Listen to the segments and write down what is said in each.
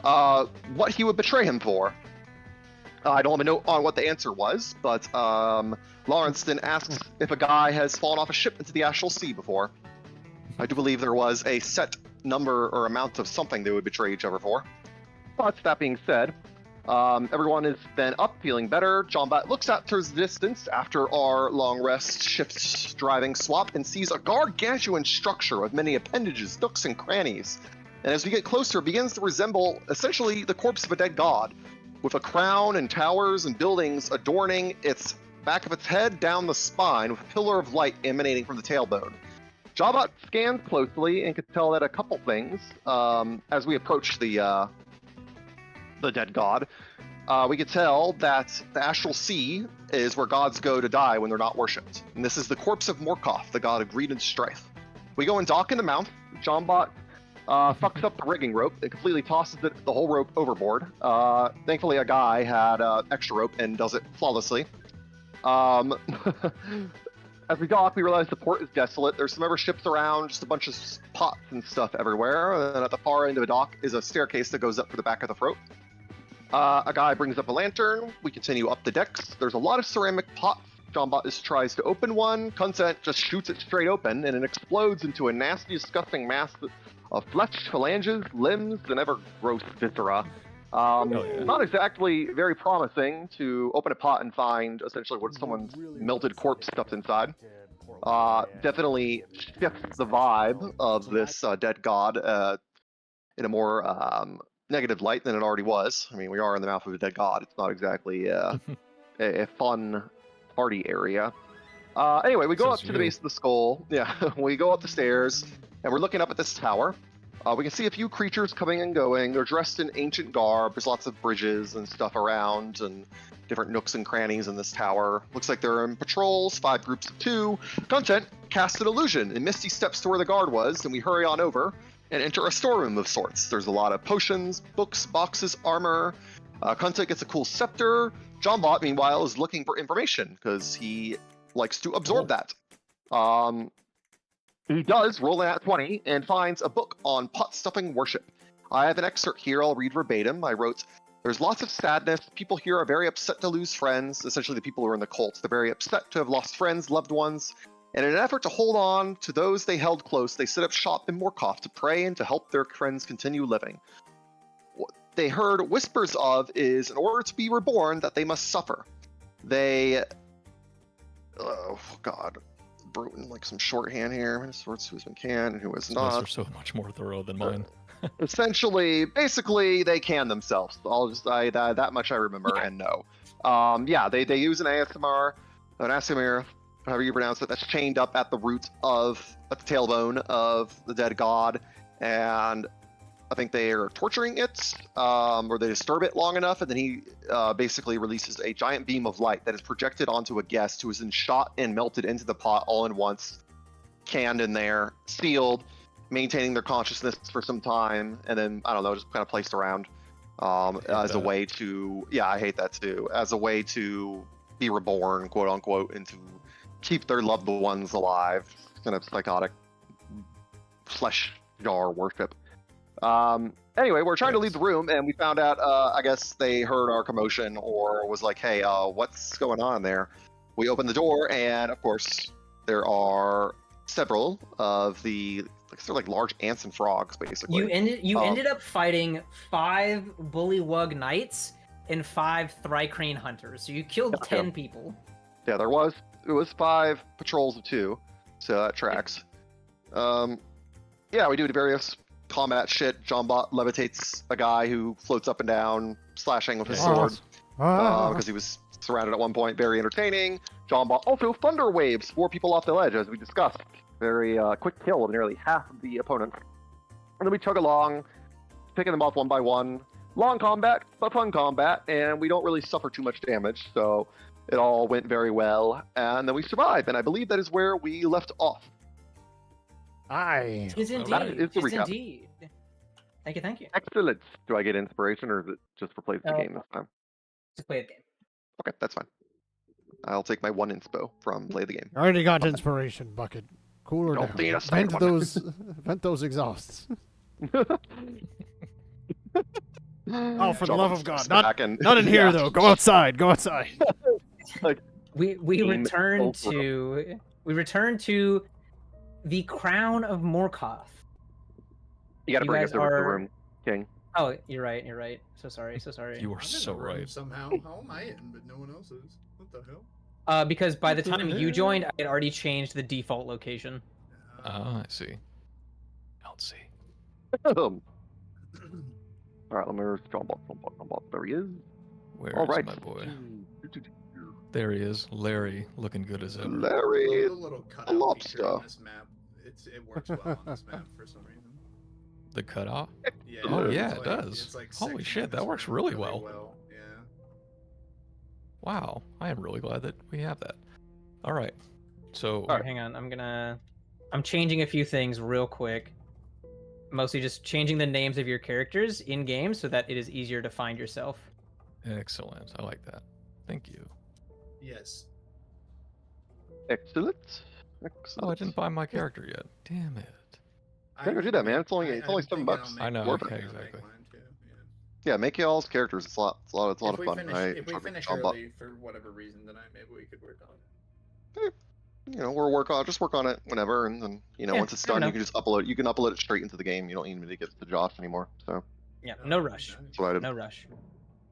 what he would betray him for. I don't have a note on what the answer was, but Lawrence then asks if a guy has fallen off a ship into the astral sea before. I do believe there was a set number or amount of something they would betray each other for. But that being said, everyone is then up, feeling better. John Bat looks out towards the distance after our long rest, shifts driving swap, and sees a gargantuan structure with many appendages, nooks, and crannies. And as we get closer, it begins to resemble essentially the corpse of a dead god, with a crown and towers and buildings adorning its back of its head down the spine, with a pillar of light emanating from the tailbone. Jawbot scans closely and can tell that a couple things as we approach the dead god. We could tell that the astral sea is where gods go to die when they're not worshipped. And this is the corpse of Morkoth, the god of greed and strife. We go and dock in the mouth. Jawbot fucks up the rigging rope and completely tosses the whole rope overboard. Thankfully, a guy had extra rope and does it flawlessly. As we dock, we realize the port is desolate. There's some other ships around, just a bunch of pots and stuff everywhere. And at the far end of the dock is a staircase that goes up to the back of the throat. A guy brings up a lantern. We continue up the decks. There's a lot of ceramic pots. Johnbot tries to open one. Consent just shoots it straight open, and it explodes into a nasty, disgusting mass of flesh, phalanges, limbs, and ever gross viscera. Not exactly very promising to open a pot and find essentially what someone's melted corpse stuffed inside. Definitely shifts the vibe of this dead god in a more negative light than it already was. I mean, we are in the mouth of a dead god. It's not exactly a fun party area. Anyway, we go up to the base of the skull. Yeah, we go up the stairs, and we're looking up at this tower. We can see a few creatures coming and going. They're dressed in ancient garb. There's lots of bridges and stuff around, and different nooks and crannies in this tower. Looks like they're in patrols, 5 groups of 2. Content casts an illusion, and Misty steps to where the guard was, and we hurry on over and enter a storeroom of sorts. There's a lot of potions, books, boxes, armor. Content gets a cool scepter. Johnbot, meanwhile, is looking for information because he likes to absorb that. He does roll an @20 and finds a book on pot stuffing worship. I have an excerpt here I'll read verbatim. I wrote, "There's lots of sadness. People here are very upset to lose friends," essentially the people who are in the cult. They're very upset to have lost friends, loved ones. And in an effort to hold on to those they held close, they set up shop in Morkoth to pray and to help their friends continue living. What they heard whispers of is in order to be reborn that they must suffer. They... Oh, God. Wrote in like some shorthand here. Sorts who's been canned and who is not. Those are so much more thorough than mine. Essentially, basically, they can themselves. That much I remember and know. Yeah, they use an ASMR, however you pronounce it, that's chained up at the the tailbone of the dead god, and I think they are torturing it, or they disturb it long enough, and then he basically releases a giant beam of light that is projected onto a guest who is then shot and melted into the pot all in once, canned in there, sealed, maintaining their consciousness for some time, and then, I don't know, just kind of placed around as a way to, yeah, I hate that too, as a way to be reborn, quote unquote, and to keep their loved ones alive. Kind of psychotic flesh jar worship. Anyway, we're trying to leave the room, and we found out, I guess they heard our commotion, or was like, hey, what's going on there? We opened the door, and of course, there are several of the, they're like large ants and frogs, basically. You ended up fighting 5 bullywug knights and 5 thrycrane hunters, so you killed 10 people. Yeah, it was 5 patrols of 2, so that tracks. Yeah, we do various combat shit. Johnbot levitates a guy who floats up and down, slashing with his sword, because he was surrounded at one point. Very entertaining. Johnbot also thunder waves 4 people off the ledge, as we discussed. Very quick kill of nearly half of the opponents. And then we chug along, picking them off one by one. Long combat, but fun combat, and we don't really suffer too much damage, so it all went very well. And then we survived, and I believe that is where we left off. It is indeed. That is the recap. Indeed. Thank you. Excellent. Do I get inspiration, or is it just for play the game this time? Just play the game. Okay, that's fine. I'll take my 1 inspo from play the game. I already got inspiration, Bucket. Cooler Don't need down. a second Vent those exhausts. Oh, for the John love Bach of God! steps Not back and- not in here Yeah. though. Go outside. Go outside. We Team return over. to the crown of Morkoth. You gotta You bring guys us over to the are- room, King. Oh, you're right. You're right. So sorry. So sorry. You I'm were in so the room right. Somehow, how am I in, but no one else is? What the hell? Because by the What the time you hell? joined, I had already changed the default location. Ah, I see. Don't see. All right, let me John Bach. There he is. Where All is right. my boy? There he is, Larry, looking good as ever. Larry. The little a cutout lobster. feature on this map. It works well on this map for some reason. The cutoff? Yeah. Oh, it's yeah, it like- does. it's like Holy sectioned shit, that this works map really well. Yeah. Wow, I am really glad that we have that. All right, so Here, hang on. I'm changing a few things real quick. Mostly just changing the names of your characters in game so that it is easier to find yourself. excellent. I like that. Thank you. Yes. Excellent. Oh, I didn't buy my character yet. Damn it. Yeah, go do that, man. It's only $7 I know, Worth it. okay, exactly. Yeah, make y'all's characters. It's a lot of If we fun. finish, I if we enjoy finish John Bach. early for whatever reason tonight, maybe we could work on it. We'll work on it whenever, and then Yeah, once it's fair done, you enough. can just upload. You can upload it straight into the game. You don't need me to get to Josh anymore. So Yeah, no rush. that's what I did. No rush.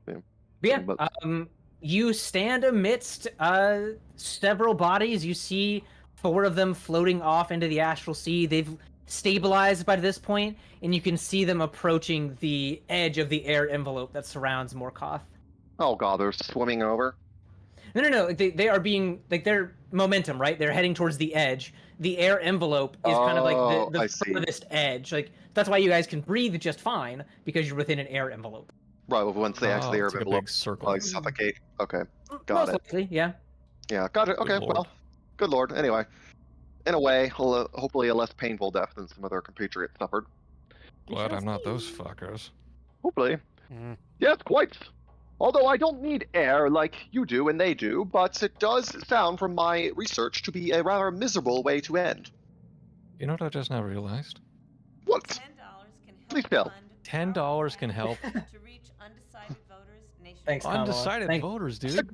Yeah. But yeah, But- you stand amidst several bodies. You see 4 of them floating off into the astral sea. They've stabilized by this point, and you can see them approaching the edge of the air envelope that surrounds Morkoth. Oh god, they're swimming over. No. They are being like their momentum, right? They're heading towards the edge. The air envelope is kind of Oh, like the I see. furthest edge. Like that's why you guys can breathe just fine because you're within an air envelope. Right, well, once they exit the air it's like a envelope, big circle. like suffocate. Okay, got Most it. likely, yeah. Yeah, got it. Good Okay, lord. well, good lord. Anyway, in a way, hopefully a less painful death than some other compatriots suffered. Glad I'm not those fuckers. Hopefully. Mm. Yes, quite. Although I don't need air like you do and they do, but it does sound from my research to be a rather miserable way to end. You know what I just now realized? What? $10 can Please, help Bill. fund $10 can help to reach undecided voters nationwide. Thanks, Kamala. undecided Thank- voters, dude.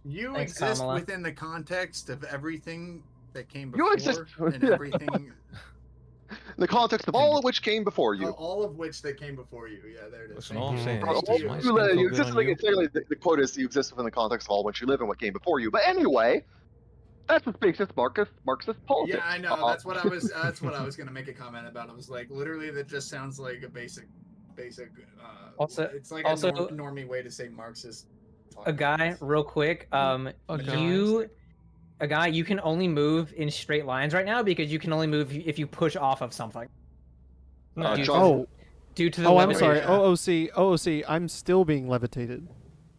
You Thanks, exist Kamala. within the context of everything that came You before, exist- and yeah. everything, In the context of all of which came before you. all of which that came before you. Yeah, there it is. Listen, Thank all I'm you. saying Thank is, does you. my You skin feel good exist on like you? it's literally the quote is you exist within the context of all which you live and what came before you. But anyway, that's the Marxist politics. Yeah, I know. That's what I was. That's what I was gonna make a comment about. I was like, literally, that just sounds like a basic. Also- it's like also- a normie way to say Marxist. A guy, real quick. You can only move in straight lines right now because you can only move if you push off of something. Due John- Oh, Due to the I'm limitation. sorry. Yeah. OOC. I'm still being levitated.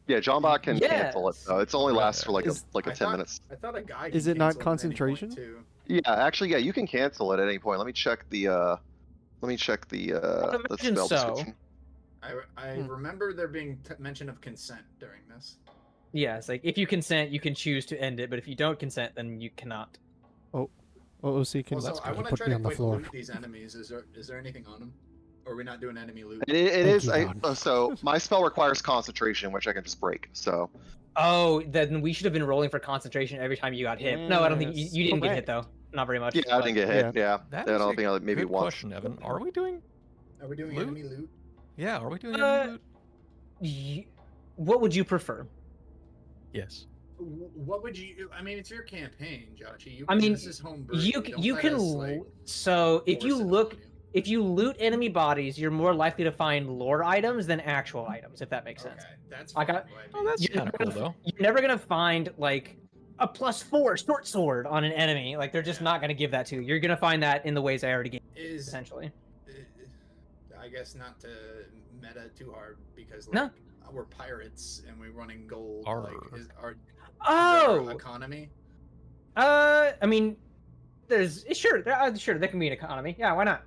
Yeah, John Bach can cancel it. Yes. It only lasts for like Is- a I 10 thought- minutes. I thought a guy. Is could it not cancel at any point, concentration? too. Yeah, actually, yeah, you can cancel it at any point. Let me check the imagine spell so. description. I Hmm. remember there being mention of consent during this. Yeah, it's like if you consent, you can choose to end it, but if you don't consent, then you cannot. OOC can Also, I want to put try me to on the quick floor. loot these enemies. Is there anything on them? Or are we not doing enemy loot? It Thank is. you, God. So my spell requires concentration, which I can just break. So Oh, then we should have been rolling for concentration every time you got hit. No, I don't think Yes, you didn't get hit correct. though. Not very much. yeah, I but- didn't get hit. Yeah, That I is don't a think I maybe good once. question, Evan. Are we doing? Are we doing Loot? enemy loot? Yeah, are we doing Uh, any loot? What would you prefer? Yes. What would you? I mean, it's your campaign, Jochi. You, I mean, this is homebrew. You Don't you let can us, like, so if force you it on look you. if you loot enemy bodies, you're more likely to find lore items than actual items, if that makes sense. Okay, that's. I fine got- by Oh, me. that's You're kind of never cool gonna- though. You're never gonna find like a +4 short sword on an enemy. Like they're just Yeah. not gonna give that to you. You're gonna find that in the ways I already gave, Is essentially. I guess not to meta too hard because like, No. we're pirates and we're running gold. Arr. Like, is our Oh, economy? I mean, there's sure there can be an economy. Yeah, why not?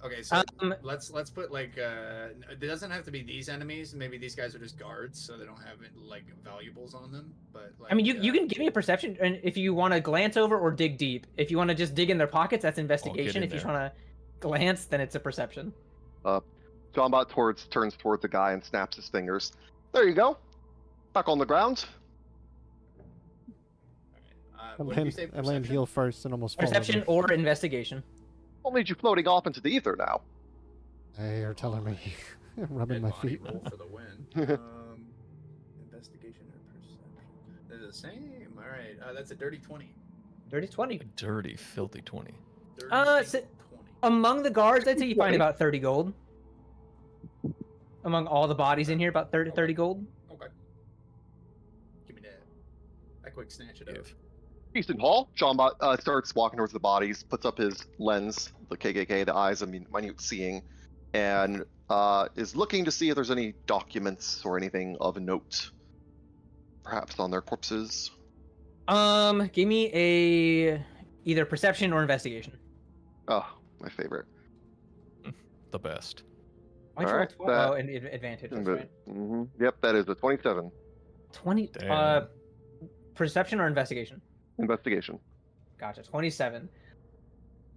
Okay, so Um, let's put like it doesn't have to be these enemies. Maybe these guys are just guards, so they don't have like valuables on them. But like, I mean, you can give me a perception, and if you want to glance over or dig deep. If you want to just dig in their pockets, that's investigation. in If you just there. want to glance, then it's a perception. Johnbot turns towards the guy and snaps his fingers. There you go. Back on the ground. What did you say? I land heel first and almost fall Perception over. or investigation. I'll need you floating off into the ether now. Hey, you're telling me. Rubbing Dead my body feet. roll for the win. Investigation or perception? They're the same. All right. That's a dirty 20. Dirty 20. Dirty, filthy 20. Dirty So- 20. Among the guards, I'd say you find about 30 gold. Among all the bodies in here, about 30 gold. Okay. Give me that. I quick snatch it up. Give. Decent haul. Johnbot starts walking towards the bodies, puts up his lens, the KKK, the eyes, minute seeing, and is looking to see if there's any documents or anything of note, perhaps on their corpses. Give me a either perception or investigation. Oh, my favorite. The best. Why'd you All roll right, 12? that- Oh, and advantage, that's right. Yep, that is a 27. 20. Damn. Perception or investigation? Investigation. Gotcha. 27.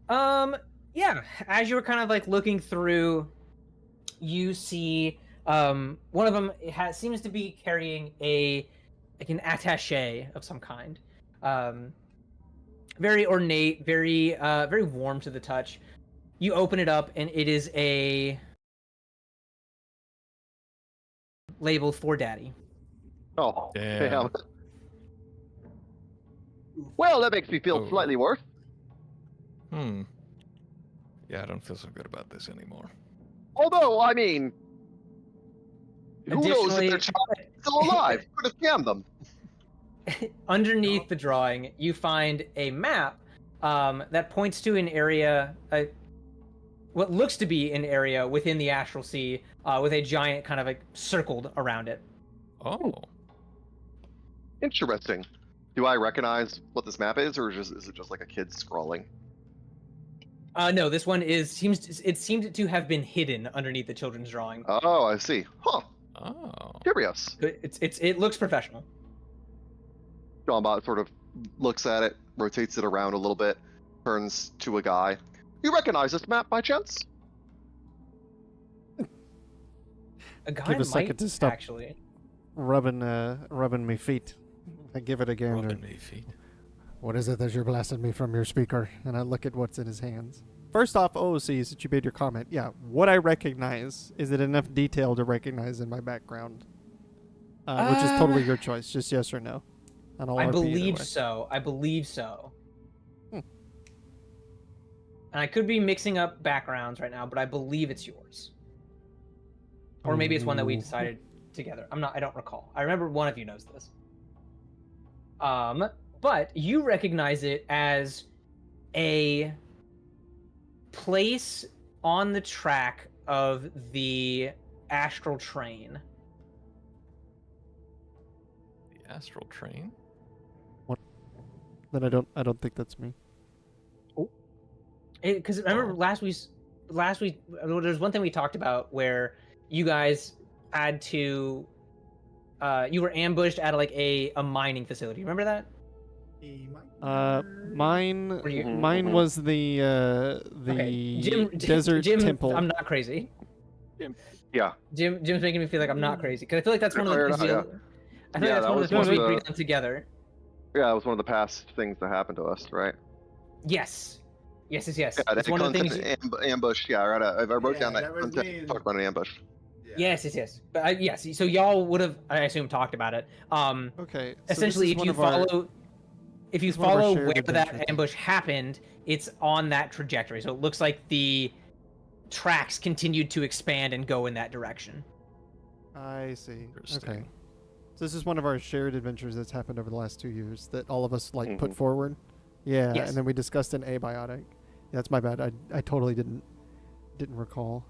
Yeah. As you were kind of like looking through, you see one of them seems to be carrying an attaché of some kind. Very ornate, very warm to the touch. You open it up and it is a label for Daddy. Oh, Damn. Well, that makes me feel Oh. slightly worse. Yeah, I don't feel so good about this anymore. Although, I mean, who knows if Additionally, their child is still alive? Could have scammed them. underneath the drawing, you find a map that points to an area, what looks to be an area within the Astral Sea, with a giant kind of like circled around it. Oh. Interesting. Do I recognize what this map is, or is it just like a kid scrawling? No, this one seemed to have been hidden underneath the children's drawing. Oh, I see. Huh. Oh. Curious. It looks professional. Johnbot sort of looks at it, rotates it around a little bit, turns to a guy. You recognize this map by chance? A guy Give a second might to stop. actually. Rubbing me feet. I give it a gander. Rubbing me feet. What is it that you're blasting me from your speaker? And I look at what's in his hands. First off, OOC, since you made your comment, yeah, what I recognize, is it enough detail to recognize in my background? Which is totally your choice, just yes or no. And I'll I RP either believe way. so. I believe so. Hmm. And I could be mixing up backgrounds right now, but I believe it's yours. Or maybe it's one that we Ooh. decided together. I don't recall. I remember one of you knows this. But you recognize it as a place on the track of the astral train. The astral train? Then I don't think that's me. Because remember last week there's one thing we talked about where you guys had to you were ambushed at like a mining facility. Remember that? Mine Were you- mine was the Okay. desert Jim, temple. I'm not crazy. Yeah. Jim's making me feel like I'm not crazy because I feel like that's one of the. You're things not, yeah. I feel Yeah, like that's that one of was the things one we of the- agreed on together. Yeah, it was one of the past things that happened to us, right? Yes. Yes. Yeah, It's one of the things. ambush. Yeah, right. I wrote down Yeah, that that was content. me. Talked about an ambush. Yes. But yes. So y'all would have, I assume, talked about it. Okay. so Essentially, this is if you one of our- follow, if you this is one of our follow shared where that adventures. ambush happened, it's on that trajectory. So it looks like the tracks continued to expand and go in that direction. I see. Okay. Interesting. So this is one of our shared adventures that's happened over the last 2 years that all of us like put Mhm. forward. Yeah, Yes. and then we discussed an abiotic. Yeah, that's my bad. I totally didn't recall.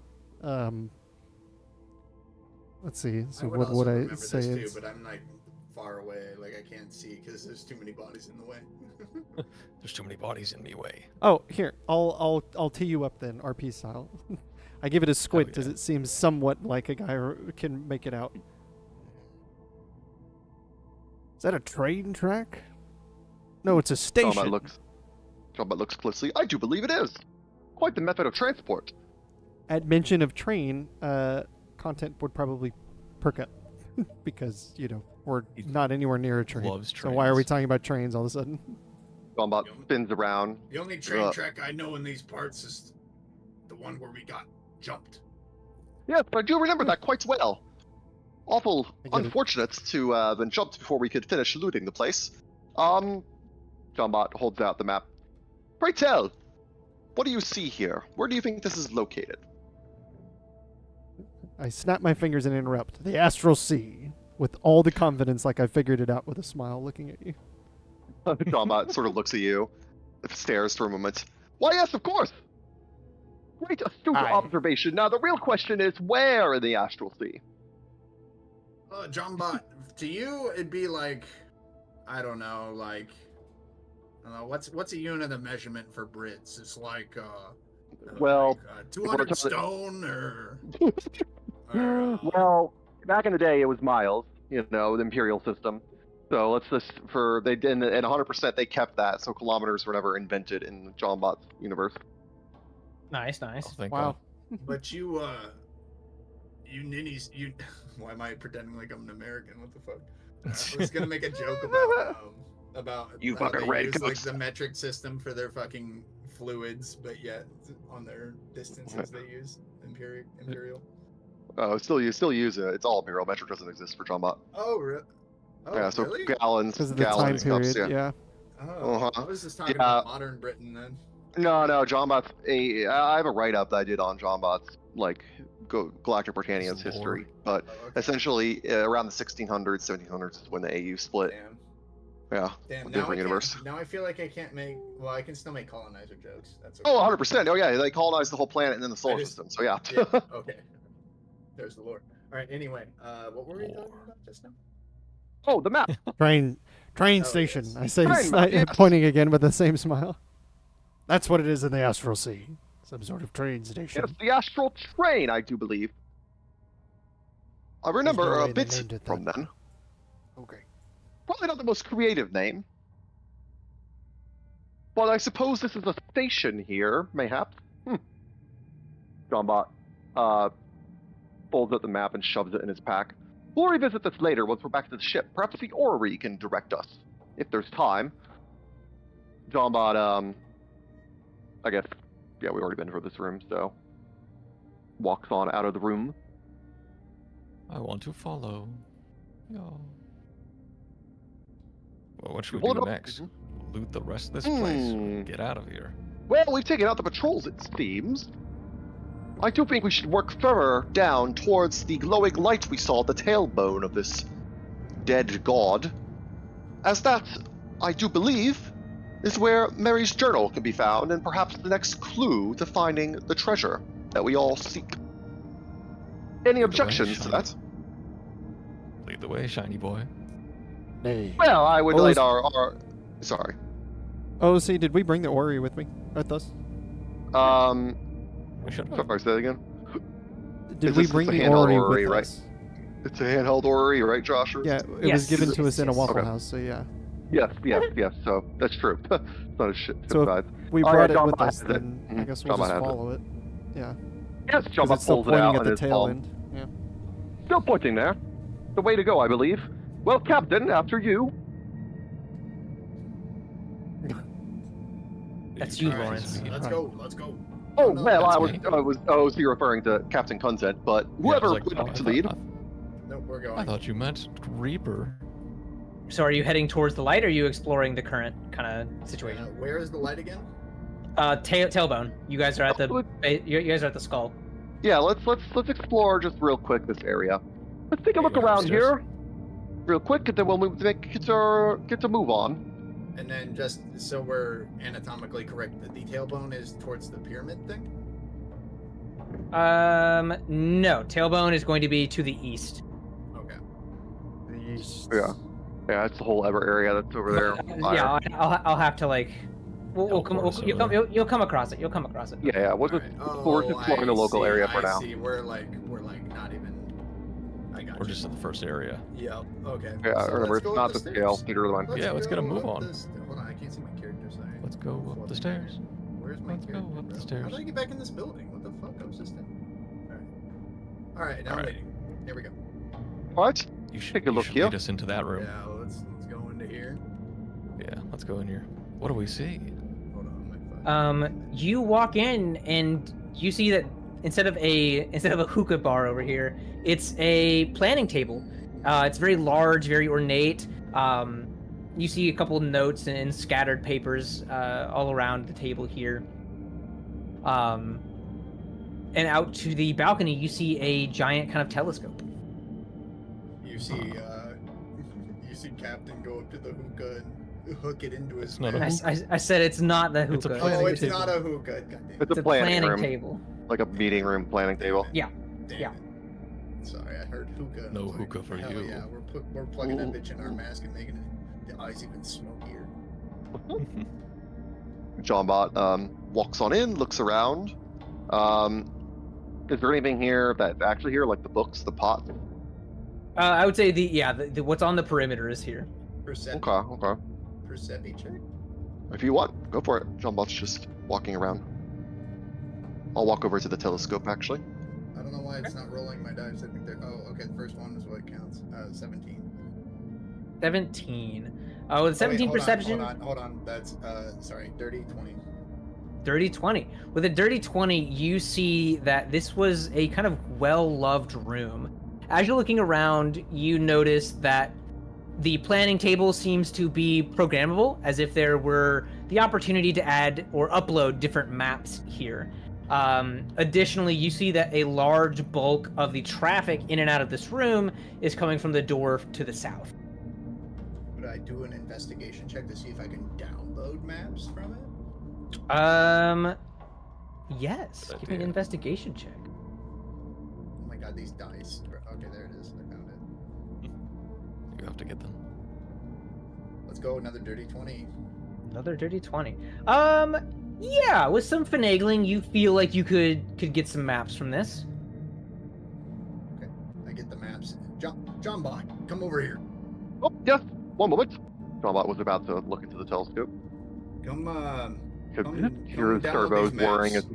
Let's see. So what would I say? This It's, too, but I'm like far away. Like I can't see because there's too many bodies in the way. There's too many bodies in me way. oh, here. I'll tee you up then, RP style. I give it a squint as yeah. it seems somewhat like a guy can make it out. Is that a train track? No, it's a station. Johnbot looks closely. I do believe it is. Quite the method of transport. At mention of train, content would probably perk up because we're not anywhere near a train. Loves So why are we trains. talking about trains all of a sudden? Jombot spins around. The only train track I know in these parts is the one where we got jumped. Yes, I do remember that quite well. Awful I get it. unfortunate to have been jumped before we could finish looting the place. Jombot holds out the map. Pray tell, what do you see here? Where do you think this is located? I snap my fingers and interrupt. The Astral Sea. With all the confidence, like I figured it out with a smile looking at you. Jombot sort of looks at you, stares for a moment. Why, yes, of course. Great astute Aye. observation. Now, the real question is, where in the Astral Sea? John Bot, to you, it'd be like, I don't know, what's a unit of measurement for Brits? It's like, Well, 200 stone or... Well, back in the day, it was miles, the Imperial system. So let's just, and 100% they kept that, so kilometers were never invented in Jombot's universe. Nice. Oh, thank Wow. God. But you ninnies, why am I pretending like I'm an American? What the fuck? I was gonna make a joke about You how fucking they red use, like coats. the metric system for their fucking fluids, but yet on their distances they use imperial. Oh, still use it. It's all Imperial. Metric doesn't exist for Jombot. Oh, really? Oh, Yeah, so really? gallons, Because of the time gallons, cups, period, yeah. Oh, Uh-huh. I was just talking Yeah. about modern Britain then. No, Jombot's I have a write-up that I did on Jombot's, Galactic Britannia's His history. lore. But Oh, okay. essentially, around the 1600s, 1700s is when the AU split. Damn. Yeah. Damn. Different Now universe. Now I feel like I can't make. Well, I can still make colonizer jokes. That's okay. Oh, 100%. Oh, yeah, they colonized the whole planet and then the solar just- system. So, yeah. Yeah, okay. There's the lore. All right. Anyway, what were we talking about just now? Oh, the map. Train Oh, station. yes. I say, Train map, yes. pointing again with the same smile. That's what it is in the Astral Sea. Some sort of train station. It's the astral train, I do believe. I no remember way a they bit named it from that. then. Okay. Probably not the most creative name. But I suppose this is a station here, mayhaps. Jombot folds out the map and shoves it in his pack. We'll revisit this later once we're back to the ship. Perhaps the orrery can direct us, if there's time. Jombot, I guess, yeah, we've already been through this room, so walks on out of the room. I want to follow. No. Well, what should Pull we it do up. next? Loot the rest of this place. Hmm. Get out of here. Well, we've taken out the patrols, it seems. I do think we should work further down towards the glowing light we saw at the tailbone of this dead god. As that, I do believe, is where Mary's journal can be found, and perhaps the next clue to finding the treasure that we all seek. Any objections to that? Lead the way, shiny boy. Nay. Well, I would Oh, like is- our... Sorry. Oh, see, did we bring the Ori with us? We should have. Sorry, say that again? Did Is we this bring the the handheld Ori Ori, with right? us? It's a handheld orrery, right, Josh? Yeah, it was Yes. given to us in a Yes. Waffle Okay. House, so yeah. Yes, so that's true. It's not a shit. So if size. we Oh, brought yeah, it John with Bot us, has it. then I Mhm. guess John we'll Bot just has it. follow it. Yeah. Yes, Because Jombot it's still pulls it pointing out at in the his tail palm. end. Yeah. Still pointing there. The way to go, I believe. Well, Captain, after you. That's you, All right, Lawrence. Let's go. Let's go. Oh, no, well, that's I me. was you're referring to Captain Content, but whoever would like to lead. Nope, we're I going. thought you meant Reaper. So are you heading towards the light, or are you exploring the current kind of situation? Where is the light again? Tailbone. You guys are at the you guys are at the skull. Yeah, let's explore just real quick this area. Let's take a look Go around upstairs. here, real quick, and then we'll get to move on. And then just so we're anatomically correct, the tailbone is towards the pyramid thing? No. Tailbone is going to be to the east. Okay. Yeah, it's the whole ever area that's over there. Yeah, I'll have to like. We'll come. Teleport us You'll over come. You'll come across it. You'll come across it. Yeah, we're just Alright. we're exploring the local I area see, for now. I see. We're like not even. I got We're you. just in the first area. Yep. Okay. Yeah, So remember let's it's go not up the stairs. scale. Peter the one. Yeah, let's get a go move up on. Hold on, I can't see my character. Sorry. Let's go up the stairs. Where's my Let's go character, up the bro? stairs. How did I get back in this building? What the fuck? I was just in. All right, now All I'm right. leading. Here we go. What? You should Take a you look should here. lead us into that room. Yeah, let's go into here. Yeah, let's go in here. What do we see? Hold on, my phone. You walk in and you see that instead of a hookah bar over here, it's a planning table. It's very large, very ornate. You see a couple notes and scattered papers all around the table here. And out to the balcony, you see a giant kind of telescope. You see Captain go up to the hookah and hook it into his It's not a mouth. I said it's not the It's a hookah. planning Oh, it's table. not a hookah. Goddamn. It's It's a planning room, table. like a meeting room planning table. Yeah. Damn Yeah. it. Sorry, I heard hookah. No I was like, hookah for hell you. Yeah, we're plugging that bitch in our mask and making the eyes even smokier. Johnbot walks on in, looks around. Is there anything here that's actually here, like the books, the pots? I would say the what's on the perimeter is here. Percept Okay. check. If you want, go for it. Johnbot's just walking around. I'll walk over to the telescope, actually. I don't know why it's not rolling my dice. I think they're. Oh, okay. The first one is what counts. 17. 17. Oh, the 17 perception. Hold on. That's sorry, dirty 20. Dirty 20. With a dirty 20, you see that this was a kind of well-loved room. As you're looking around, you notice that the planning table seems to be programmable, as if there were the opportunity to add or upload different maps here. Additionally, you see that a large bulk of the traffic in and out of this room is coming from the door to the south. Would I do an investigation check to see if I can download maps from it? Yes. Good Give me an idea. investigation check. Oh my god, these dice. Okay, there it is. I found it. You have to get them. Let's go, another dirty 20. Another dirty 20. Yeah, with some finagling, you feel like you could get some maps from this. Okay, I get the maps. John Bot, come over here. Oh, yes. One moment. Johnbot was about to look into the telescope. Come, Could Come hear his download servos these whirring maps.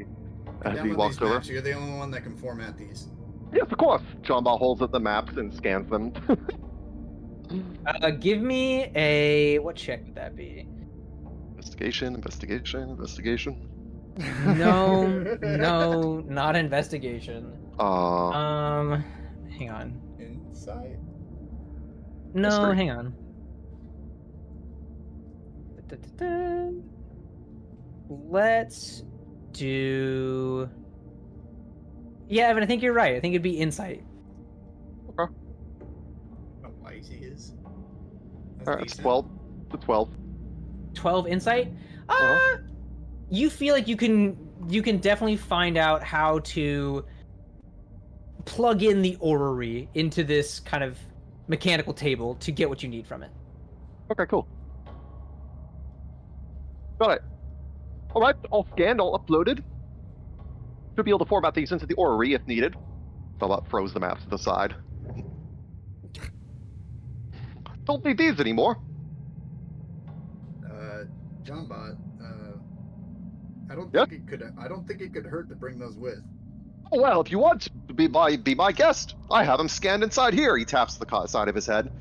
as he download walks these over. maps. You're the only one that can format these. Yes, of course. Johnbot holds up the maps and scans them. Give me a what check would that be? Investigation. No, not investigation. Hang on. Insight. No, History. hang on. Let's do. Yeah, Evan, I think you're right. I think it'd be insight. How wise he is. That's All right, it's decent. 12. It's 12. 12 insight. Uh-huh. You feel like you can definitely find out how to plug in the orrery into this kind of mechanical table to get what you need from it. Okay, cool. Got it. All right, all scanned, all uploaded. Should be able to format these into the orrery if needed. Johnbot throws the maps to the side. Don't need these anymore. John Bot, I don't Yeah? think it could hurt to bring those with. Oh well, if you want, be my guest. I have them scanned inside here. He taps the side of his head.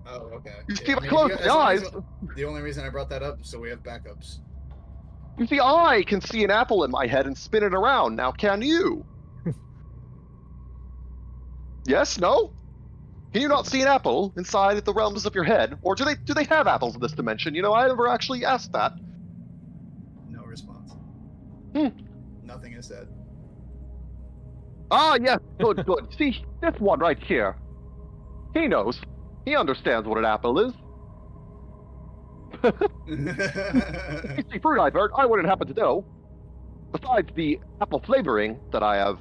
Oh, okay. You Yeah, keep I mean, close if the as long eyes. as- The only reason I brought that up is so we have backups. You see, I can see an apple in my head and spin it around. Now, can you? Yes? No? Can you not see an apple inside the realms of your head? Or do they have apples in this dimension? You know, I never actually asked that. No response. Nothing is said. Ah, yes, good. See, this one right here. He knows. He understands what an apple is. You see, fruit I've heard, I wouldn't happen to know. Besides the apple flavoring that I have,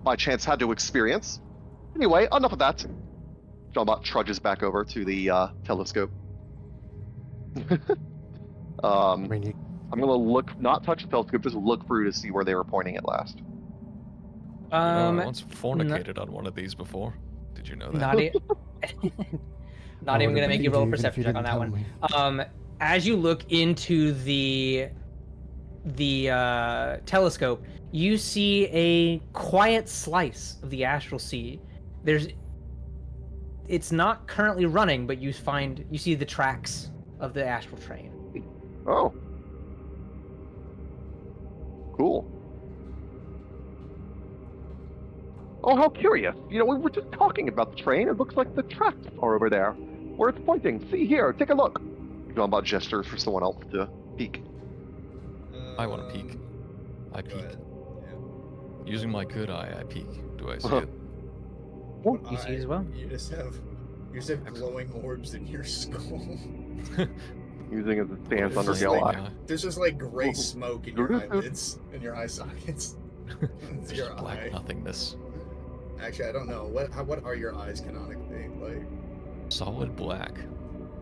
by chance, had to experience. Anyway, enough of that. Johnbot trudges back over to the telescope. I mean, you, I'm gonna look, not touch the telescope, just look through to see where they were pointing it last. You know, I once fornicated on one of these before. Did you know that? Not, not I even would've gonna make you believed roll a even if perception you check on didn't that tell one. me. As you look into the telescope, you see a quiet slice of the astral sea. It's not currently running, but you see the tracks of the astral train. Oh. Cool. Oh, how curious. You know, we were just talking about the train. It looks like the tracks are over there, where it's pointing. See here, take a look. John gestures for someone else to peek. I want to peek. I peek. Yeah. Using my good eye, I peek. Do I see Uh-huh. it? Oh, you see it as well. You just have glowing orbs in your skull. Using it as a stance It's under just yellow like- eye. There's just like gray smoke in your eyelids, in your eye sockets. It's There's your just black eye. nothingness. Actually, I don't know. What are your eyes canonically? Like, Solid black.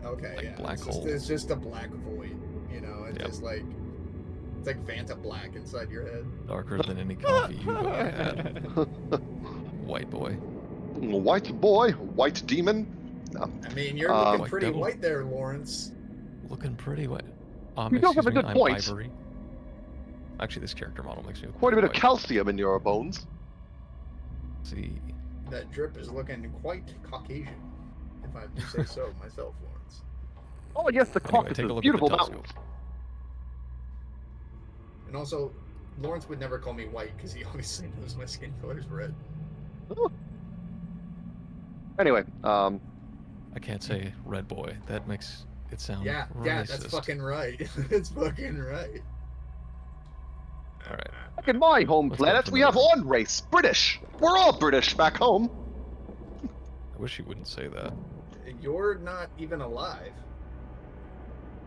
okay, Like yeah. black hole. It's just a black void, you know? It's Yep. just like, it's like Vanta black inside your head. Darker than any coffee you've ever had. White boy. White boy, white demon. No. I mean, you're Um, looking pretty Devil. white there, Lawrence. Looking pretty white. You don't have a Excuse me, good I'm point. Ivory. Actually, this character model makes me look Quite a bit of white. calcium in your bones. See. That drip is looking quite Caucasian, if I do say so myself, Lawrence. Oh, yes, the Anyway, Caucasus. take a look at the Beautiful telescope. mountains. And also, Lawrence would never call me white because he obviously knows my skin color is red. Anyway, I can't say red boy. That makes it sound Yeah, racist. yeah, that's fucking right. It's fucking right. Alright. back in my home Let's go planet, to we the have moon. one race, British. We're all British back home. I wish you wouldn't say that. You're not even alive.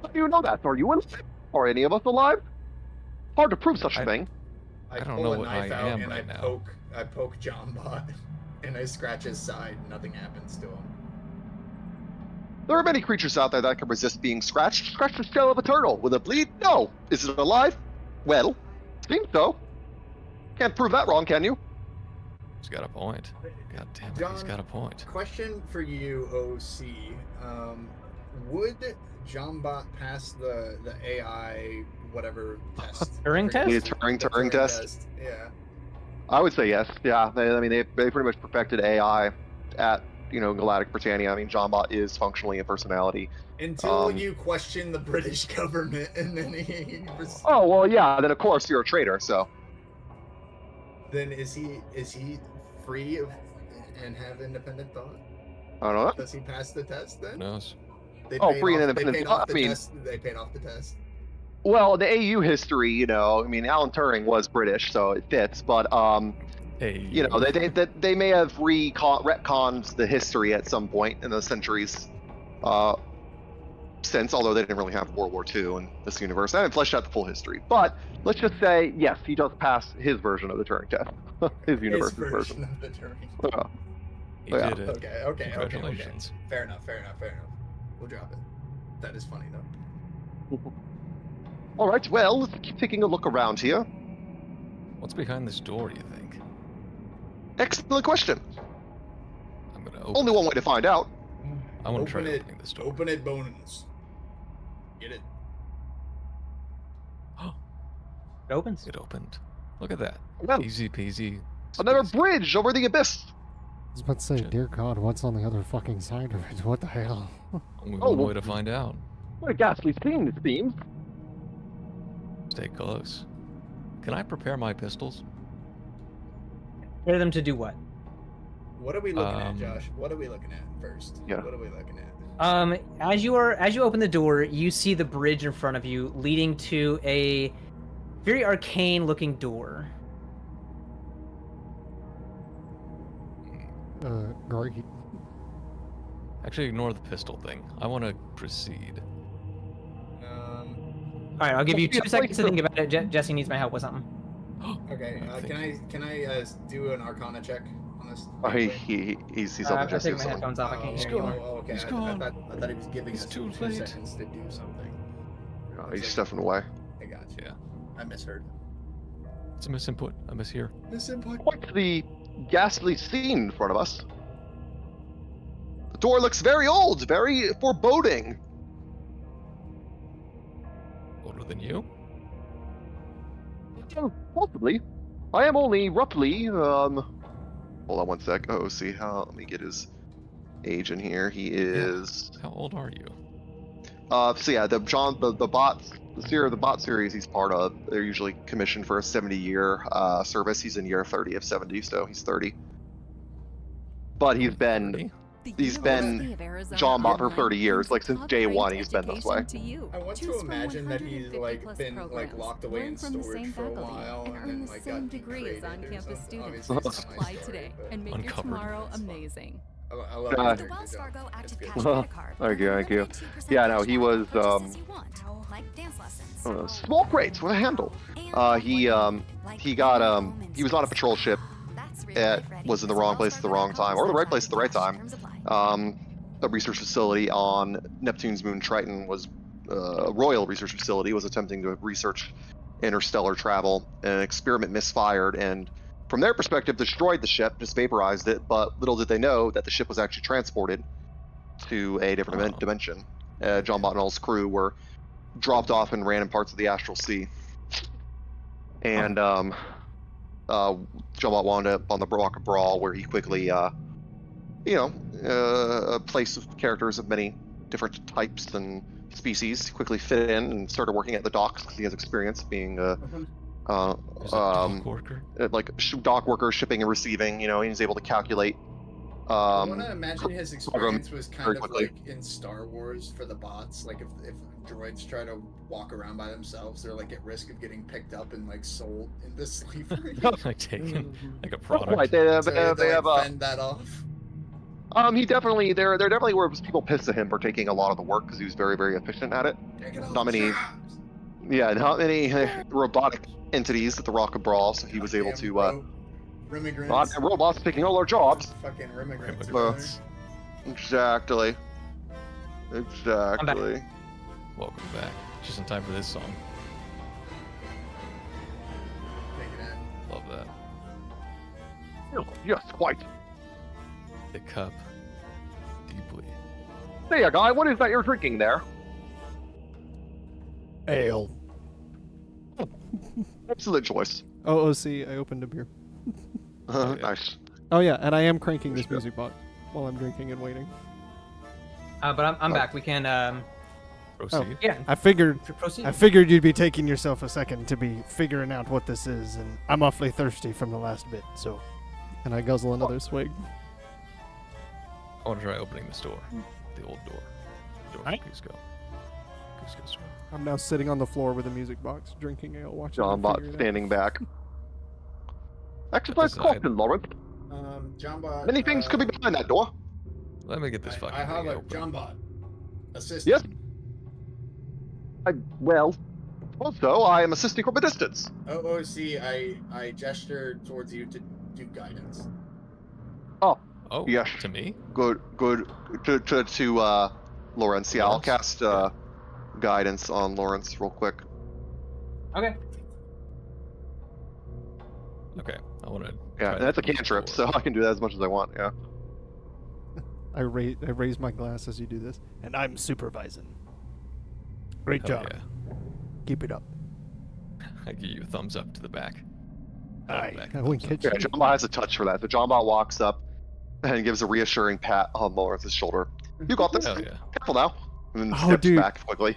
How do you know that? Are you alive? Are any of us alive? Hard to prove such a I- thing. I I don't pull know a what knife I out am and right now. I poke John Bot, and I scratch his side. Nothing happens to him. There are many creatures out there that can resist being scratched. Scratch the shell of a turtle. Will it bleed? No. Is it alive? Well, seems so. Can't prove that wrong, can you? He's got a point. God damn it, he's John- got a point. Question for you, OC. Would John Bot pass the AI whatever test? Turing test? Need a The Turing test? Yeah. I would say yes. Yeah. They pretty much perfected AI at Galactic Britannia. I mean, Johnbot is functionally a personality. Until you question the British government, and then he was, Oh well, yeah. Then of course you're a traitor. So then is he free of and have independent thought? I don't know. Does he pass the test Who then? knows? They Oh, paid free and off- they independent paid off thought, the I mean- test. They paid off the test. Well, the AU history, I mean, Alan Turing was British, so it fits. But Hey. they may have retconned the history at some point in the centuries since, although they didn't really have World War II in this universe. I haven't fleshed out the full history, but let's just say yes, he does pass his version of the Turing test, his universe's His version. of the Turing. Yeah. He Yeah. did it. Okay. Congratulations. Fair enough. We'll drop it. That is funny though. All right, well, let's keep taking a look around here. What's behind this door, do you think? Excellent question. I'm gonna open Only one way to find out. I want to try Open it. opening this door. Open it, Bonans. Get it. It opens. It opened. Look at that. Well, Easy peasy. another squeezy. bridge over the abyss. I was about to say, dear God, what's on the other fucking side of it? What the hell? Only Oh, one well- way to find out. What a ghastly scene, it seems. Stay close. Can I prepare my pistols? Prepare them to do what? What are we looking at, Um, Josh? What are we looking at first? Yeah. What are we looking at? As you open the door, you see the bridge in front of you, leading to a very arcane-looking door. Great. Actually, ignore the pistol thing. I want to proceed. All right, I'll give you Yeah, 2 seconds to like- think about it. Jesse needs my help with something. Okay. I Can I do an Arcana check on this? He's I'm helping Jesse taking with my something. headphones off. I can't He's hear you. gone. Okay. He's I gone. thought he was giving It's us too 2 late. seconds to do something. Oh, he's stepping away. I got you. Yeah. I misheard. It's a misinput. I mishear. Misinput. Quite the ghastly scene in front of us. The door looks very old, very foreboding. Older than you? Possibly. I am only roughly, hold on one sec. Oh, see how, let me get his age in here. He is, How old are you? so yeah, the bots, the bot series he's part of, they're usually commissioned for a 70-year service. He's in year 30 of 70, so he's 30. But he's been 30? he's been John Bot for 30 years, like since day one he's been this way. I want to imagine that he's like been like locked away in storage for a while and then like got degrees on campus students. Obviously, Apply today and make your Uncovered. tomorrow amazing. I love Uh, it. The Wells Fargo Active It's Cash good. credit card. Thank you, thank you. Eliminate 2% Yeah, no, cash he back was, on purchases you want, like dance lessons. Small crates with a handle. He was on a patrol ship. It was in the wrong place at the wrong time, or the right place at the right time. A research facility on Neptune's moon Triton was a royal research facility, was attempting to research interstellar travel. An experiment misfired, and from their perspective, destroyed the ship, just vaporized it. But little did they know that the ship was actually transported to a different dimension. John Bot and all his crew were dropped off in random parts of the astral sea, and John Bot wound up on the Rock of Brawl, where he quickly, a place of characters of many different types and species, quickly fit in and started working at the docks because he has experience being Is it dock worker? like dock worker, shipping and receiving. He's able to calculate. I want to imagine his experience was very kind of quickly. like in Star Wars for the bots. Like if droids try to walk around by themselves, they're like at risk of getting picked up and like sold into slavery. Like taken like a Not product. quite. They have, So you have to, they have like, fend that off. he definitely there definitely were people pissed at him for taking a lot of the work because he was very, very efficient at it. Not many robotic entities at the Rock of Brawl, so he was able to Immigrants. robots taking all our jobs. Fucking immigrants. Immigrants. Exactly. Welcome back. Just in time for this song. Take it in. Love that. Yes, quite. The cup. Deeply. Hey, guy, what is that you're drinking there? Ale. Excellent choice. OOC, I opened a beer. Oh, yeah. Nice. Oh yeah, and I am cranking this music box while I'm drinking and waiting. But I'm back. We can Proceed. yeah I figured proceed. you'd be taking yourself a second to be figuring out what this is, and I'm awfully thirsty from the last bit, so. And I guzzle another swig. I want to try opening this door. The old door. Door Alright. for Cusco. Cusco's door. I'm now sitting on the floor with a music box, drinking ale, watching. John them Bot figure it out. standing back. Exercise Decide. caution, Lawrence. John Bot. Many things could be behind that door. Let me get this fucking I have thing a open. John Bot. Assistant. Yes. Also, I am assisting from a distance. OOC, I gesture towards you to do guidance. Oh, Yes. to me? Good. To Lawrence. Yeah, I'll Lawrence? cast guidance on Lawrence real quick. Okay. Okay, I want to. Yeah, and that's a cantrip, so I can do that as much as I want. Yeah. I raise my glass as you do this, and I'm supervising. Great job. Yeah. Keep it up. I give you a thumbs up to the back. Aye, Back, I wink thumbs at Yeah, you. John Bot has a touch for that. So John Bot walks up and gives a reassuring pat on Lawrence's shoulder. You got this. Hell yeah. Careful now. And then Oh, steps dude. back quickly.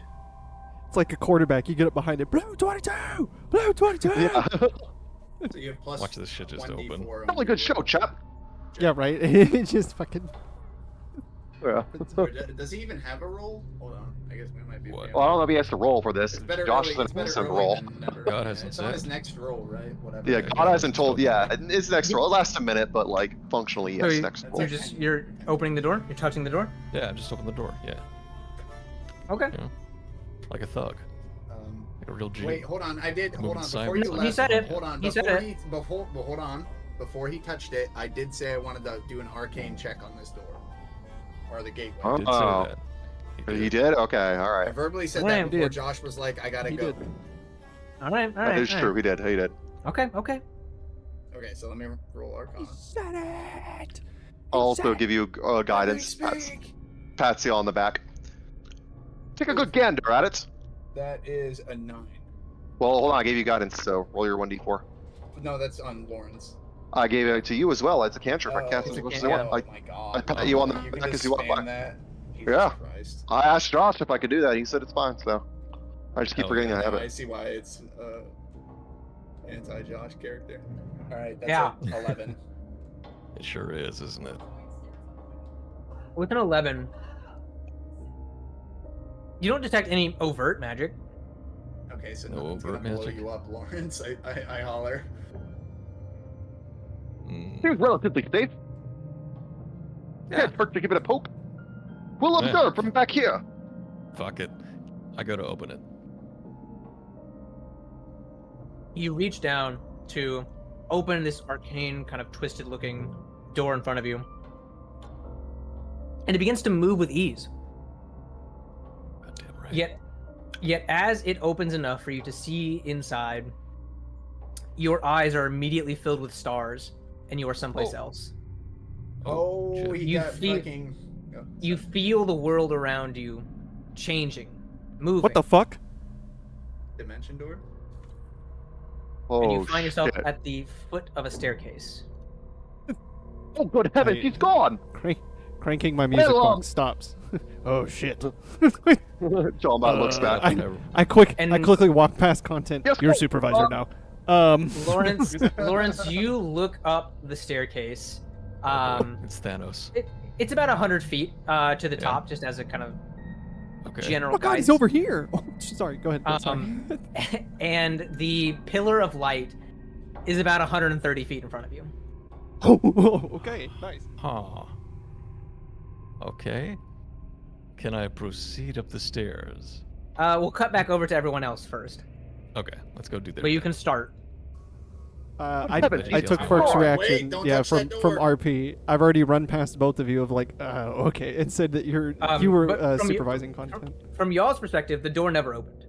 It's like a quarterback. You get up behind it. Blue 22! Blue 22! Yeah. So you have plus Watch this shit just 1d4 open. on Probably your good show, roll. chap. Yeah, right? It just fucking... Yeah. Does he even have a roll? Hold on. I guess we might be. What? Well, I don't know if he has to roll for this. It's better Josh early, is an it's better innocent early roll. than never. God hasn't It's on his said. next roll, right? Whatever. Yeah, Okay, God hasn't still told. do Yeah, that. it's next roll. It lasts a minute, but like functionally, So yes, you- next roll. You're opening the door. You're touching the door. Yeah, just open the door. Yeah, Okay. like a thug, Um, like a real G. wait, hold on. I did. Hold Moving on. Before you silence. left, He said it. Hold on. He said Before it. he hold on. Before he touched it, I did say I wanted to do an arcane check on this door or the gateway. Oh. He did say that. He did. Okay, all I right. verbally said Damn, that before dude. Josh was like, "I gotta He go." did. All right. All That right. is all true. right. He did. He did. Okay. Okay. Okay, so let me roll Arcana. Said it! I'll also give you guidance. Pats you on the back. Take a good gander at it. That is a 9. Well, hold on. I gave you guidance, so roll your 1d4. No, that's on Lawrence. I gave it to you as well as a cantrip. I cast It's it a as cantrip. well. Oh my god. I pat you on the You can back just as you walk spam by. that. Jesus Yeah. Christ. I asked Josh if I could do that. He said it's fine, so I just keep Hell forgetting yeah. I have Now I it. see why it's anti-Josh character. All right, that's Yeah. 11. It sure is, isn't it? With an 11, you don't detect any overt magic. Okay, so No nothing's gonna overt blow magic? you up, Lawrence. I holler. Seems relatively safe. Yeah. Can't hurt to give it a poke. We'll Yeah. observe from back here. Fuck it. I go to open it. You reach down to open this arcane, kind of twisted looking door in front of you. And it begins to move with ease. Goddamn right. Yet as it opens enough for you to see inside, your eyes are immediately filled with stars, and you are someplace else. Oh, shit. he You got feel- fucking. Oh, You sorry. feel the world around you changing, moving. What the fuck? Dimension door? Oh, And you find yourself shit. at the foot of a staircase. Oh, good heavens, I- he's gone! Cranking my music Well, box stops. Oh shit. John Bot looks back. I quickly walk past content. Yes, Your oh, supervisor now. Lawrence, you look up the staircase. It's Thanos. It's about 100 feet to the Yeah. top, just as a kind of Okay. general Oh god, guidance. he's over here. Oh, sorry, go ahead. Sorry. And the pillar of light is about 130 feet in front of you. Oh, okay, nice. Huh. Okay. Can I proceed up the stairs? We'll cut back over to everyone else first, Okay, let's go do that. but you can start. I heavens, took he's Quirk's gone. reaction. Wait, don't Yeah, touch from that from door. RP. I've already run past both of you of like, okay, and said that you were but from you- supervising content. From y'all's perspective, the door never opened.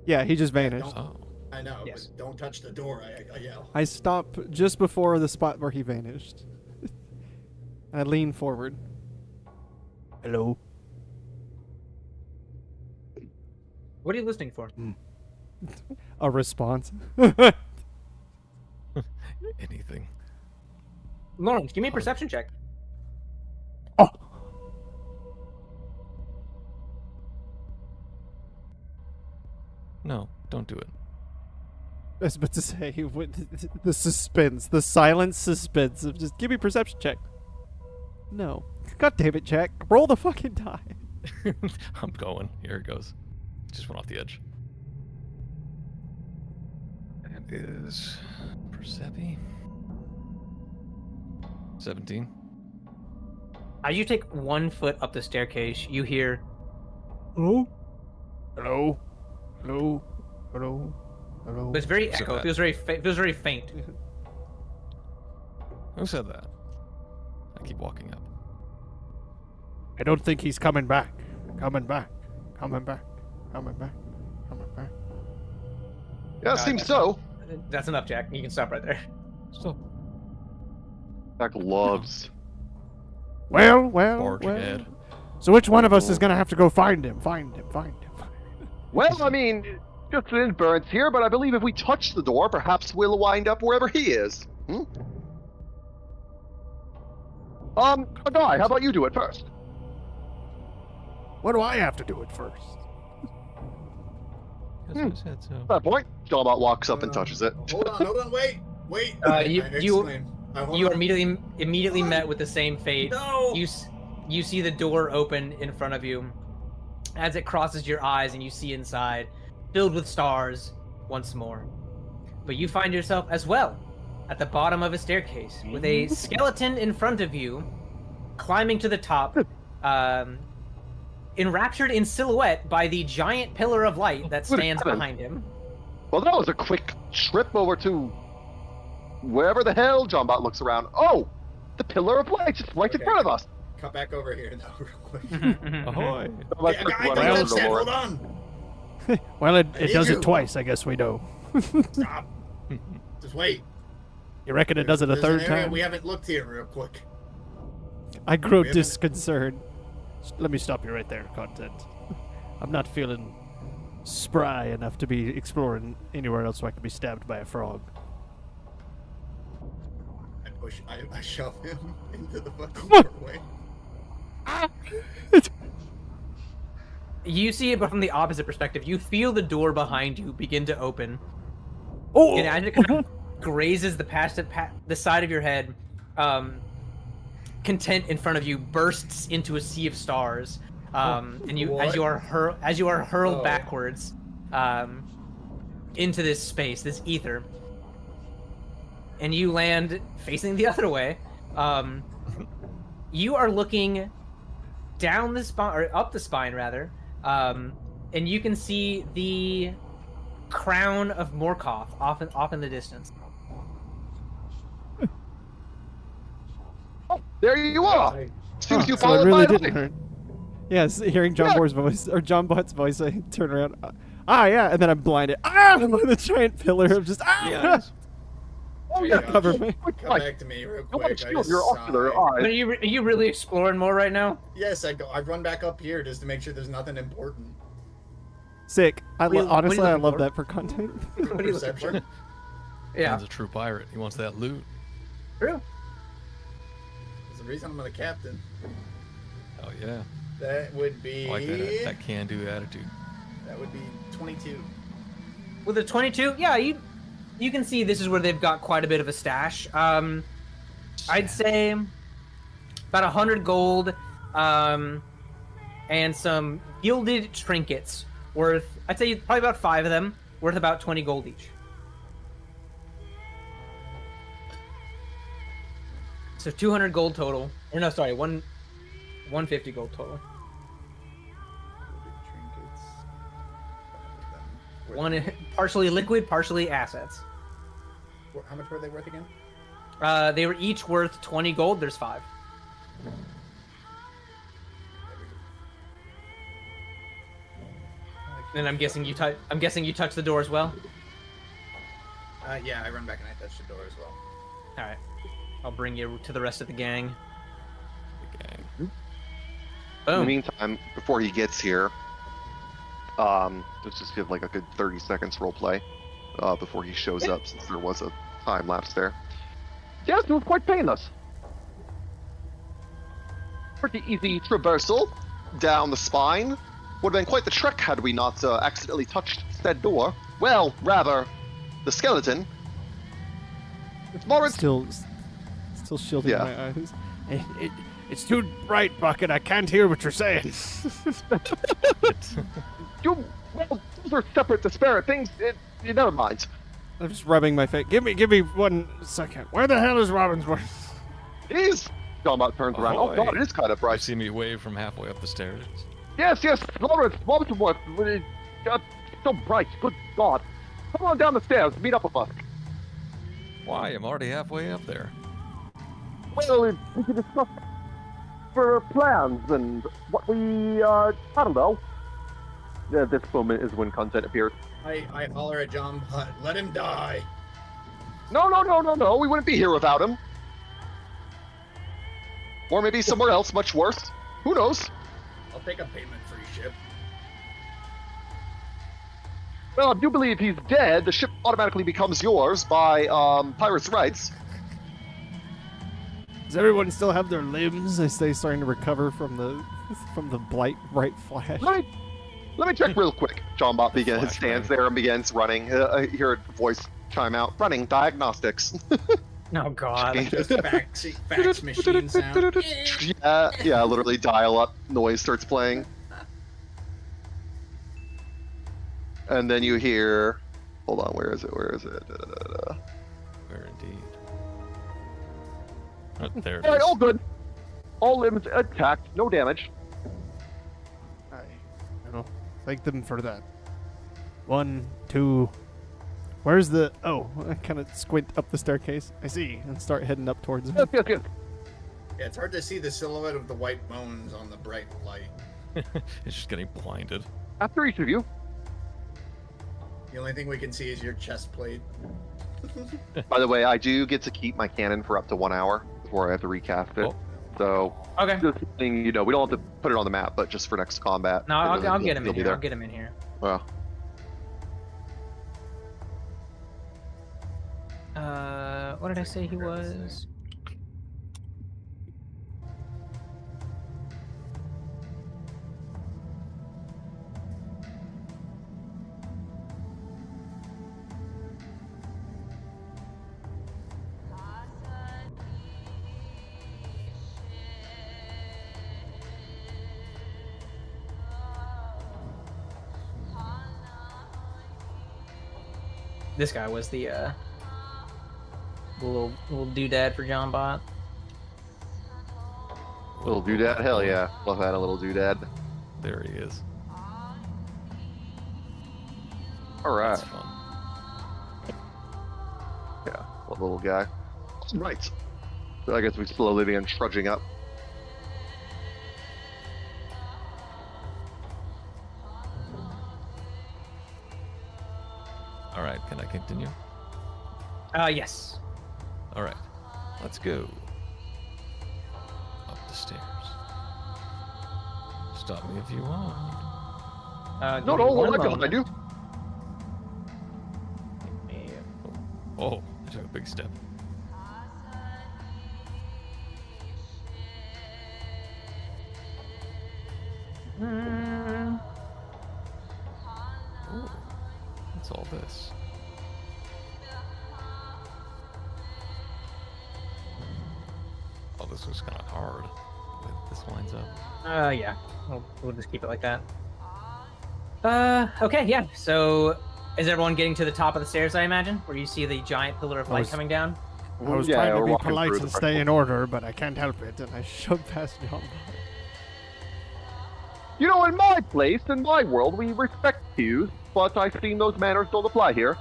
Yeah, he just vanished. Oh. I know, Yes. but don't touch the door. I yell. I stop just before the spot where he vanished. And I lean forward. Hello. What are you listening for? A response. Anything. Lawrence, give me a perception check. Oh. No, don't do it. I was about to say, the suspense, the silent suspense of just give me a perception check. No. God damn it, Jack. Roll the fucking die. I'm going. Here it goes. Just went off the edge. That is Persepi. 17. As you take 1 foot up the staircase, you hear, Hello? Hello? Hello? Hello? Hello? but it's very So echo. It that- feels very faint. Who said that? I keep walking up. I don't think he's coming back. Coming back. Coming back. Coming back. Coming back. Yeah, seems so. That's enough, Jack. You can stop right there. Stop. Jack loves. Well. Barging ahead. So which one of us is gonna have to go find him? Find him. Well, I mean, just an inference here, but I believe if we touch the door, perhaps we'll wind up wherever he is. Hmm? A guy, how about you do it first? What do I have to do it first? Guess I said so. At that point, Jawbot walks up and touches it. Hold on, wait. You- I you- exclaim. I hold You are on. immediately met with the same fate. No! You see the door open in front of you as it crosses your eyes, and you see inside, filled with stars once more. But you find yourself as well at the bottom of a staircase with a skeleton in front of you, climbing to the top, enraptured in silhouette by the giant pillar of light that Good stands heavens. behind him. Well, that was a quick trip over to wherever the hell Jawbot looks around. Oh, the pillar of light just right in Okay. front of us. Cut back over here now, real quick. Ahoy! Like, Yeah, quick guy, run don't over touch to that, Lauren. hold on! Well, it need does you. it twice, I guess we know. Stop. Just wait. You reckon it does it a There's third an area time? we haven't looked here real quick. I grow we haven't- disconcerted. Let me stop you right there, content. I'm not feeling spry enough to be exploring anywhere else so I could be stabbed by a frog. I shove him into the fucking doorway. You see it, but from the opposite perspective. You feel the door behind you begin to open. Oh! And as it kind of grazes the side of your head, content in front of you bursts into a sea of stars. And you, as you are hurled backwards, into this space, this ether, and you land facing the other way. You are looking down the spine, or up the spine rather, and you can see the crown of Morkoth off in the distance. Oh, there you are. As soon as you So it followed really my didn't advice. hurt. Yes, hearing John Boy's voice, or John Butt's voice, I turn around. Yeah, and then I'm blinded. I'm on the giant pillar of just, Oh, yeah. Cover me. Come back to me real quick. I just Your ocular sigh. eyes. Are you really exploring more right now? Yes, I run back up here just to make sure there's nothing important. Sick. What are you Honestly, I looking love for? that for content. What are you looking for? Perception. Yeah, He's a true pirate. He wants that loot. true. There's a reason I'm the captain. Oh yeah. That would be. I like that can-do attitude. That would be 22. With a 22, yeah, you can see this is where they've got quite a bit of a stash. I'd say about 100 gold, and some gilded trinkets worth, I'd say probably about 5 of them, worth about 20 gold each. So 200 gold total. Or no, sorry, 150 gold total. Trinkets. One partially liquid, partially assets. How much were they worth again? They were each worth 20 gold. There's 5. And I'm guessing you touch the door as well. Yeah, I run back and I touch the door as well. All right, I'll bring you to the rest of the gang. The gang. In the Boom. meantime, before he gets here, let's just give like a good 30 seconds role play before he shows up, since there was a time lapse there. Yes, it was quite painless. Pretty easy traversal down the spine. Would have been quite the trek had we not accidentally touched said door. Well, rather, the skeleton. It's more. Still shielding Yeah. my eyes. It's too bright, Bucket. I can't hear what you're saying. Well, those are separate, disparate things. You never mind. I'm just rubbing my face. Give me 1 second. Where the hell is Robbinsworth? It is. John turns around. Oh God, it is kind of You bright. see me wave from halfway up the stairs. Yes, Lawrence, Walterworth. So bright. Good God. Come on down the stairs. Meet up with us. Why? I'm already halfway up there. Well, we can discuss for plans and what we, I don't know. This moment is when content appears. I holler at John, but let him die. No. We wouldn't be here without him. Or maybe somewhere else much worse. Who knows? I'll take a payment-free ship. Well, if you believe he's dead, the ship automatically becomes yours by pirates' rights. Does everyone still have their limbs as they starting to recover from the bright flash? Let me check real quick. John Bot Flashbang. stands there and begins running. I hear a voice chime out, running diagnostics. Oh God. Just fax machine sound. yeah, literally dial-up noise starts playing. And then you hear, hold on, where is it? Where indeed. Oh, there it All right, is. all good. All limbs intact, no damage. Thank them for that. 1, 2. Where's the? Oh, I kind of squint up the staircase. I see, and start heading up towards him. Yes. Yeah, it's hard to see the silhouette of the white bones on the bright light. It's just getting blinded. After each of you. The only thing we can see is your chest plate. By the way, I do get to keep my cannon for up to 1 hour before I have to recast it. Oh. So, Okay. just letting you know, we don't have to put it on the map, but just for next combat. No, I'll get him in It'll be here. there. I'll get him in here. Well, What did I say he was? This guy was the little doodad for John Bot. Little doodad? Hell yeah. Love that, a little doodad. There he is. Alright. That's fun. Yeah, love the little guy. Right. So I guess we slowly begin trudging up. Alright, can I continue? Yes. Alright, let's go. Up the stairs. Stop me if you want. No, one like moment. I do. Oh, I took a big step. Mm. Ooh, what's all this? Oh, this was kind of hard. The way this lines up. Yeah. We'll just keep it like that. Okay, yeah. So, is everyone getting to the top of the stairs, I imagine? Where you see the giant pillar of light coming down? I was Yeah, trying to we're be walking polite through and the stay in threshold. order, but I can't help it, and I shoved past John. You know, in my place, in my world, we respect cues, but I've seen those manners don't apply here.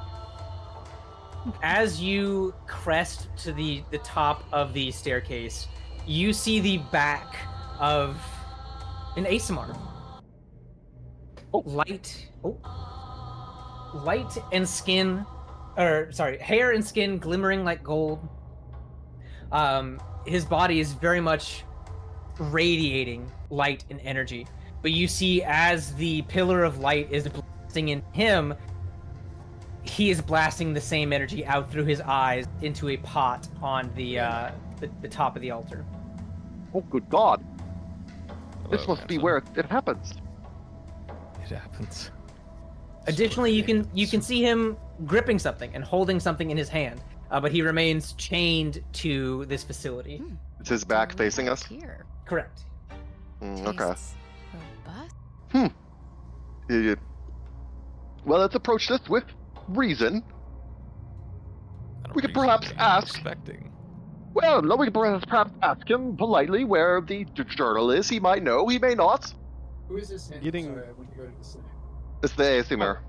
As you crest to the top of the staircase, you see the back of an ASMR. Light and skin, hair and skin glimmering like gold. His body is very much radiating light and energy. But you see, as the pillar of light is blasting in him, he is blasting the same energy out through his eyes into a pot on the top of the altar. Oh, good God. This Hello, must be handsome. where it happens. It happens. Additionally, you can see him gripping something and holding something in his hand, but he remains chained to this facility. Is his back facing us? Here. Correct. Okay. Tastes robust. Yeah. Well, let's approach this with reason. Kind of We could reason perhaps I'm ask- Expecting. Well, no, we can perhaps ask him politely where the journal is. He might know, he may not. Who is this? Getting- Sorry, I went to go to the snake. It's the ASMR.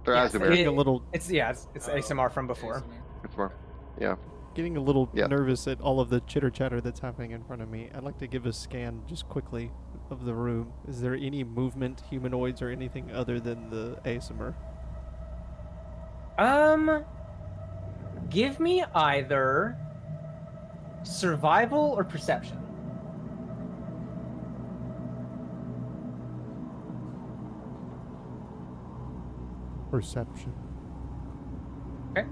Or Yes, Asmir. Getting a little, It's ASMR from before. ASMR. Yeah. getting a little Yeah. nervous at all of the chitter chatter that's happening in front of me. I'd like to give a scan just quickly of the room. Is there any movement, humanoids, or anything other than the ASMR? Give me either survival or perception. Perception. Okay.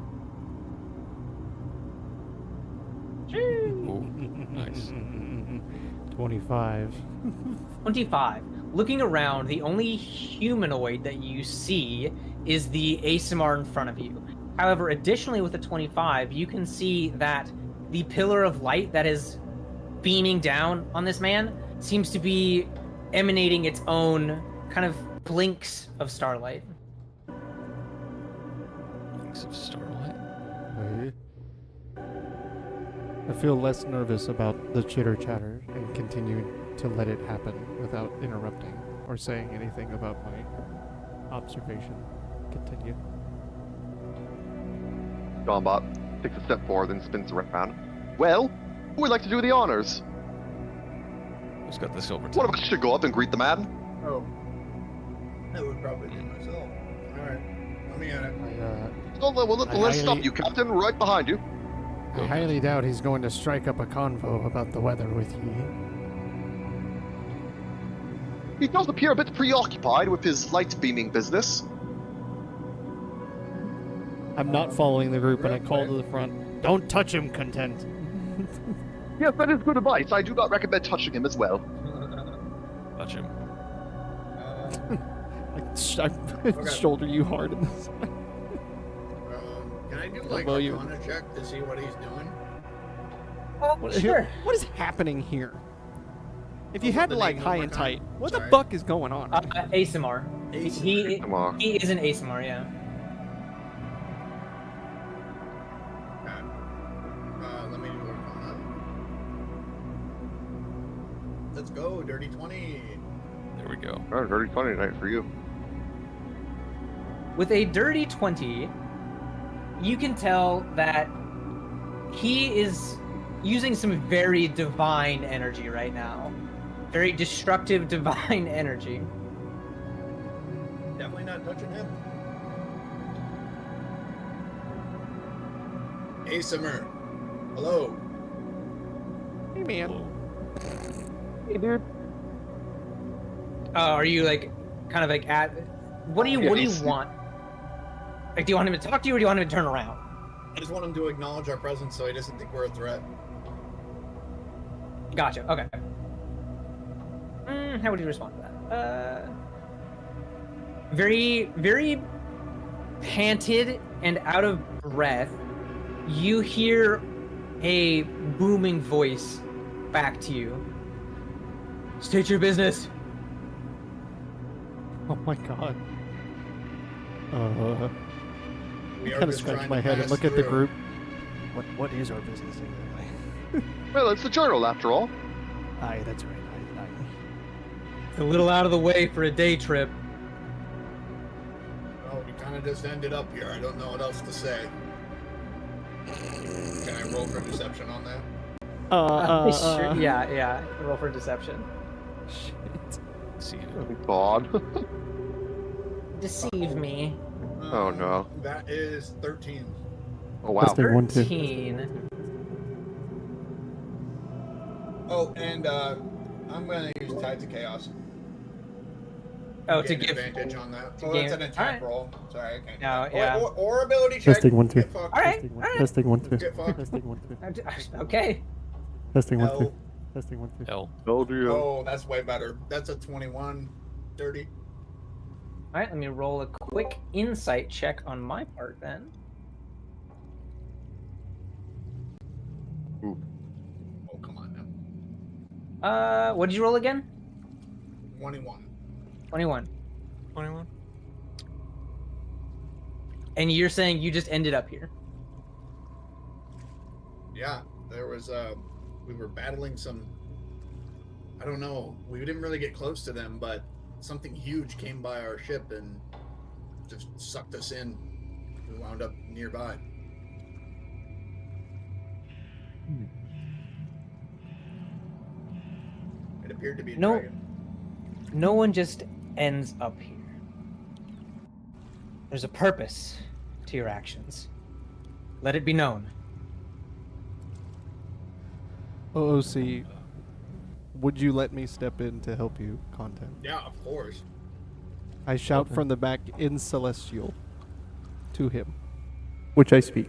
Ooh, nice. 25. 25. Looking around, the only humanoid that you see is the ASMR in front of you. However, additionally with the 25, you can see that the pillar of light that is beaming down on this man seems to be emanating its own kind of blinks of starlight. Links of starlight. I feel less nervous about the chitter chatter and continue to let it happen without interrupting or saying anything about my observation. Continue. Dawnbot takes a step forward and spins around. Well, who would like to do the honors? Who's got this over One of us should go up and greet the man. Oh. That would probably be myself. Alright. Let me at it. Let's stop you, Captain. Right behind you. I highly doubt he's going to strike up a convo about the weather with ye. He does appear a bit preoccupied with his light beaming business. I'm not following the group, and I call to the front. Don't touch him, Content. Yes, that is good advice. I do not recommend touching him as well. Touch him. I shoulder you hard in this. Can I do like Well, you- Arcana check to see what he's doing? Oh, sure. What is happening here? If you What was had the like name high one and more tight, time? what Sorry. the fuck is going on? ASMR. He ASMR. he is an ASMR, yeah. Let me work on that. Let's go, dirty 20. There we go. Oh, dirty funny night for you. With a dirty 20, you can tell that he is using some very divine energy right now. Very destructive divine energy. Definitely not touching him. Hey, Summer. Hello. Hey, man. Hey, dude. Are you like, kind of like at? What do you want? Like, do you want him to talk to you, or do you want him to turn around? I just want him to acknowledge our presence so he doesn't think we're a threat. Gotcha. Okay. How would you respond to that? Very, very panted and out of breath. You hear a booming voice back to you. State your business. Oh my god. We I are kind of just scratch trying my to head and pass look at the through. group. What is our business exactly? Well, it's the journal after all. Aye, that's right. Aye. It's a little out of the way for a day trip. Oh, we kind of just ended up here. I don't know what else to say. Can I roll for deception on that? Sure. Yeah. Roll for deception. Shit. See you. Oh, God. Deceive me. Oh, no. That is 13. Oh, wow. Testing 1, 2. 13. Oh, and I'm going to use Tides of Chaos. Oh, Get to an give. advantage on that. to Oh, gain- that's an attack alright. roll. Sorry, I can't. No, do that. yeah. Or ability check. Testing 1, 2. Get fucked. All right. Testing 1, 2. Testing 1, 2. Get fucked. Testing 1, 2. Okay. Testing 1, 2. L. Testing 1, 2. L. Oh, dear. Oh, that's way better. That's a 21. Dirty. All right. Let me roll a quick insight check on my part then. Ooh. Oh, come on now. What did you roll again? 21. 21. 21. And you're saying you just ended up here. Yeah, there was we were battling some, I don't know, we didn't really get close to them, but something huge came by our ship and just sucked us in. We wound up nearby. It appeared to be a No. dragon. No one just ends up here. There's a purpose to your actions. Let it be known. OOC, would you let me step in to help you, Content? Yeah, of course. I shout from the back in Celestial to him. Which I speak.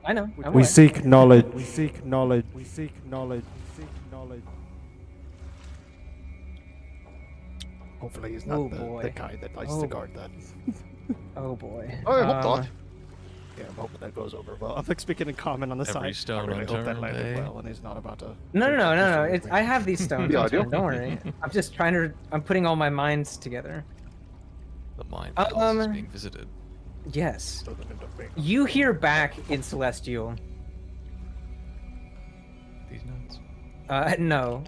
I know. I'm We aware. seek knowledge. We seek knowledge. We seek knowledge. We seek knowledge. Hopefully he's not Oh, the boy. guy that likes Oh, to guard that. Oh boy. Oh, I hope not. Yeah, I'm hoping that goes over well. I'm like speaking in common on the Every side. stone I really hope that unturned, landed eh? well, and he's not about to. No. It's, I have these stones. Yeah, I I'm do. Don't worry. I'm just trying to. I'm putting all my minds together. The mind palace is being visited. Yes. You hear back in Celestial. These nuts. No.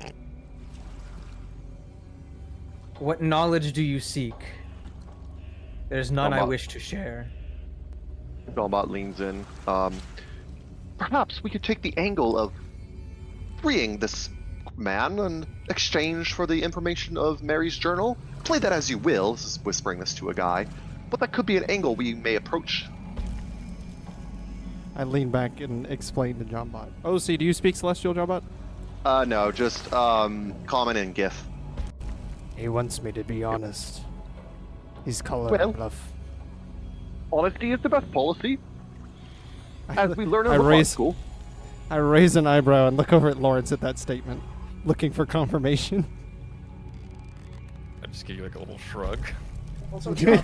What knowledge do you seek? There's none I About- wish to share. Belmont leans in. Perhaps we could take the angle of freeing this man in exchange for the information of Mary's journal. Play that as you will. This is whispering this to a guy. But that could be an angle we may approach. I lean back and explain to Johnbot. OC, do you speak Celestial, Johnbot? No, just common and GIF. He wants me to be honest. He's calling Well- bluff. Honesty is the best policy, as we learn in raise- school. I raise an eyebrow and look over at Lawrence at that statement, looking for confirmation. I just give you like a little shrug. Also, John,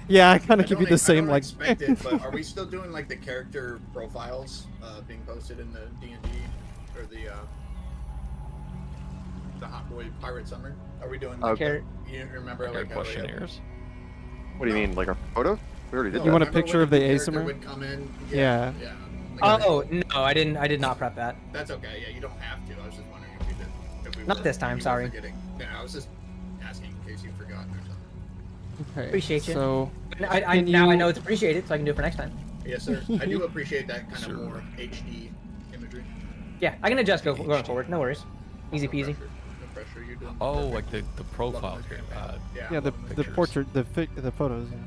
Yeah, I kind of give you I the same, don't like... expect it, but are we still doing like the character profiles being posted in the D&D or the Hot Boy Pirate Summer? Are we doing like Okay. you remember Like our like how we have- questionnaires. What do you mean, like our photo? We already did No, that. You want a remember picture when of the character asymmer? would come in? Yeah. Yeah. Oh no, I did not prep that. That's okay. Yeah, you don't have to. I was just wondering if you did. If we Not were- this time, if you were sorry. forgetting. Yeah, I was just asking in case you forgot or something. Okay, Appreciate you. So, Now I Can know you- it's appreciated, so I can do it for next time. Yes, sir. I do appreciate that kind Sure. of more HD imagery. Yeah, I can adjust going forward. No worries. Easy No peasy. pressure. No pressure. You're doing Oh, perfect. like the profile Love here. it. yeah, the pictures. portrait, the photos. Yeah.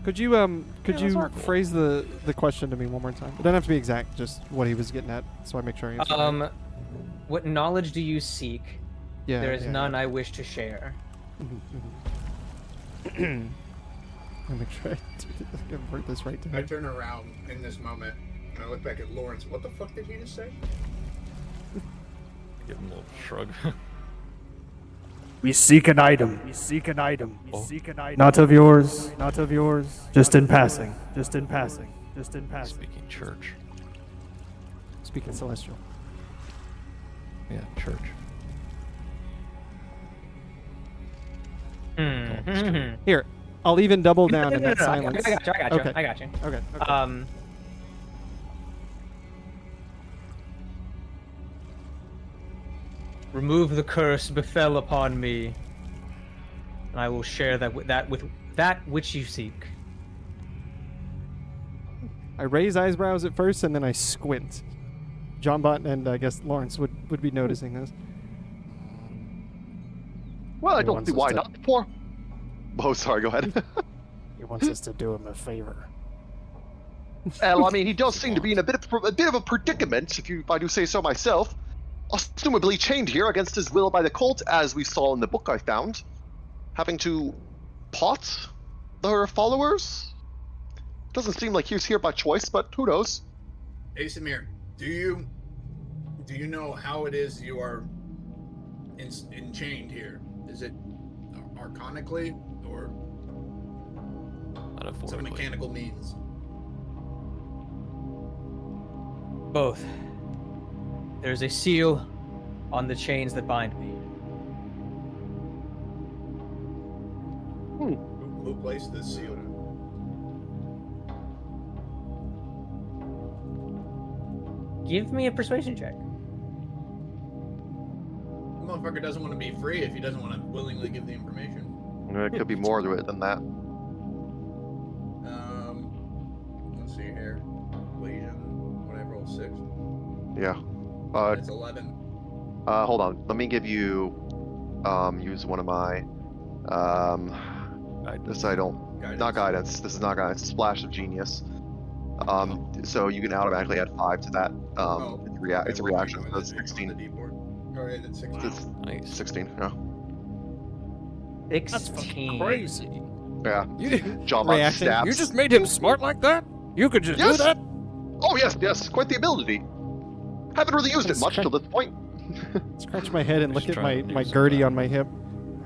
Could you those are cool. phrase the question to me one more time? It doesn't have to be exact, just what he was getting at, so I make sure I answer. right. What knowledge do you seek? Yeah, There is yeah, none I wish to share. I'll make sure I convert this right to I him. turn around in this moment and I look back at Lawrence. What the fuck did he just say? Give him a little shrug. We seek an item. We seek an item. We Oh. seek an item. Not of yours. Not of yours. Just in passing. Just in passing. Just in passing. Speaking church. Speaking celestial. Yeah, church. Hmm. Here, I'll even double down in No, that no, silence. I got you. Okay. I got you. Okay. Remove the curse befell upon me, and I will share that with that which you seek. I raise eyebrows at first, and then I squint. John Bot and I guess Lawrence would be noticing this. Well, I He don't wants see us why to- not. Before. Oh, sorry. Go ahead. He wants us to do him a favor. Well, I mean, he does seem to be in a bit of a predicament, if I do say so myself. Assumably chained here against his will by the cult, as we saw in the book I found. Having to pot their followers? Doesn't seem like he's here by choice, but who knows? Asimir, do you know how it is you are enchained here? Is it arcanically or some Metaphorically. mechanical means? Both. There's a seal on the chains that bind me. Who placed this seal? Give me a persuasion check. The motherfucker doesn't want to be free if he doesn't want to willingly give the information. There could be more to it than that. Let's see here. Legion. What I roll 6. Yeah. It's 11. Hold on. Let me give you, use one of my, this I don't, Guidance. not guidance. This is not guidance. Splash of genius. So you can automatically add 5 to that. Oh, It's a okay, reaction. we'll So do it's it on the 16. D-board. Alright, it's 16. It's Nice. 16. Yeah. 16. Crazy. Yeah. John Bot Reaction. stabs. You just made him smart like that? You could just Yes! do that? Oh yes. Quite the ability. Haven't really used it much till this point. Scratch my head and look Just at trying to my do Gertie some, on my hip.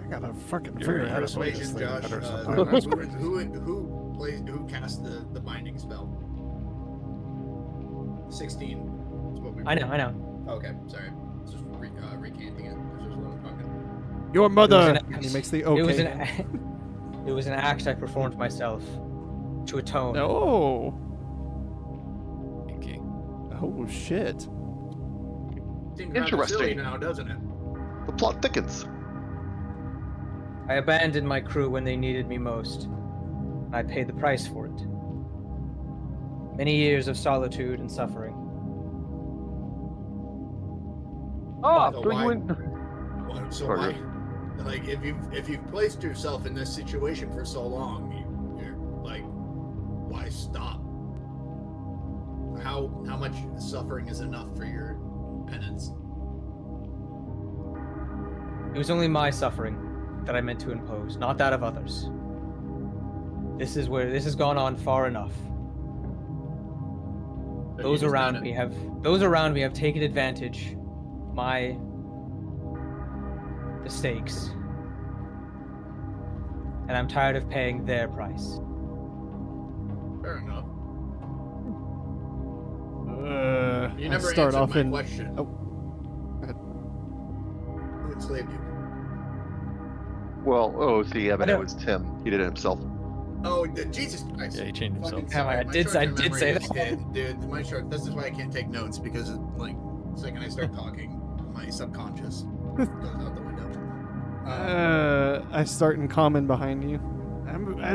I gotta fucking figure out how to play this Persuasion, thing Josh. better sometime. Who cast the binding spell? 16. That's what we I know. Okay, sorry. Just recanting it. This is what I'm talking. Your It was mother. an And act- he makes the It was okay. it was an act I performed myself to atone. Oh. Inky. Oh shit. Seems rather Interesting. silly now, doesn't it? The plot thickens. I abandoned my crew when they needed me most. I paid the price for it. Many years of solitude and suffering. Oh, So so why- you went. So Sorry. why, like, if you've placed yourself in this situation for so long, you're like, why stop? How much suffering is enough for your penance? It was only my suffering that I meant to impose, not that of others. This has gone on far enough. Those around me have taken advantage of my mistakes. And I'm tired of paying their price. Fair enough. You I never start answered off my in. question. Oh, go ahead. Who enslaved you? Well, OC, yeah, but it was Tim. He did it himself. Oh, Jesus Christ. Yeah, he changed himself. Yeah, I did say that. Dude, my short. This is why I can't take notes because, like, the second I start talking, my subconscious goes out the window. I start in common behind you.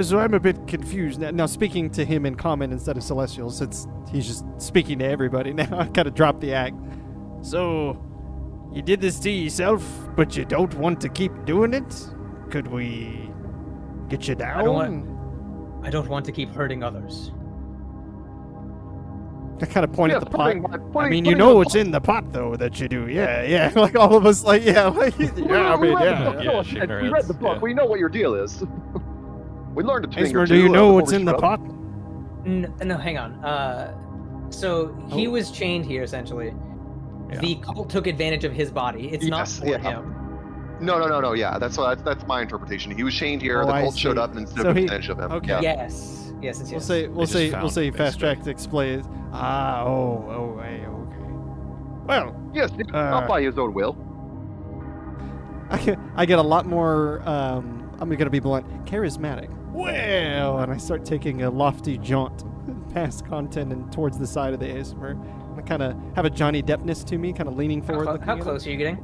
So I'm a bit confused now. Speaking to him in common instead of celestial, since he's just speaking to everybody now. I kind of dropped the act. So, you did this to yourself, but you don't want to keep doing it? Could we get you down? I don't want to keep hurting others. I kind of point at the pot. I mean, you know what's in the pot, though, that you do. Yeah. Like all of us, like, yeah. Like, We read the book. Yeah. We know what your deal is. We learned a thing or Esmer, two. do you know before what's we in the showed up. pot? No, hang on. So he was chained here, essentially. Yeah. The cult took advantage of his body. It's not Yes, for yeah. him. No. Yeah, that's my interpretation. He was chained here. Oh, the I cult showed see. up and instead So of he- advantage of him. okay. Yeah. Yes. We'll say fast track to explain. Okay. Well, Yes, not by his own will. I get a lot more. I'm gonna be blunt. Charismatic. Well, and I start taking a lofty jaunt past content and towards the side of the ASMR. I kind of have a Johnny Deppness to me, kind of leaning forward. How close are you getting?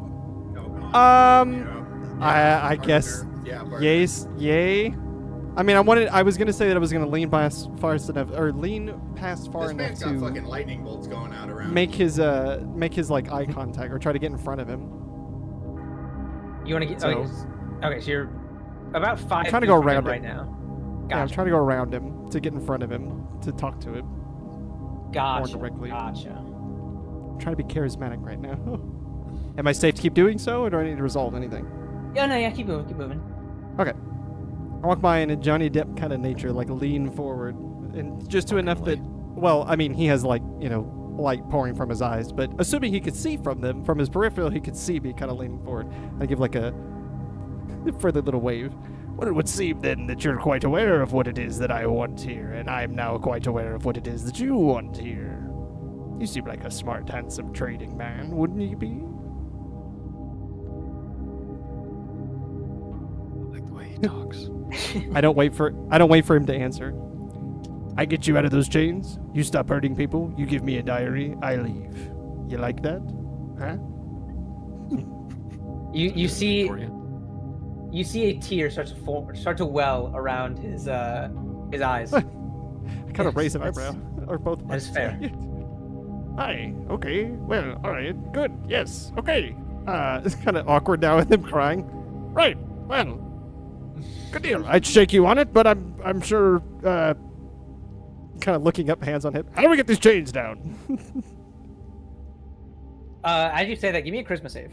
I guess. Yeah, partner. Yes, yay. I mean, I was gonna say that I was gonna lean past far enough This enough man's got to fucking lightning bolts going out around. make his like eye contact or try to get in front of him. You want to get? So- Okay, so you're about 5 trying to feet go from him around right it. now. Yeah, I'm Gotcha. trying to go around him to get in front of him to talk to him. Gotcha. directly. Gotcha. I'm trying to be charismatic right now. Am I safe to keep doing so, or do I need to resolve anything? Yeah, keep moving, keep moving. Okay. I walk by in a Johnny Depp kind of nature, like lean forward, and just to enough that, well, I mean, he has like, light pouring from his eyes, but assuming he could see from them, from his peripheral, he could see me kind of leaning forward. I give like a further little wave. Well, it would seem then that you're quite aware of what it is that I want here, and I'm now quite aware of what it is that you want here. You seem like a smart, handsome trading man, wouldn't you be? I like the way he talks. I don't wait for him to answer. I get you out of those chains. You stop hurting people. You give me a diary. I leave. You like that? Huh? You see For you. you see a tear start to well around his eyes. I kind of raise an That's- eyebrow, or both. that is fair. Hi. Okay. Well. All right. Good. Yes. Okay. It's kind of awkward now with him crying. Right. Well. Good deal. I'd shake you on it, but I'm sure. Kind of looking up, hands on hip. How do we get these chains down? As you say that, give me a charisma save.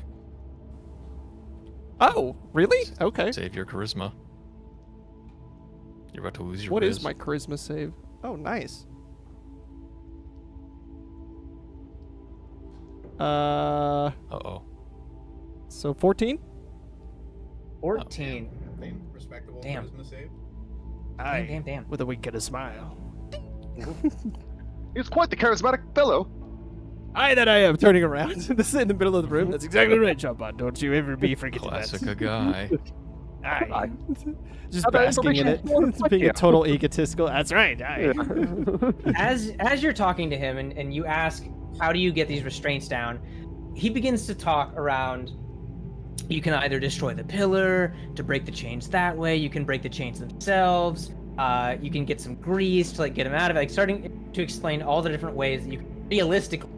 Oh, really? Okay. Save your charisma. You're about to lose your What whiz. is my charisma save? Oh, nice. Uh-oh. So 14? 14. Respectable Damn. charisma save. Aye. Damn. With a wink and a smile. He's quite the charismatic fellow. Aye, that I am. Turning around. This is in the middle of the room. That's exactly right, Chopin. Don't you ever be forgetting Classic that. a guy. Aye. Just Have that basking in it. information. It's being a total egotistical. That's right. Aye. As you're talking to him and you ask, how do you get these restraints down? He begins to talk around, you can either destroy the pillar to break the chains that way, you can break the chains themselves, you can get some grease to like get him out of it, like starting to explain all the different ways that you can realistically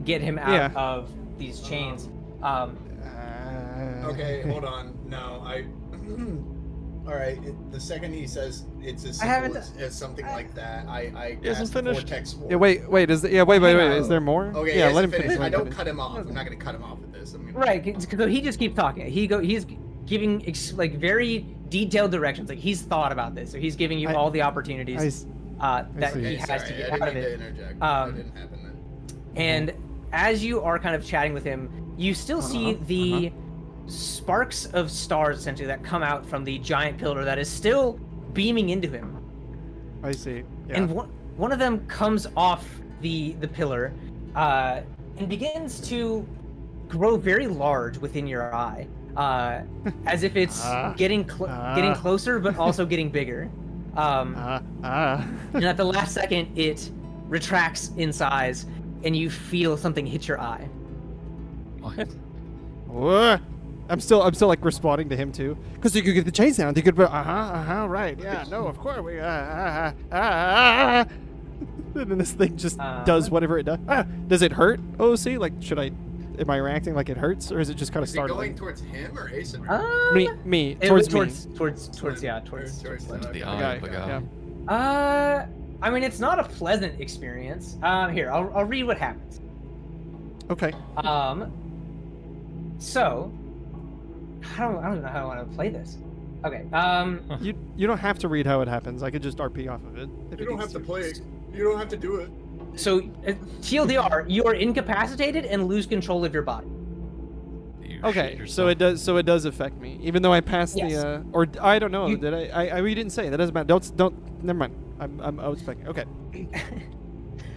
get him out of these chains. Okay, hold on. No, all right. The second he says it's as I haven't- simple as something like that, I He hasn't cast the finished. vortex. Yeah, wait. Wait. Is there more? Okay, yeah, he let him hasn't finish. finished. I let him don't finish. cut him off. I'm not gonna cut him off with this. I'm gonna... Right, so he just keeps talking. giving like very detailed directions. Like he's thought about this, so he's giving you all the opportunities that he has to get out of it. That didn't happen then. And as you are kind of chatting with him, you still see the sparks of stars essentially that come out from the giant pillar that is still beaming into him. I see. Yeah. And one of them comes off the pillar and begins to grow very large within your eye, as if it's getting closer but also getting bigger. And at the last second, it retracts in size, and you feel something hit your eye. What? I'm still like responding to him too, because you could get the chains down. You could, right, yeah, no, of course we, and then this thing just does whatever it does. Does it hurt? OC, like, am I reacting like it hurts, or is it just kind of startling? Going towards him or Ace? Me, Towards me. Towards The eye of the guy. Yeah. I mean, it's not a pleasant experience. Here, I'll read what happens. Okay. So, I don't know how I want to play this. Okay. You don't have to read how it happens. I could just RP off of it. You don't have to play it. You don't have to do it. So, TLDR, you are incapacitated and lose control of your body. Okay, so it does affect me, even though I passed the or I don't know. Did I? We didn't say that doesn't matter. Don't. Never mind. I was expecting. Okay.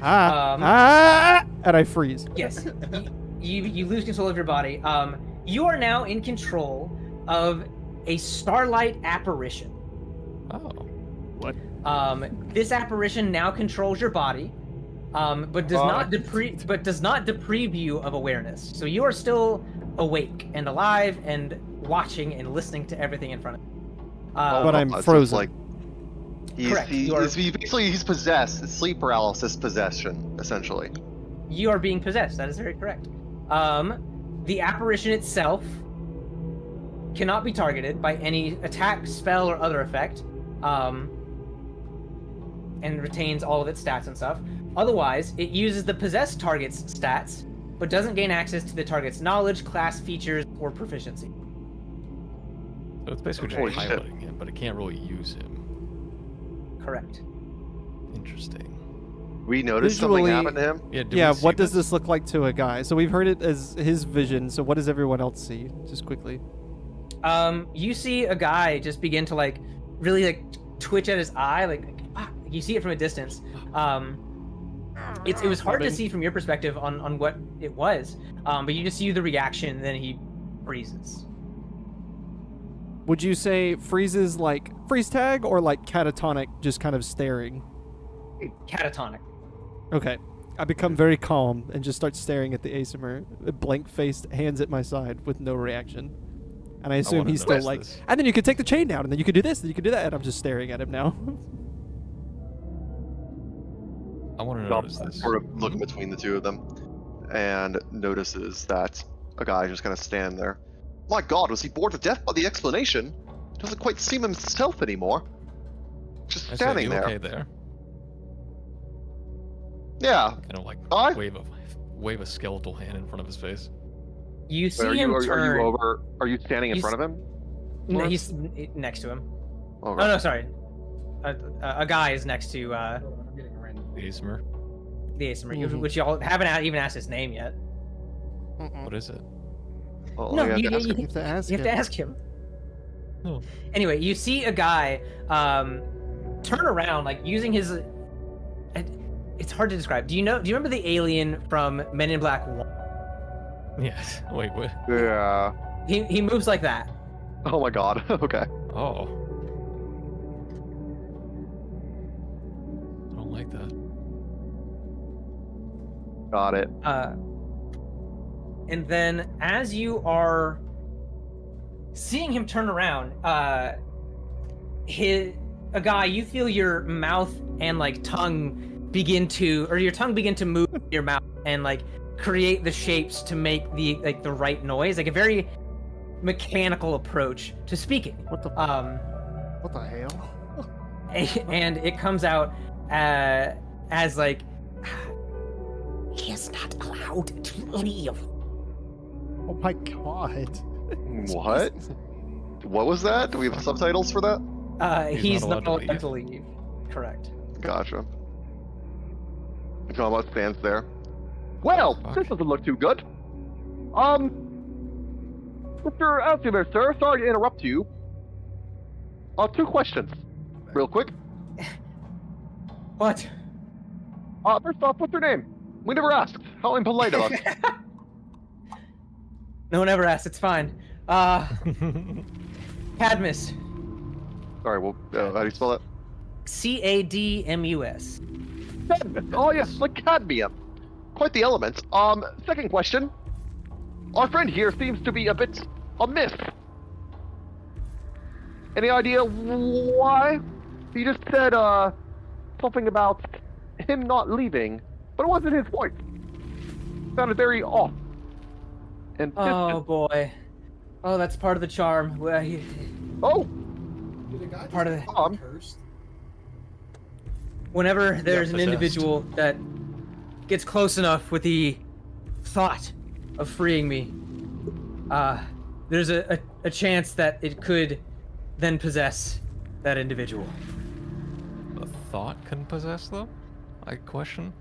And I freeze. Yes. You lose control of your body. You are now in control of a starlight apparition. Oh. What? This apparition now controls your body, but does not deprive you of awareness. So you are still awake and alive and watching and listening to everything in front of you. But I'm frozen. Like, he's possessed. It's sleep paralysis possession, essentially. You are being possessed. That is very correct. The apparition itself cannot be targeted by any attack, spell, or other effect, and retains all of its stats and stuff. Otherwise, it uses the possessed target's stats, but doesn't gain access to the target's knowledge, class, features, or proficiency. So it's basically just piloting him, but it can't really use him. Correct. Interesting. We noticed something happened to him? Yeah, what does this look like to a guy? So we've heard it as his vision, so what does everyone else see? Just quickly. You see a guy just begin to like really like twitch at his eye, like you see it from a distance. It was hard to see from your perspective on what it was, but you just see the reaction, and then he freezes. Would you say freezes like freeze tag or like catatonic, just kind of staring? Catatonic. Okay. I become very calm and just start staring at the Asimur, blank-faced, hands at my side with no reaction. And I assume he's still like, and then you could take the chain down, and then you could do this, and you could do that, and I'm just staring at him now. I want to notice this. Sort of looking between the two of them, and notices that a guy just kind of stand there. My God, was he bored to death by the explanation? Doesn't quite seem himself anymore. Just standing there. Okay there. Yeah. Kind of like wave a skeletal hand in front of his face. You see him turn. Are you standing in front of him? No, he's next to him. Oh, right. Oh no, sorry. A guy is next to the Asimur. The Asimur, which y'all haven't even asked his name yet. What is it? Oh, no, you have to ask him. No. Anyway, you see a guy turn around, like using his. It's hard to describe. Do you remember the alien from Men in Black 1? Yes. Wait, what? Yeah. He moves like that. Oh my God. Okay. Oh. I don't like that. Got it. And then as you are seeing him turn around, you feel your mouth and like tongue begin to move your mouth and like create the shapes to make the right noise, like a very mechanical approach to speaking. What the hell? And it comes out as like, he is not allowed to leave. Oh my God. What? What was that? Do we have subtitles for that? He's not not allowed allowed to to leave. Correct. Gotcha. John stands there. Well, Fuck. this doesn't look too good. Mr. Alcimer, sir, sorry to interrupt you. 2 questions, real quick. What? First off, what's your name? We never asked. How impolite of us. No one ever asked. It's fine. Cadmus. Sorry, well, how do you spell that? Cadmus. Cadmus. Oh yes, like cadmium. Quite the element. Second question. Our friend here seems to be a bit amiss. Any idea why? He just said, something about him not leaving, but it wasn't his voice. Sounded very off. And Oh distant. boy. Oh, that's part of the charm. Well, Oh! Did a guy Part of just the- fucking cursed? whenever there's an possessed. individual that gets close enough with the thought of freeing me, there's a chance that it could then possess that individual. The thought can possess them? I question.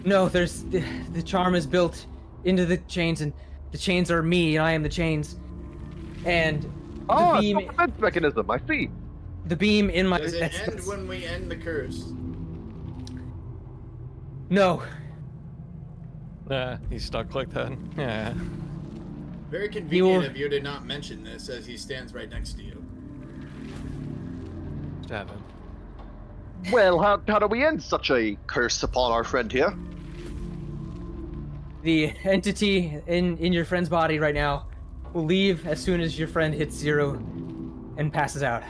No, there's the charm is built into the chains, and the chains are me, and I am the chains. And Oh, the it's a beam, defense mechanism, I see. the beam in my Does it that's- end that's- when we end the curse? No, He's stuck like that. Yeah. Very convenient You- of you to not mention this as he stands right next to you. Stab him. Well, how do we end such a curse upon our friend here? the entity in your friend's body right now will leave as soon as your friend hits 0 and passes out.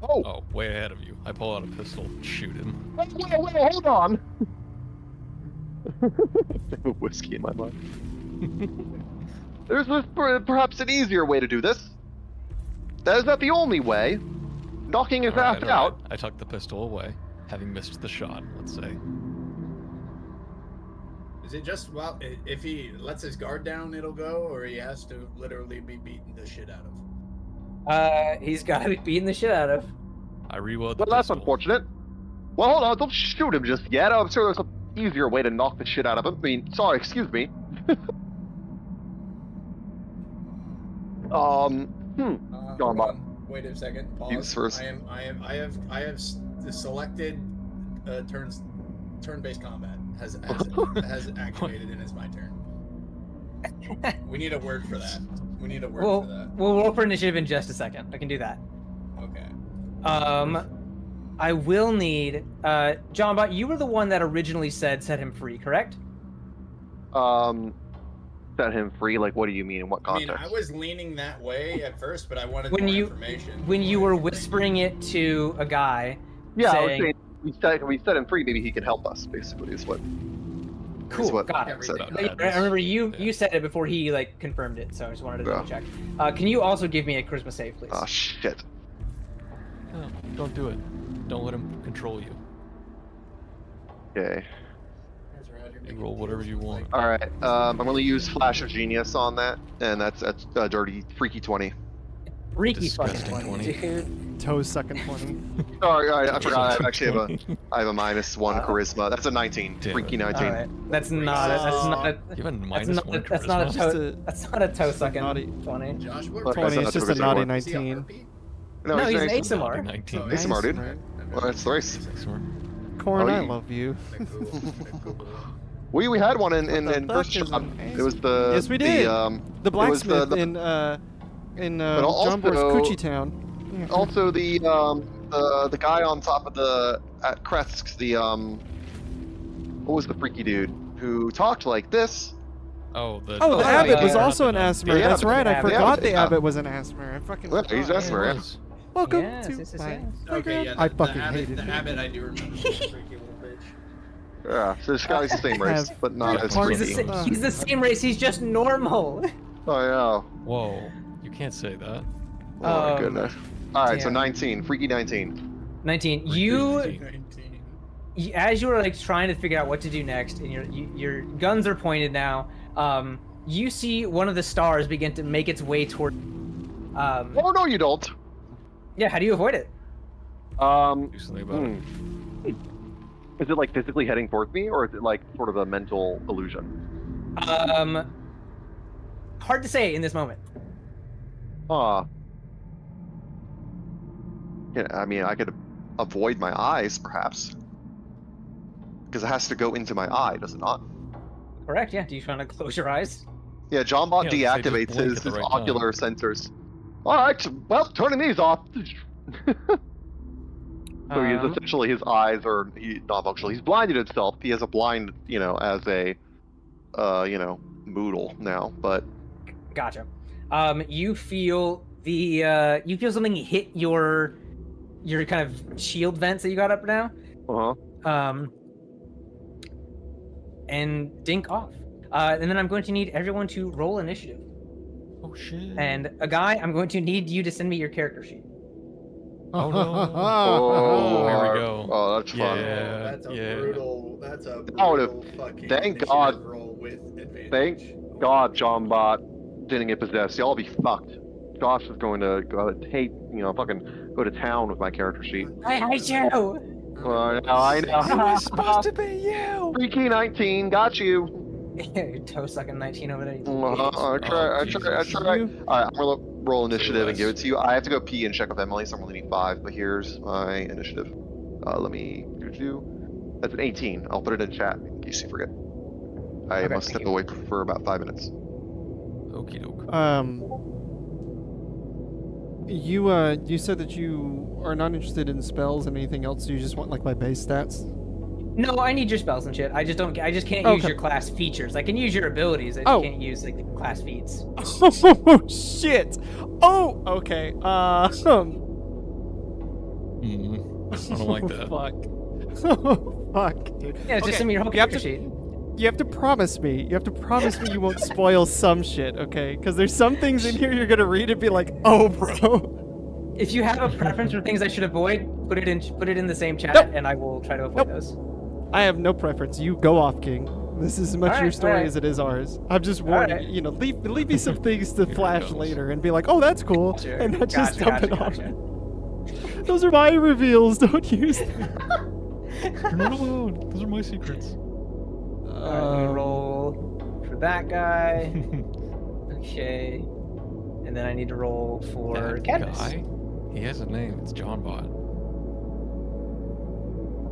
Oh, Oh, way ahead of you. I pull out a pistol, shoot him. wait, hold on. Whiskey in my mind. There's perhaps an easier way to do this. That is not the only way. Knocking his ass Alright, out. alright. I tuck the pistol away, having missed the shot, let's say. Is it just, well, if he lets his guard down, it'll go, or he has to literally be beaten the shit out of? He's got to be beating the shit out of. I reload the Well, that's pistol. unfortunate. Well, hold on, don't shoot him just yet. I'm sure there's an easier way to knock the shit out of him. I mean, sorry, excuse me. Gone Hold by. on. Wait a second. Pause. Use first. I have selected turn-based combat has activated and it's my turn. We need a word for that. We need a word for that. We'll roll for initiative in just a second. I can do that. Okay. I will need John Bot, you were the one that originally said set him free, correct? Set him free? Like, what do you mean? In what I mean, context? I was leaning that way at first, but I wanted When more you- information. When you were whispering it to a guy, Yeah, I was saying- saying we set him free. Maybe he can help us. Basically, is what. Cool, Is what got I it. said. Everything. I remember you Yeah. said it before he like confirmed it, so I just wanted to Yeah. double check. Can you also give me a charisma save, please? Oh shit. No, don't do it. Don't let him control you. Okay. You roll whatever you want. All right. I'm gonna use Flash of Genius on that, and that's a dirty, freaky 20. Freaky fucking Disgusting 20, 20. dude. Toes sucking 20. Sorry, I forgot. I actually have I have a -1 Wow. charisma. That's a 19. Damn Freaky it. 19. All right, that's not a, that's not a, You have a that's minus not, one that's not a charisma? Just toe, a- that's not a toe sucking naughty- 20. Josh, what Well, 20 that's is just a not naughty a Is he a 19. harpy? No, he's an nice. ASMR. 19. Oh, Nice, Smart, dude. Okay. Well, that's the race. Corn, Oh, I you- love you. Cool. We had one in What the first fuck is job. an It was the Yes, we did. The, The it was the- blacksmith the- in But also- John Boy's Coochie Town. Yeah. also the guy on top of at Kretsk, what was the freaky dude who talked like this? Oh, the Oh, the Oh, abbot yeah. was also an asthma. Yeah, That's yeah, right. I Abbot. forgot the Yeah. abbot was an asthma. I fucking Yeah, forgot. he's Yeah, asthma. it Yeah. was. Welcome Yes, to yes, yes, my yes. Okay, yeah. I the fucking abbot, hated the him. abbot I do remember. The freaky little bitch. Yeah, so this guy's the same race, Have but not as party- He's freaky. he's the same race. He's just normal. Oh yeah. Whoa, you can't say that. Oh my Um, goodness. All right, so damn. 19, freaky 19. 19. As you were like trying to figure out what to do next, and your guns are pointed now, you see one of the stars begin to make its way toward. Oh no, you don't. Yeah, how do you avoid it? Do something about it. Is it like physically heading towards me, or is it like sort of a mental illusion? Hard to say in this moment. Yeah, I mean, I could avoid my eyes, perhaps. Because it has to go into my eye, does it not? Correct, yeah. Do you want to close your eyes? Yeah, Johnbot Yeah, they just deactivates blink his, at the right ocular sensors. Alright, well, turning these off. So he is essentially, his eyes are not functional. He's blinded himself. He has a blind, as a, moodle now, but... Gotcha. You feel you feel something hit your kind of shield vents that you got up now. And dink off. And then I'm going to need everyone to roll initiative. Oh shit. And a guy, I'm going to need you to send me your character sheet. Oh no. Oh, here we go. Oh, that's fun. Yeah, That's a yeah. brutal. That's a Oh, brutal fucking. thank initiative God. Roll with advantage. Thank God Johnbot didn't get possessed. Y'all be fucked. Josh is going to go fucking go to town with my character sheet. I hate you! I know. It's supposed to be you. Freaky 19, got you. Toe sucking 19 over there. I try. Alright, I'm gonna roll initiative and give it to you. I have to go pee and check with Emily, so I'm gonna need 5, but here's my initiative. Let me do. That's an 18. I'll put it in chat in case you forget. I must step away for about 5 minutes. Okie doke. You said that you are not interested in spells and anything else. You just want like my base stats. No, I need your spells and shit. I just can't use your class features. I can use your abilities. I just can't use like the class feats. Oh shit! Oh, okay. I don't like that. Fuck. Oh, fuck, dude. Yeah, just send me your whole character sheet. You have to promise me. You have to promise me you won't spoil some shit, okay? Because there's some things in here you're gonna read and be like, "Oh, bro." If you have a preference for things I should avoid, put it in the same chat, and I will try to avoid those. I have no preference. You go off, King. This is as much your story as it is ours. I'm just warning you. Leave me some things to flash later and be like, "Oh, that's cool," and not just dump it on. Those are my reveals. Don't use them. You're not alone. Those are my secrets. I'm gonna roll for that guy. Okay. And then I need to roll for That Cadmus. guy? He has a name. It's Johnbot.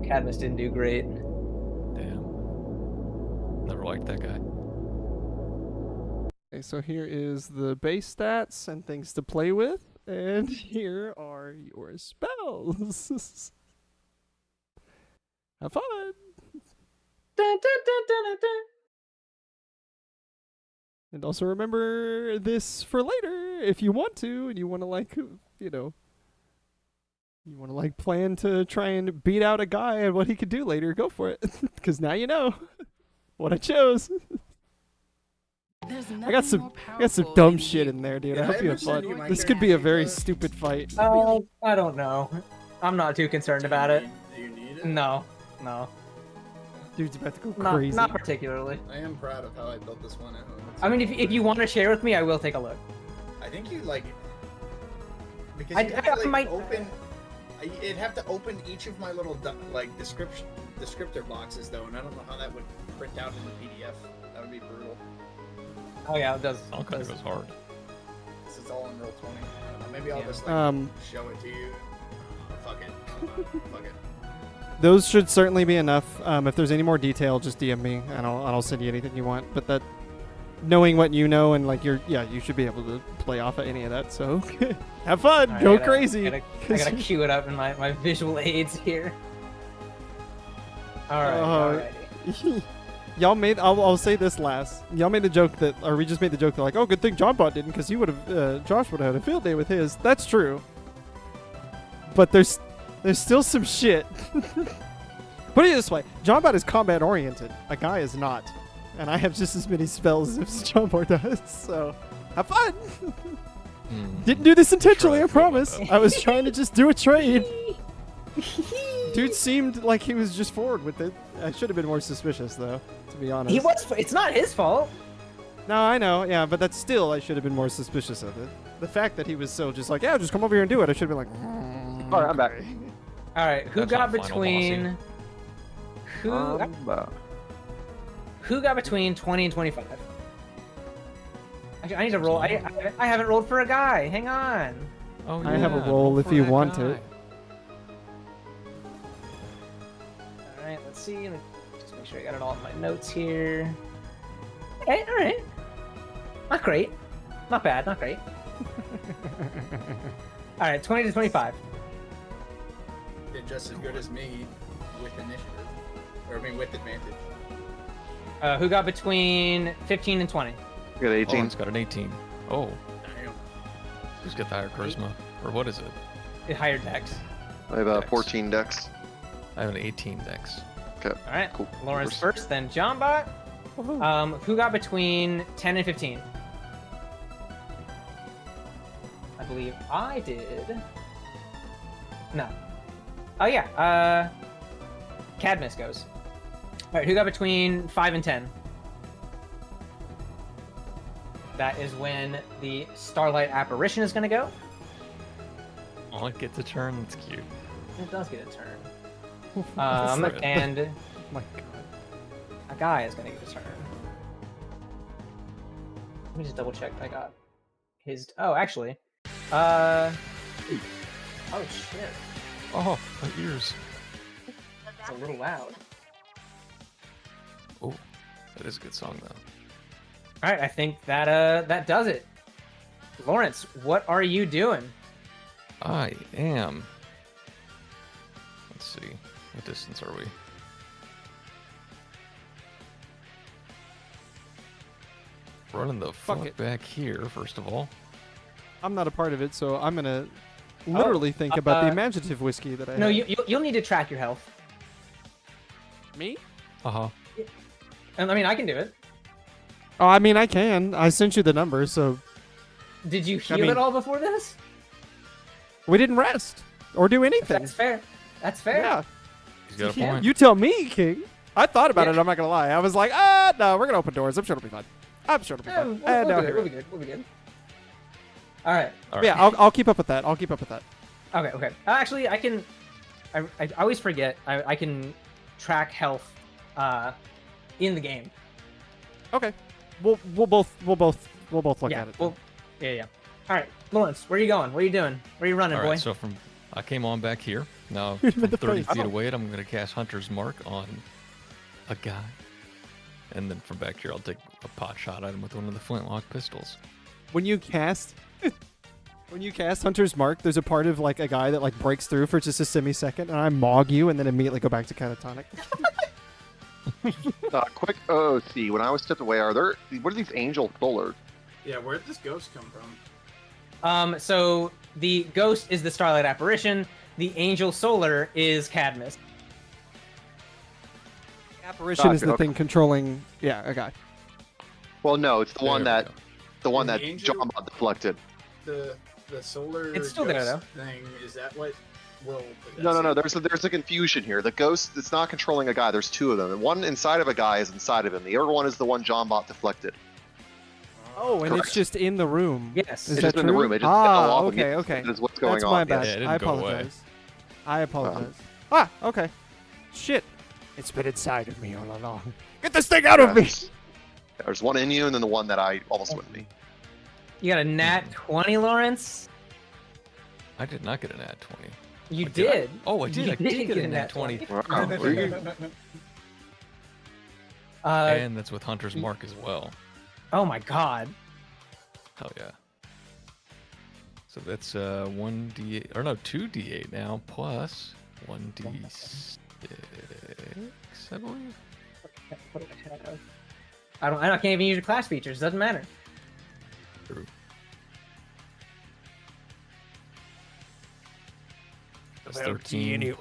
Cadmus didn't do great. Damn. Never liked that guy. Okay, so here is the base stats and things to play with, and here are your spells. Have fun. Dun, dun, dun, dun, dun, dun. And also remember this for later if you want to, and you want to plan to try and beat out a guy and what he could do later, go for it. Because now you know what I chose. I got some dumb shit in there, dude. I hope you have fun. This could be a very stupid fight. Oh, I don't know. I'm not too concerned about it. Do you need it? No. Dude's about to go crazy. Not particularly. I am proud of how I built this one at home. I mean, if you want to share with me, I will take a look. I think you like it. Because I you have to, might open. It'd have to open each of my little descriptor boxes though, and I don't know how that would print out in the PDF. That would be brutal. Oh yeah, it does. All kinds of goes hard. This is all in Roll 20. I don't know. Maybe I'll just show it to you. Fuck it. Fuck it. Those should certainly be enough. If there's any more detail, just DM me, and I'll send you anything you want. But that, knowing what you know, and like you should be able to play off of any of that. So, have fun, Right, go crazy. I gotta cue it up in my visual aids here. All right. Y'all made. I'll say this last. Y'all made the joke we just made the joke that like, oh, good thing Johnbot didn't, because Josh would have had a field day with his. That's true. But there's still some shit. Put it this way, Johnbot is combat oriented. A guy is not. And I have just as many spells as Johnbot does, so have fun! Didn't do this intentionally, I promise. I was trying to just do a trade. Dude seemed like he was just forward with it. I should have been more suspicious, though, to be honest. He was. It's not his fault. No, I know. Yeah, but that's still, I should have been more suspicious of it. The fact that he was so just like, yeah, just come over here and do it. I should have been like, All right, I'm back. All right, who That's got not final between? Who got between 20 and 25? Actually, I need to roll. I haven't rolled for a guy. Hang on. Oh, I have a yeah, roll if for you that want guy. it. All right, let's see. Let me just make sure I got it all in my notes here. All right. Not great. Not bad. Not great. All right, 20 to 25. Did just as good as me with initiative, or I mean with advantage. Who got between 15 and 20? You got 18. It's got an 18. Oh, Damn. who's got the higher charisma? Or what is it? Higher dex. I have Dex. 14 dex. I have an 18 dex. Okay. All right, Cool. Lawrence first, then John Bot. Who got between 10 and 15? I believe I did. No. Oh yeah. Cadmus goes. All right, who got between 5 and 10? That is when the Starlight Apparition is going to go. Oh, it gets a turn. That's cute. It does get a turn. Right. And Oh my god. a guy is going to get a turn. Let me just double check. I got his. Oh, actually. Oh shit. Oh, my ears. It's a little loud. Oh, that is a good song though. All right, I think that that does it. Lawrence, what are you doing? I am. Let's see. What distance are we? Running the Fuck fuck it. back here, first of all. I'm not a part of it, so I'm gonna literally think about the imaginative whiskey that I No, have. you'll need to track your health. Me? Uh-huh. And I mean, I can do it. Oh, I mean, I can. I sent you the number, so Did you heal mean- it all before this? we didn't rest or do anything. That's fair. That's fair. Yeah. He's got a point. You tell me, King. I thought about Yeah. it. I'm not gonna lie. I was like, no, we're gonna open doors. I'm sure it'll be fine. I'm sure it'll be Yeah, fine. we'll, No, be here good. we We'll be good. We'll be good. All right. All Yeah, I'll keep up with that. I'll keep up with that. Okay. Okay. Actually, I can. I always forget. I can track health, in the game. Okay. We'll both look yeah. at it. Well. Yeah. All right, Lawrence, where are you going? Where are you doing? Where are you running, All boy? right, so I came on back here. Now, Hit him from in the 30 face. feet away, I'm going to cast Hunter's Mark on a guy. And then from back here, I'll take a pot shot at him with one of the flintlock pistols. When you cast Hunter's Mark, there's a part of like a guy that like breaks through for just a semi-second, and I mog you, and then immediately go back to catatonic. Quick OC. When I was stepped away, what are these angel solars? Yeah, where'd this ghost come from? So the ghost is the Starlight Apparition. The Angel Solar is Cadmus. Apparition is the okay. thing controlling. Yeah, a guy. Well, no, it's the one There we that go. Is the angel- John Bot deflected. The solar It's still there, ghost thing, is that what will possess No. it? There's a confusion here. The ghost it's not controlling a guy. There's two of them. And one inside of a guy is inside of him. The other one is the one John Bot deflected. Oh, and Correct. it's just in the room. Yes. Is It's that just in the true? room. It just fell off and okay, yes, okay. that is what's going That's on. my yes. bad. Yeah, it didn't I go away. apologize. I apologize. Okay. Shit. It's been inside of me all along. Get this thing out of me! There's one in you, and then the one that I almost went me. You got a nat 20, Lawrence? I did not get an nat 20. You I did. Oh, I did. You I did get a nat 20. Wow. Were you- And that's with Hunter's Mark as well. Oh my god. Hell yeah. So that's 1d8, or no, 2d8 now, plus 1d6, I believe. What do I have? I can't even use your class features. Doesn't matter. True. That's 13.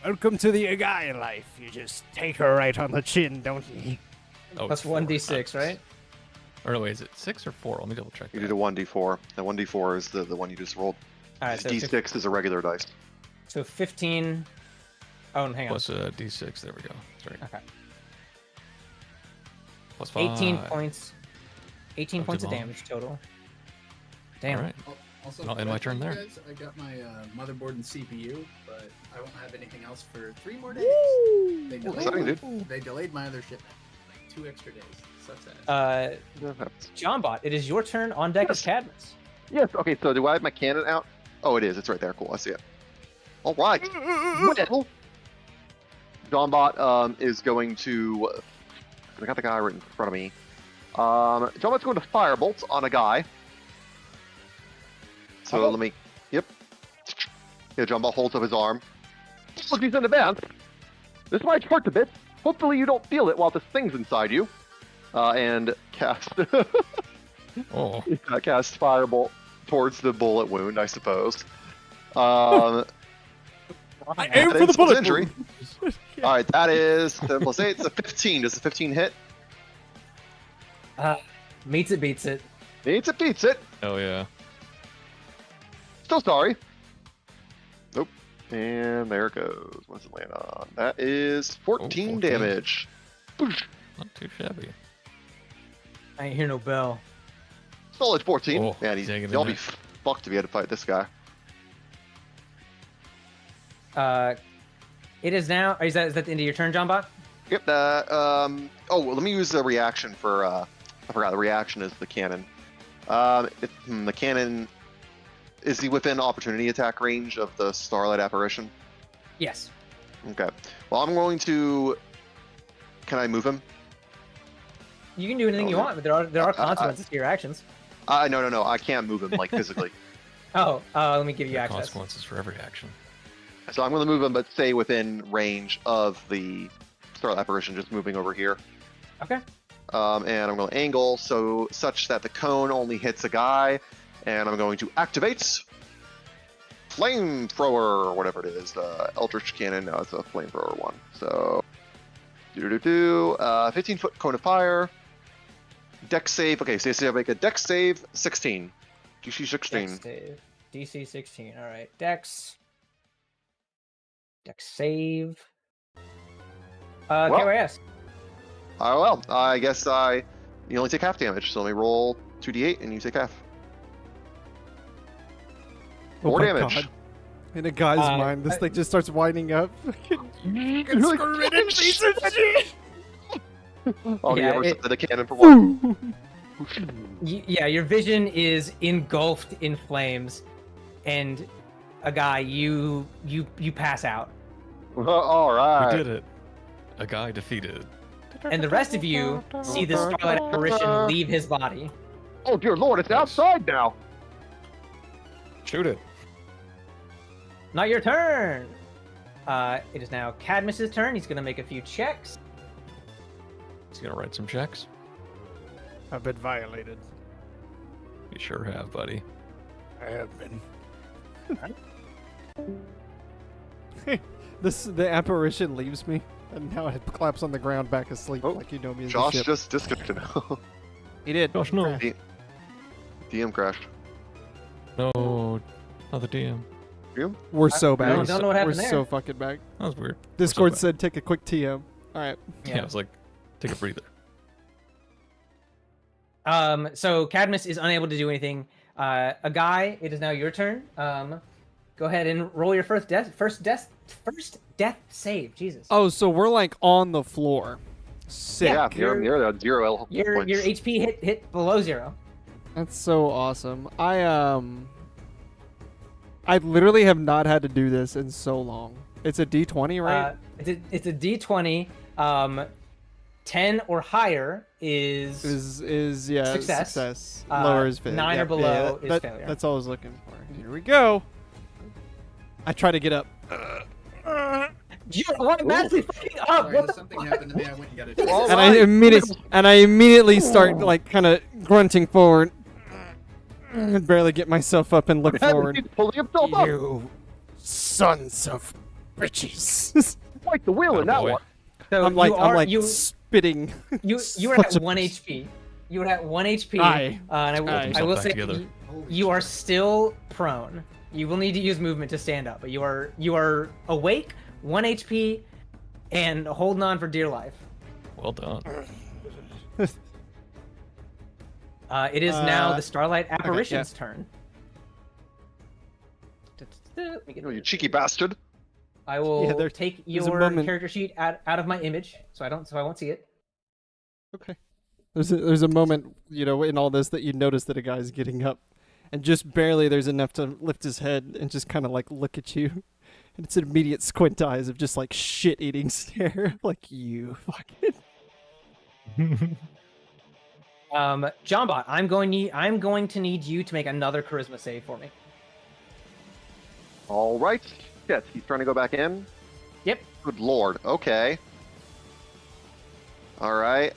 Welcome to the guy life. You just take her right on the chin, don't you? Oh, Plus it's 4, 1d6, not right? Or no, wait, is it 6 or 4? Let me double check. You that. did a 1d4. The 1d4 is the one you just rolled. All right. So D6 is a regular dice. So 15. Oh, hang on. Plus a d6, there we go. That's right. Okay. Plus 5. 18 points. 18 Up to points of bomb. damage total. Damn. All right. Also, I'll end my turn there. guys, I got my motherboard and CPU, but I won't have anything else for 3 more days. They Exciting, delayed, dude. they delayed my other shipment. 2 extra days. Sucks ass. Johnbot, it is your turn. On deck is Cadmus. Yes. Okay. So do I have my cannon out? Oh, it is. It's right there. Cool. I see it. All right. Well, Johnbot is going to. I got the guy right in front of me. Johnbot's going to firebolt on a guy. So let me. Yep. Yeah, Johnbot holds up his arm. Look, he's in advance. This might hurt a bit. Hopefully you don't feel it while this thing's inside you. And cast. Oh. Cast firebolt towards the bullet wound, I suppose. I aim for the bullet injury. All right, that is 7 plus 8. It's a 15. Does the 15 hit? Meets it, beats it. Beats it, beats it. Oh yeah. Still sorry. Nope. And there it goes. What's it land on? That is 14 damage. Boosh. Not too shabby. I ain't hear no bell. Solid 14. Oh, Man, dang it, y'all be isn't fucked if you had to fight this guy. It is now. Is that the end of your turn, Johnbot? Yep. Oh, well, let me use the reaction for. I forgot the reaction is the cannon. The cannon. Is he within opportunity attack range of the Starlight Apparition? Yes. Okay. Well, I'm going to. Can I move him? You can do anything you want, but there are consequences to your actions. No. I can't move him like physically. Let me give you There are access. consequences for every action. So I'm going to move him, but stay within range of the Starlight Apparition, just moving over here. Okay. And I'm going to angle such that the cone only hits a guy, and I'm going to activate Flamethrower, or whatever it is, the Eldritch Cannon. No, it's a Flamethrower one. So, 15-foot cone of fire. Dex save. Okay, so you make a Dex save 16. DC 16. Dex save. DC 16. All right. Dex save. KYS. Oh well, I guess you only take half damage, so let me roll 2d8 and you take half. More my damage. God. In a guy's mind, this thing just starts winding up. Oh, Yeah, yeah, the cannon for one. Yeah, your vision is engulfed in flames, and a guy you pass out, All right. We did it. A guy defeated. and the rest of you see the Starlight Apparition leave his body. Oh dear lord, it's outside now. Shoot it. Not your turn. It is now Cadmus's turn. He's gonna make a few checks. He's gonna write some checks. I've been violated. You sure have, buddy. I have been. The apparition leaves me, and now it claps on the ground back asleep Oh, like you know me as a Josh ship. just disconnected. He did. Josh, no. DM crashed. No, not the DM. We're so bad. don't know what happened We're there. so fucking back. That was weird. Discord bad. said take a quick TM. All right. Yeah, I was like, take a breather. So Cadmus is unable to do anything. A guy, it is now your turn. Go ahead and roll your first death save. Jesus. Oh, so we're like on the floor. Sick. Yeah, you're at 0 points. Your HP hit below 0. That's so awesome. I literally have not had to do this in so long. It's a D20, right? It's a D20. 10 or higher is success. Lower is failure. 9 or below is failure. That's all I was looking for. Here we go. I try to get up. You're madly fucking up. Sorry, something happened to me. I went and got it. All And right. I immediately start like kind of grunting forward. I barely get myself up and look forward. He's pulling himself up. You sons of bitches. Like the wheel in that boy. one. So I'm like spitting. you were at 1 HP. You were at 1 HP. Aye. And I will Back say together. you are still prone. You will need to use movement to stand up, but you are awake, 1 HP, and holding on for dear life. Well done. It is now Uh, the Starlight yeah. Apparition's turn. Let me get Oh, you rid of cheeky it. bastard. I will there's- take there's a your moment- character sheet out of my image, so I won't see it. Okay. There's a moment, in all this that you notice that a guy's getting up, and just barely there's enough to lift his head and just kind of like look at you, and it's an immediate squint eyes of just like shit-eating stare, like you fucking. Johnbot, I'm going to need you to make another charisma save for me. All right. Shit, he's trying to go back in. Yep. Good lord. Okay. All right.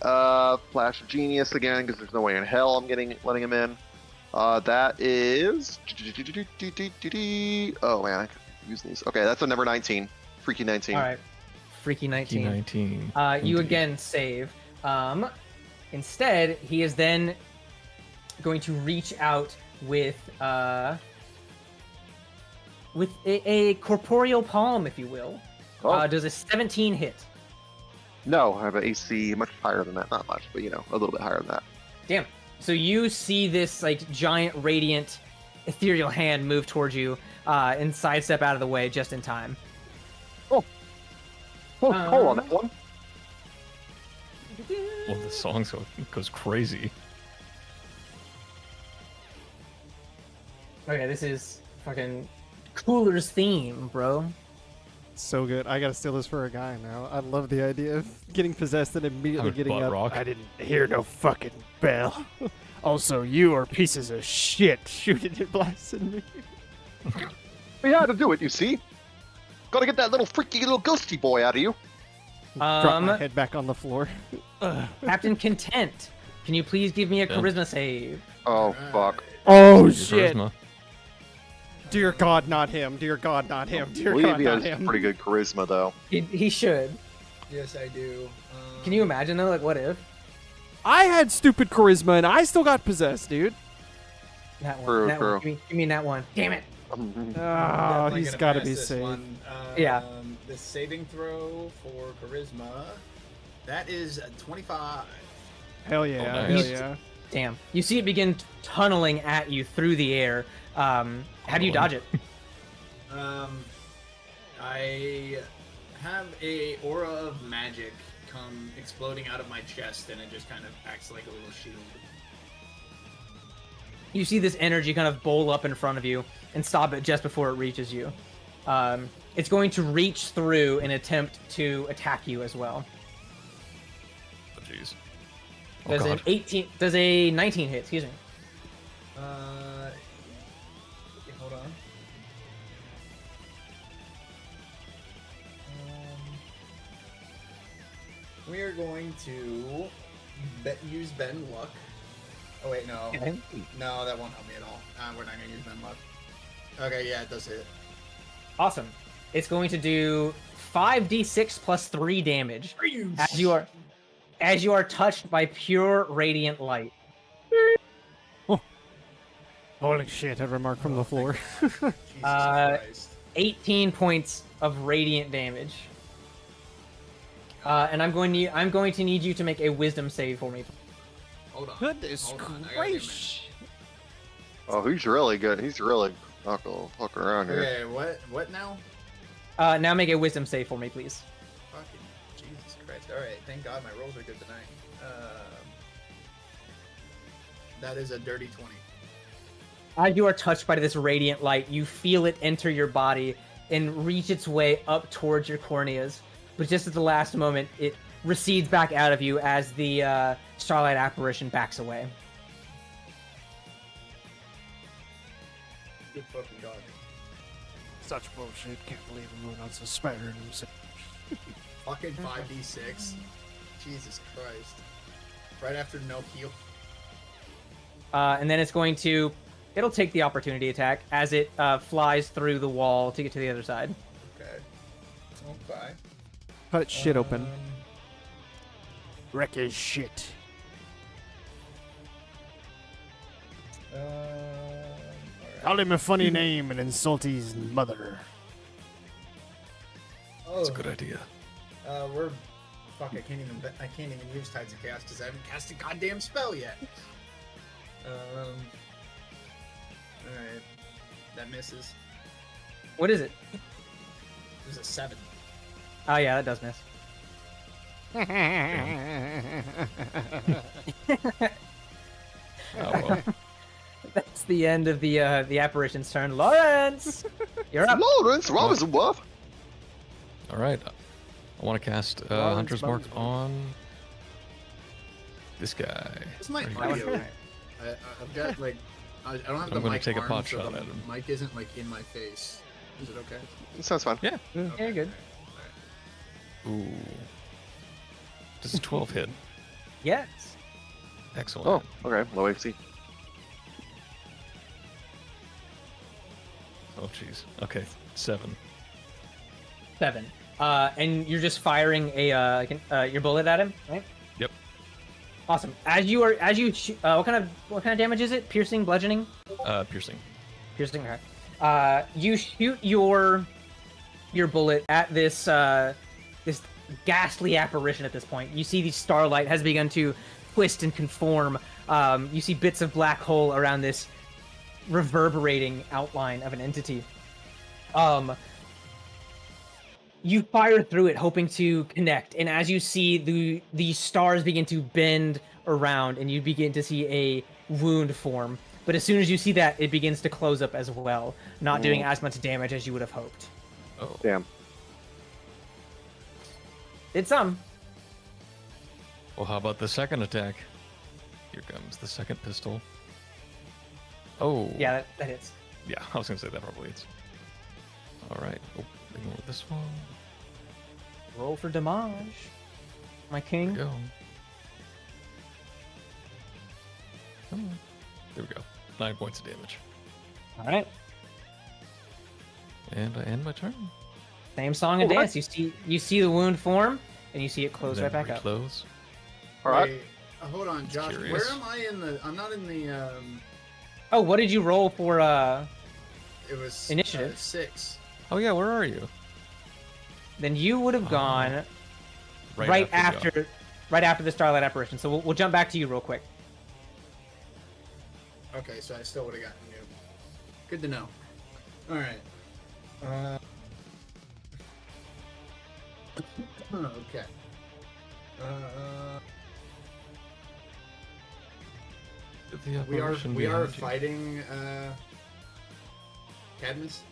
Flash of Genius again, because there's no way in hell I'm letting him in. That is. Oh man, I could use these. Okay, that's a number 19. Freaky 19. All right. Freaky 19. 19. You Indeed. again save. Instead, he is then going to reach out with a corporeal palm, if you will. Oh. Does a 17 hit? No, I have an AC much higher than that. Not much, but a little bit higher than that. Damn. So you see this like giant radiant ethereal hand move towards you and sidestep out of the way just in time. Oh, hold on that one. Well, the song goes crazy. Okay, this is fucking Cooler's theme, bro. So good. I gotta steal this for a guy now. I love the idea of getting possessed and immediately would getting butt up. rock. I didn't hear no fucking bell. Also, you are pieces of shit shooting Shooting and blasting me. We had to do it, you see. Gotta get that little freaky little ghosty boy out of you. Drop my head back on the floor. Captain Content, can you please give me a Yeah. charisma save? Oh fuck. Oh Your shit! charisma. Dear God, not him. Dear God, not him. Dear I believe God, he not has him. pretty good charisma though. He should. Yes, I do. Can you imagine though? Like, what if? I had stupid charisma and I still got possessed, dude. That one. True, that true. one. Give me that one. Damn it. Oh, Definitely he's gonna got to pass be this saved. one. Yeah. The saving throw for charisma, that is 25. Hell yeah, Oh, hell nice. yeah. Damn. You see it begin tunneling at you through the air. How do you dodge it? I have a aura of magic come exploding out of my chest, and it just kind of acts like a little shield. You see this energy kind of bowl up in front of you and stop it just before it reaches you. It's going to reach through and attempt to attack you as well. Oh, jeez. Oh, Does God. an 18? Does a 19 hit? Excuse me. Hold on. We are going to use Ben Luck. Oh wait, no. Okay. No, that won't help me at all. We're not gonna use Ben Luck. Okay, yeah, it does hit. Awesome. It's going to do 5d6 plus 3 damage as you are touched by pure radiant light. Holy shit, I remark from the floor. Jesus Christ. 18 points of radiant damage. And I'm going to need you to make a wisdom save for me. Hold on. Goodness Hold on, I gotta get gracious. Oh, he's really good. He's really fucking around my- here. Okay, what now? Now make a wisdom save for me, please. Fucking Jesus Christ. Alright, thank God my rolls are good tonight. That is a dirty 20. As you are touched by this radiant light, you feel it enter your body and reach its way up towards your corneas. But just at the last moment, it recedes back out of you as the Starlight Apparition backs away. Good fucking God. Such bullshit. Can't believe I'm not so sparing himself. Fucking 5d6. Jesus Christ. Right after no heal. And then it's going to... It'll take the opportunity attack as it flies through the wall to get to the other side. Okay. Okay. Cut its shit open. Wreck his shit. Alright. Call him a funny name and insult his mother. That's a good idea. We're... Fuck, I can't even use Tides of Chaos because I haven't cast a goddamn spell yet. All right, that misses. What is it? It was a 7. Oh yeah, that does miss. Oh, well. That's the end of the apparition's turn. Lawrence, you're up. Lawrence Robinson Worth. All right. I want to cast Lawrence Hunter's Mark Bunsby. on this guy. What's my Right here. audio? I've got like I don't have the I'm gonna mic take a arm, pot so shot the at him. mic isn't like in my face. Is it okay? Sounds fun. Yeah. Yeah, you're good. Ooh. Does a 12 hit? Yes. Excellent. Oh, okay. Low AC. Oh, jeez. Okay. 7. 7. And you're just firing your bullet at him, right? Yep. Awesome. What kind of damage is it? Piercing, bludgeoning? Piercing. Piercing. Okay. You shoot your bullet at this this ghastly apparition. At this point, you see the starlight has begun to twist and conform. You see bits of black hole around this reverberating outline of an entity. You fire through it, hoping to connect, and as you see the stars begin to bend around, and you begin to see a wound form. But as soon as you see that, it begins to close up as well, not doing as much damage as you would have hoped. Oh. Damn. Did some. Well, how about the second attack? Here comes the second pistol. Oh. Yeah, that hits. Yeah, I was gonna say that probably hits. All right. Oh, ignore this one. Roll for damage, my king. There we go. Come on. There we go. 9 points of damage. All right. And I end my turn. Same song and All right. dance. You see the wound form, and you see it close Then right back up. close. All right. Wait, hold on, Josh. Curious. Where am I in the? I'm not in the. Oh, what did you roll for? It was Initiative. 6. Oh yeah, where are you? Then you would have Oh. gone Right, right the- after the starlight apparition. So we'll jump back to you real quick. Okay, so I still would have gotten you. Good to know. All right. Okay. The We are apparition we are behind you. fighting Cadmus.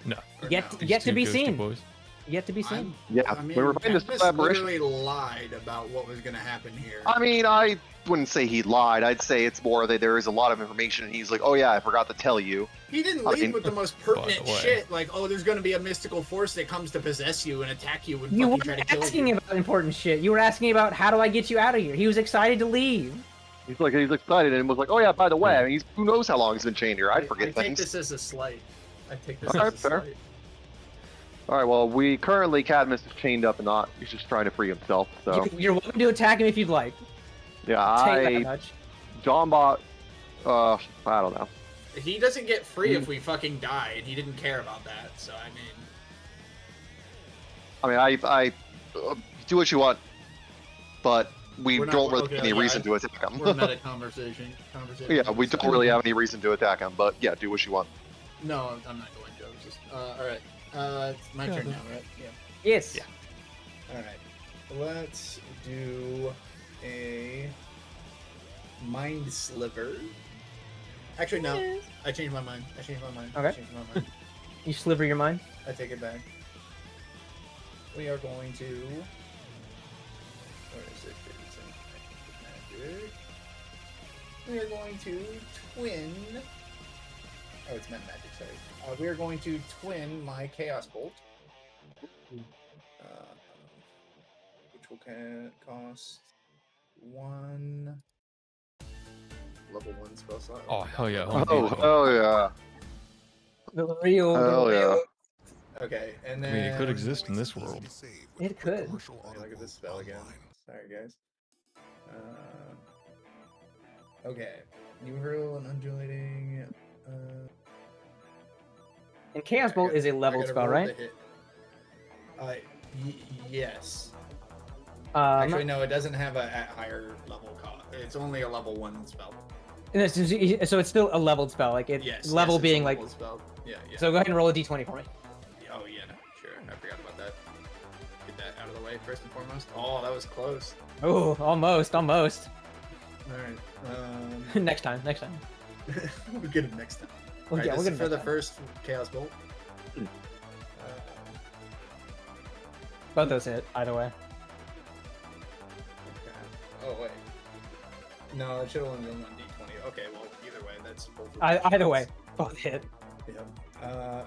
No. Or Yet no? These yet to two be ghosty seen. boys. Yet to be seen. Yeah. I mean, we were fighting this Cadmus collaboration. literally lied about what was going to happen here. I mean, I wouldn't say he lied. I'd say it's more that there is a lot of information, and he's like, "Oh yeah, I forgot to tell you." He didn't I lead mean- with the most By pertinent the way. shit, like, "Oh, there's going to be a mystical force that comes to possess you and attack you and You fucking try weren't to kill asking you." about important shit. You were asking about how do I get you out of here. He was excited to leave. He's excited and was like, "Oh yeah, by the way, I mean, who knows how long he's been chained here? I I forget take things." this as a slight. I take this Alright, as a fair. slight. All right. Well, we currently Cadmus is chained up and not. He's just trying to free himself. So You're welcome to attack him if you'd like. yeah, Take that I much. Johnbot. I don't know. He doesn't get free if we fucking die, and he didn't care about that. So I mean, I do what you want, but we We're not- don't really okay, have any yeah, reason to attack him. we're meta conversation. Yeah, we don't really have any reason to attack him, but yeah, do what you want. No, I'm not going to. Just all right. It's my turn now, right? Yeah. Yes. Yeah. All right. Let's do a mind sliver. Actually, no. I changed my mind. I changed my mind. I Okay. changed my mind. You sliver your mind. I take it back. We are going to. Where is it? It's in magic. We are going to twin. Oh, it's meant magic. Sorry. We are going to twin my chaos bolt, which will cost 1 level 1 spell slot. Oh hell yeah! Oh, hell yeah. The real. Hell yeah. Okay, and I then mean, it could exist in this world. It could. Let me look at this spell again. Sorry, guys. Okay. You hurl an undulating. And Chaos Bolt is a leveled I gotta spell, roll right? the hit. Yes. Actually, no, it doesn't have a at higher level cost. It's only a level 1 spell. So it's still a leveled spell, like it Yes. level it's a being like. level spell. Yeah. Yeah. So go ahead and roll a d20 for me. Oh yeah. No, sure. I forgot about that. Get that out of the way first and foremost. Oh, that was close. Oh, almost. All right. next time. We'll get it next time. Well, Alright, yeah, we'll this get is it for the next time. first Chaos Bolt. Both those hit either way. Okay. Oh wait. No, it should have only been 1d20. Okay, well either way, that's both. of Either those. way, both hit. Yep.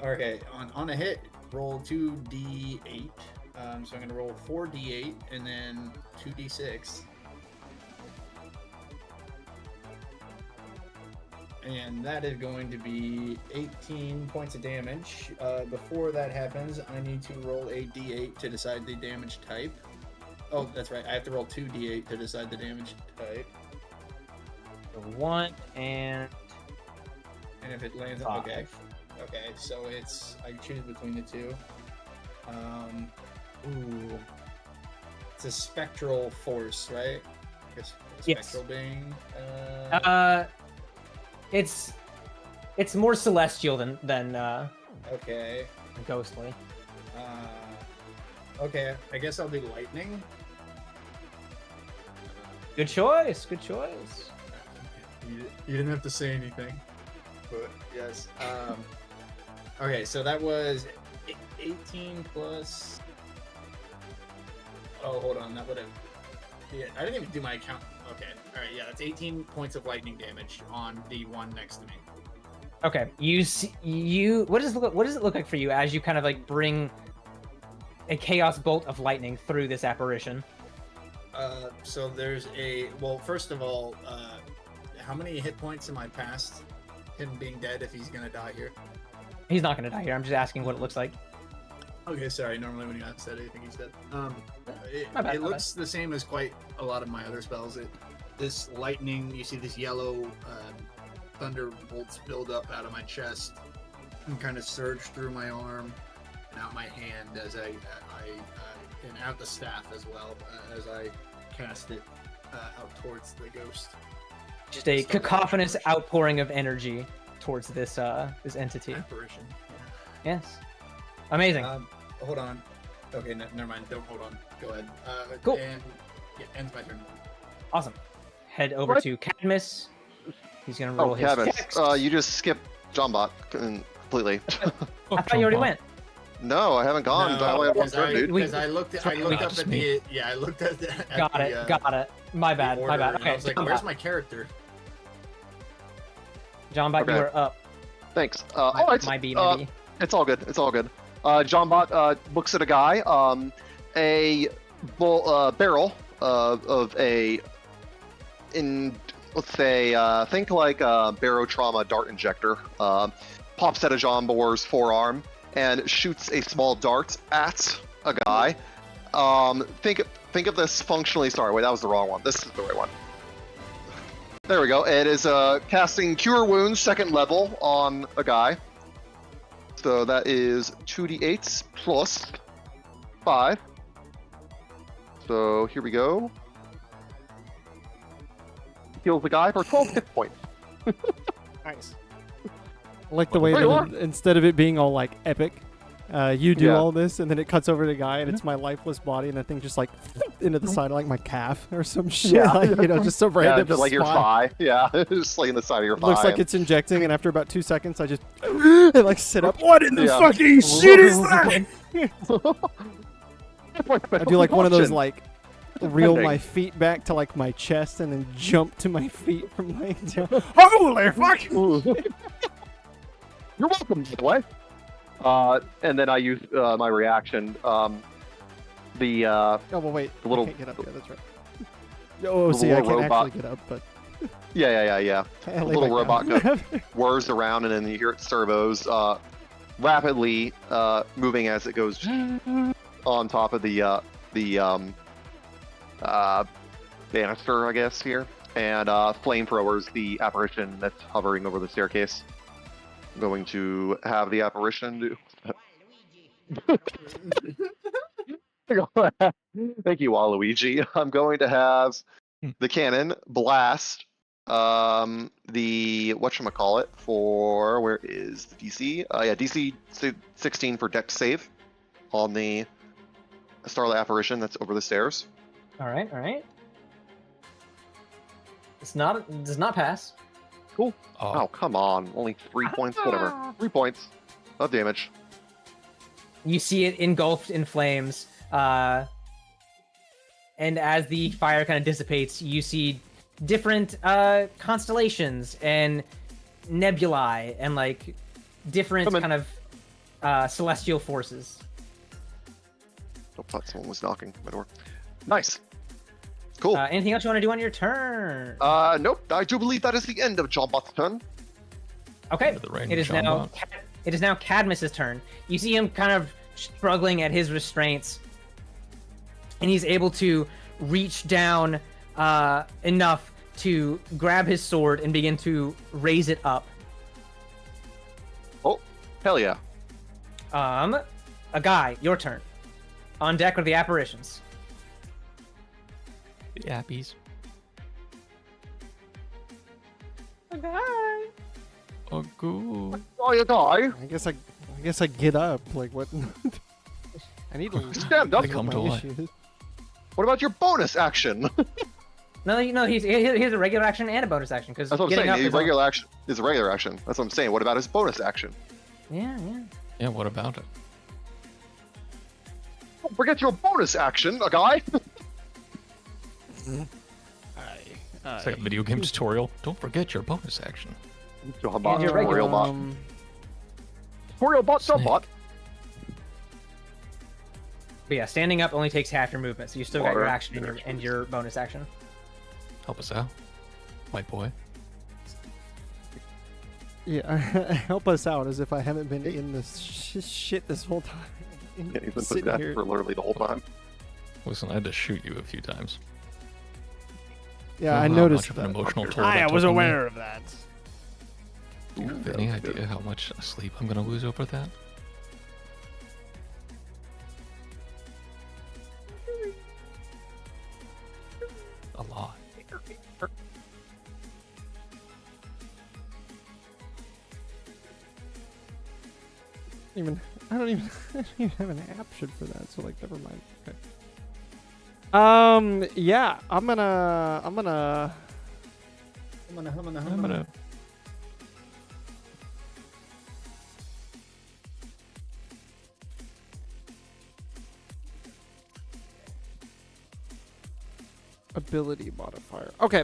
Okay. On a hit, roll 2d8. So I'm gonna roll 4d8 and then 2d6. And that is going to be 18 points of damage. Before that happens, I need to roll a d8 to decide the damage type. Oh, that's right. I have to roll 2d8 to decide the damage type. So 1 and And if it lands, 5. okay. Okay, so I choose between the two. Ooh. It's a spectral force, right? I guess Yes. spectral being. It's more celestial than Okay. ghostly. Okay, I guess I'll do lightning. Good choice. You didn't have to say anything, but yes. Okay, so that was 18 plus. Oh, hold on, that would have. Yeah, I didn't even do my count. Okay, all right, yeah, that's 18 points of lightning damage on the one next to me. Okay, what does it look like for you as you kind of like bring a chaos bolt of lightning through this apparition? So there's well, first of all, how many hit points am I past him being dead if he's gonna die here? He's not gonna die here. I'm just asking what it looks like. Okay, sorry. Normally when you ask that, I think he's dead. My bad, It my looks the same as quite a lot of my other spells. This lightning, you see this yellow thunderbolts build up out of my chest and kind of surge through my arm and out my hand as I and out the staff as well as I cast it out towards the ghost. Just a cacophonous outpouring of energy towards this entity. Apparition. Yes. Amazing. Hold on. Okay, never mind. Don't hold on. Go ahead. Cool. And yeah, ends my turn. Awesome. Head over What? to Cadmus. He's gonna roll his Kevin, checks. you just skipped Johnbot completely. I thought you already went. No, I haven't gone. I only have one turn, dude. Because I looked up just at me. I looked at the Got it. My the bad. order, and Okay. I was like, where's my character? John Bot, Okay. you are up. Thanks. Might be uh, maybe. It's all good. Johnbot looks at a guy. Barrel of a let's say think like a barotrauma dart injector. Pops out of John Boar's forearm and shoots a small dart at a guy. Think of this functionally. Sorry, wait, that was the wrong one. This is the right one. There we go. It is casting Cure Wounds 2nd level on a guy. So that is 2d8s plus 5. So here we go. Heals the guy for 12 hit points. Nice. I like the way There you that instead of it being all like epic, you do Yeah. all this and then it cuts over to the guy and it's my lifeless body and the thing just like into the side of like my calf or some shit. Yeah. Like, just some Yeah, random just like your spot. thigh. Yeah, just like in the side of your thigh. Looks like it's injecting and after about 2 seconds I just and like sit up. What in the Yeah. fucking shit is that? I do like one of those like reel Depending. my feet back to like my chest and then jump to my feet from laying down. Holy fuck! You're welcome, by the way. And then I use my reaction. Oh well, wait. The little- I can't get up. Yeah, that's right. Oh, the see, I little can't robot. actually get up, but Yeah. I The lay little back robot down. whirs around, and then you hear it servos rapidly moving as it goes on top of the banister, I guess, here. And flamethrowers, the apparition that's hovering over the staircase. I'm going to have the apparition do. Thank you, Waluigi. I'm going to have the cannon blast The whatchamacallit for where is the DC? Yeah, DC 16 for dex save on the Starlight Apparition that's over the stairs. All right, all right. Does not pass. Cool. Oh, come on. Only 3 points, whatever. 3 points of damage. You see it engulfed in flames, and as the fire kind of dissipates, you see different constellations and nebulae and like different kind of celestial forces. I thought someone was knocking at my door. Nice. Cool. Anything else you want to do on your turn? Nope. I do believe that is the end of Jombot's turn. Okay. It is now. It is now Cadmus's turn. You see him kind of struggling at his restraints, and he's able to reach down enough to grab his sword and begin to raise it up. Oh, hell yeah. A guy, your turn. On deck are the apparitions. The appies. A guy. Oh, good. Oh, you die. I guess I get up. Like what? I need to stand up. They come to life. What about your bonus action? No, he's a regular action and a bonus action because That's what I'm getting saying. up His regular action is a regular action. That's what I'm saying. What about his bonus action? Yeah. Yeah, what about it? Don't forget your bonus action, a guy. It's like a video game tutorial. Don't forget your bonus action. Jombot, your regular tutorial bot. Tutorial bot, Jombot. But yeah, standing up only takes half your movement, so you still got your Water. action and your bonus action. Help us out, white boy. Yeah, help us out as if I haven't been in this shit this whole time. Yeah, he's been Sitting possessed here. for literally the whole time. Listen, I had to shoot you a few times. Yeah, Don't I know how noticed much of an that. emotional toll I that was took on me. aware of that. Do you have any idea how much sleep I'm gonna lose over that? A lot. I don't even have an option for that, so like never mind. Okay. Yeah, I'm gonna ability modifier. Okay.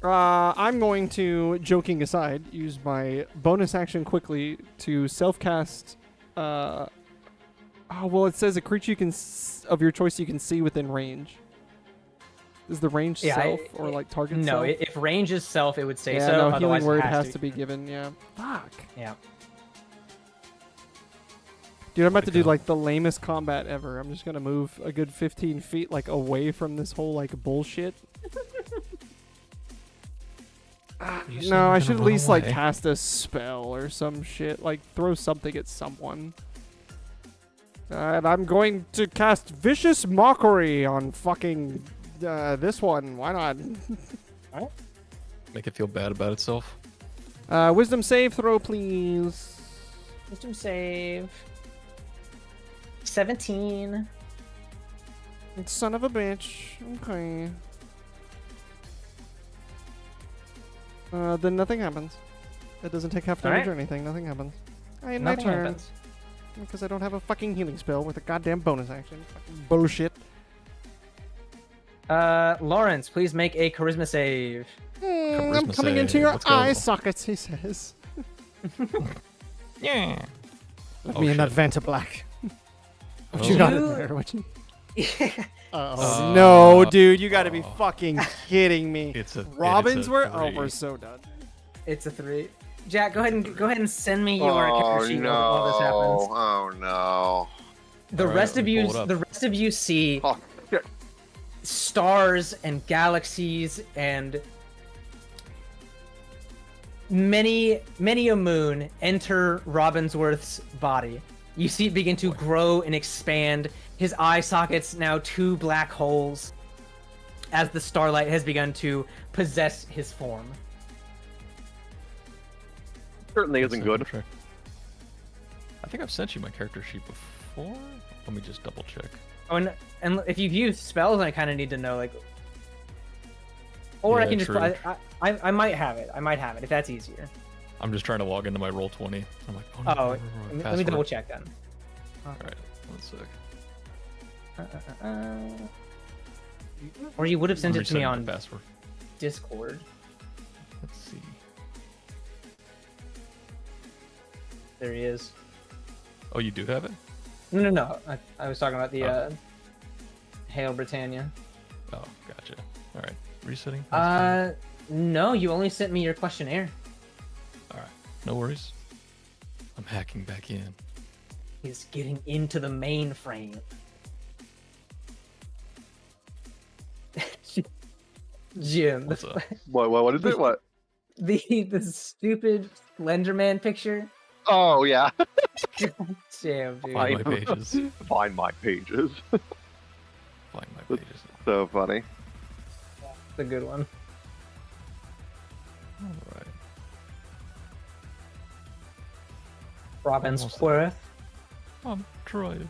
I'm going to, joking aside, use my bonus action quickly to self-cast. Oh, well, it says a creature you can of your choice you can see within range. Is the range self or like target No, self? if range is self, it would say Yeah, so. no, Otherwise, healing word it has to be given. Yeah. Fuck. Yeah. Dude, I'm about to do like the lamest combat ever. I'm just gonna move a good 15 feet like away from this whole like bullshit. No, I should at least like cast a spell or some shit. Like throw something at someone. And I'm going to cast Vicious Mockery on fucking this one. Why not? Alright. Make it feel bad about itself. Wisdom save throw, please. Wisdom save. 17. Son of a bitch. Okay. Then nothing happens. It doesn't take half damage Alright. or anything. Nothing happens. I end my Nothing turn. happens. Because I don't have a fucking healing spell with a goddamn bonus action. Fucking bullshit. Lawrence, please make a charisma save. I'm Charisma coming into save. your Let's go. eye sockets, he says. Yeah. Let Oh, me in that shit. vent of black. What Oh. you got in You- there? What you... Uh, no, dude, you gotta be fucking kidding me. It's a Robins were? Oh, three. we're so done. It's a 3. Jack, go ahead and send me your Oh character sheet no! while this happens. Oh no! The Alright, rest of let me you, pull it up. the rest of you see Oh shit! stars and galaxies and many a moon enter Robbinsworth's body. You see it begin to grow and expand. His eye sockets now 2 black holes as the starlight has begun to possess his form. Certainly isn't good. Check. I think I've sent you my character sheet before. Let me just double check. Oh, and if you've used spells, I kind of need to know, like... Or I Yeah, can just... true. I might have it. I might have it, if that's easier. I'm just trying to log into my Roll20. I'm like, Oh, let let me double check then. Alright, 1 sec. Or you would have sent I'm it to me resetting on the password. Discord. Let's see. There he is. Oh, you do have it? No. I was talking about the Hail Britannia. Oh, gotcha. Alright, resetting. No, you only sent me your questionnaire. Alright, no worries. I'm hacking back in. He's getting into the mainframe. Jim, What's up? What is it? What? the stupid Slenderman picture. Oh yeah. Damn, dude. Find my pages. Find my pages. Find my pages. So funny. It's a good one. Alright. Robin's Almost Worth. I'm trying.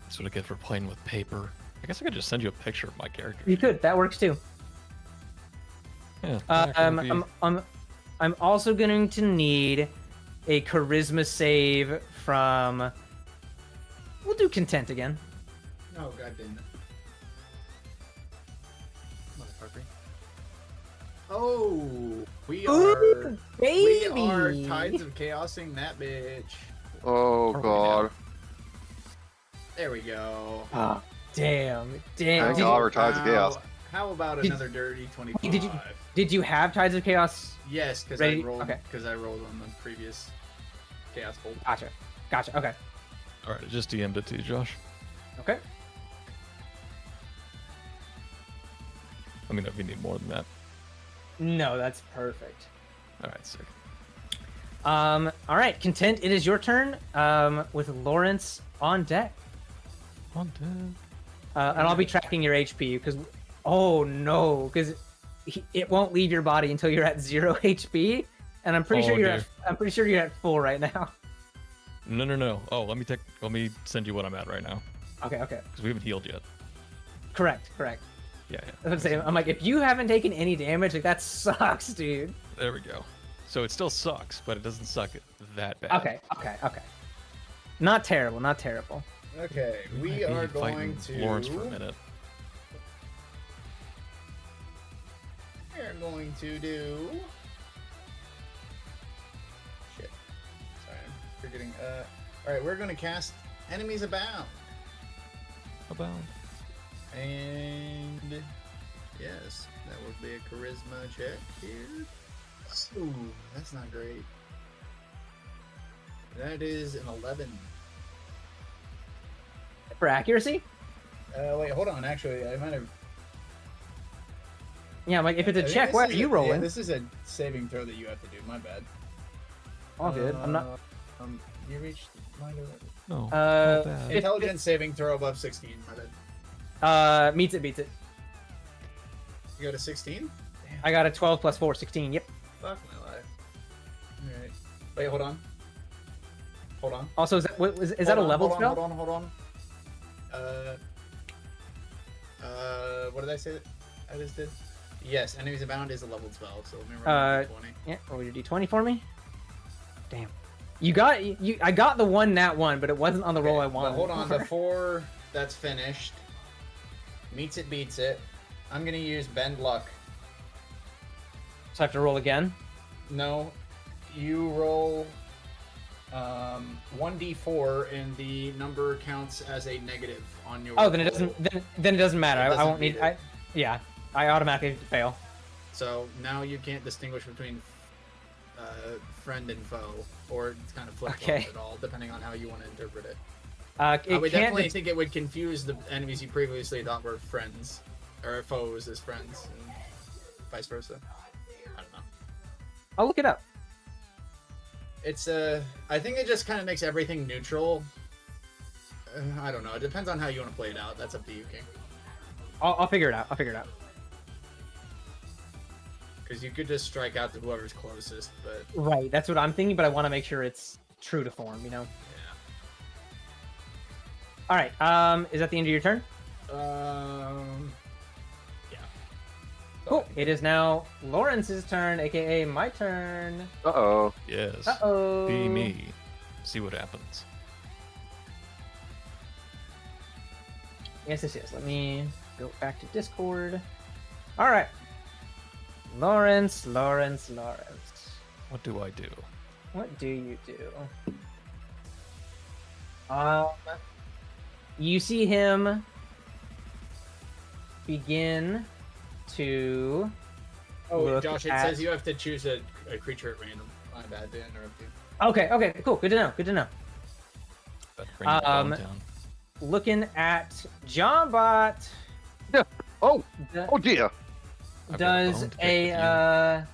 That's what I get for playing with paper. I guess I could just send you a picture of my character. You could. That works too. Yeah. that could be- I'm also going to need a charisma save from. We'll do content again. Oh, god damn it. Motherfucker. Oh, we are Tides of Chaosing that bitch. Oh Are we god. There we go. Ah, damn. Thank Did God you, we're Tides of Chaos. How about another dirty 25? did you have Tides of Chaos? Yes, because Ready? I rolled. Okay. Because I rolled on the previous Chaos Bolt. Gotcha. Okay. Alright, I just DM'd it to you, Josh. Okay. Let me know if you need more than that. No, that's perfect. Alright, sick. All right, content. It is your turn. With Lawrence on deck. On deck. And I'll be tracking your HP because, oh no, because it won't leave your body until you're at 0 HP, and I'm pretty Oh, sure you're dear. at, I'm pretty sure you're at full right now. No. Oh, let me send you what I'm at right now. Okay. Because we haven't healed yet. Correct. Yeah. I'm saying, I'm like, if you haven't taken any damage, like that sucks, dude. There we go. So it still sucks, but it doesn't suck that bad. Okay. Not terrible. Okay, we Might be are fighting going to. Lawrence for a minute. We're going to do. Shit. Sorry, I'm forgetting. All right, we're going to cast Enemies Abound. About. And yes, that would be a charisma check here. Ooh, that's not great. That is an 11. For accuracy? Wait, hold on. Actually, I might have. Yeah, I'm like, if it's I a think check, this why are is you a- rolling? Yeah, this is a saving throw that you have to do. My bad. All good. I'm not. You reached mine already. No. Uh, not bad. Intelligence saving throw above 16. My bad. Beats it. You got a 16? I got a 12 plus 4, 16. Yep. Fuck my life. Alright. Wait, hold on. Hold on. Also, is that a leveled spell? Hold on. What did I say that I just did? Yes, Enemies Abound is a leveled spell, so let me roll 20. Yeah, roll your d20 for me. Damn. I got the one nat one, but it wasn't on the roll I But wanted. hold on, before that's finished, meets it, beats it. I'm gonna use Bend Luck. So I have to roll again. No, you roll 1d4 and the number counts as a negative on your. Oh, then it roll. doesn't. Then it doesn't matter. It I doesn't won't need. beat it. Yeah, I automatically fail. So now you can't distinguish between friend and foe, or it's kind of flip-flops Okay. at all, depending on how you want to interpret it. It I would can't. definitely think it would confuse the enemies you previously thought were friends, or foes as friends, and vice versa. I don't know. I'll look it up. It's I think it just kind of makes everything neutral. I don't know. It depends on how you want to play it out. That's up to you, King. I'll figure it out. Because you could just strike out to whoever's closest, but Right, that's what I'm thinking, but I want to make sure it's true to form, you know? yeah. Alright, is that the end of your turn? Yeah. Cool. It is now Lawrence's turn, aka my turn. Uh-oh. Yes. Uh-oh. Be me. See what happens. Yes. Let me go back to Discord. Alright. Lawrence. What do I do? What do you do? You see him begin to Oh, look Josh, it at... says you have to choose a creature at random. My bad to interrupt you. Okay, cool. Good to know. Better bring the bone down. Looking at Johnbot. Yeah. Oh. d- Oh dear. I've got a does bone to pick a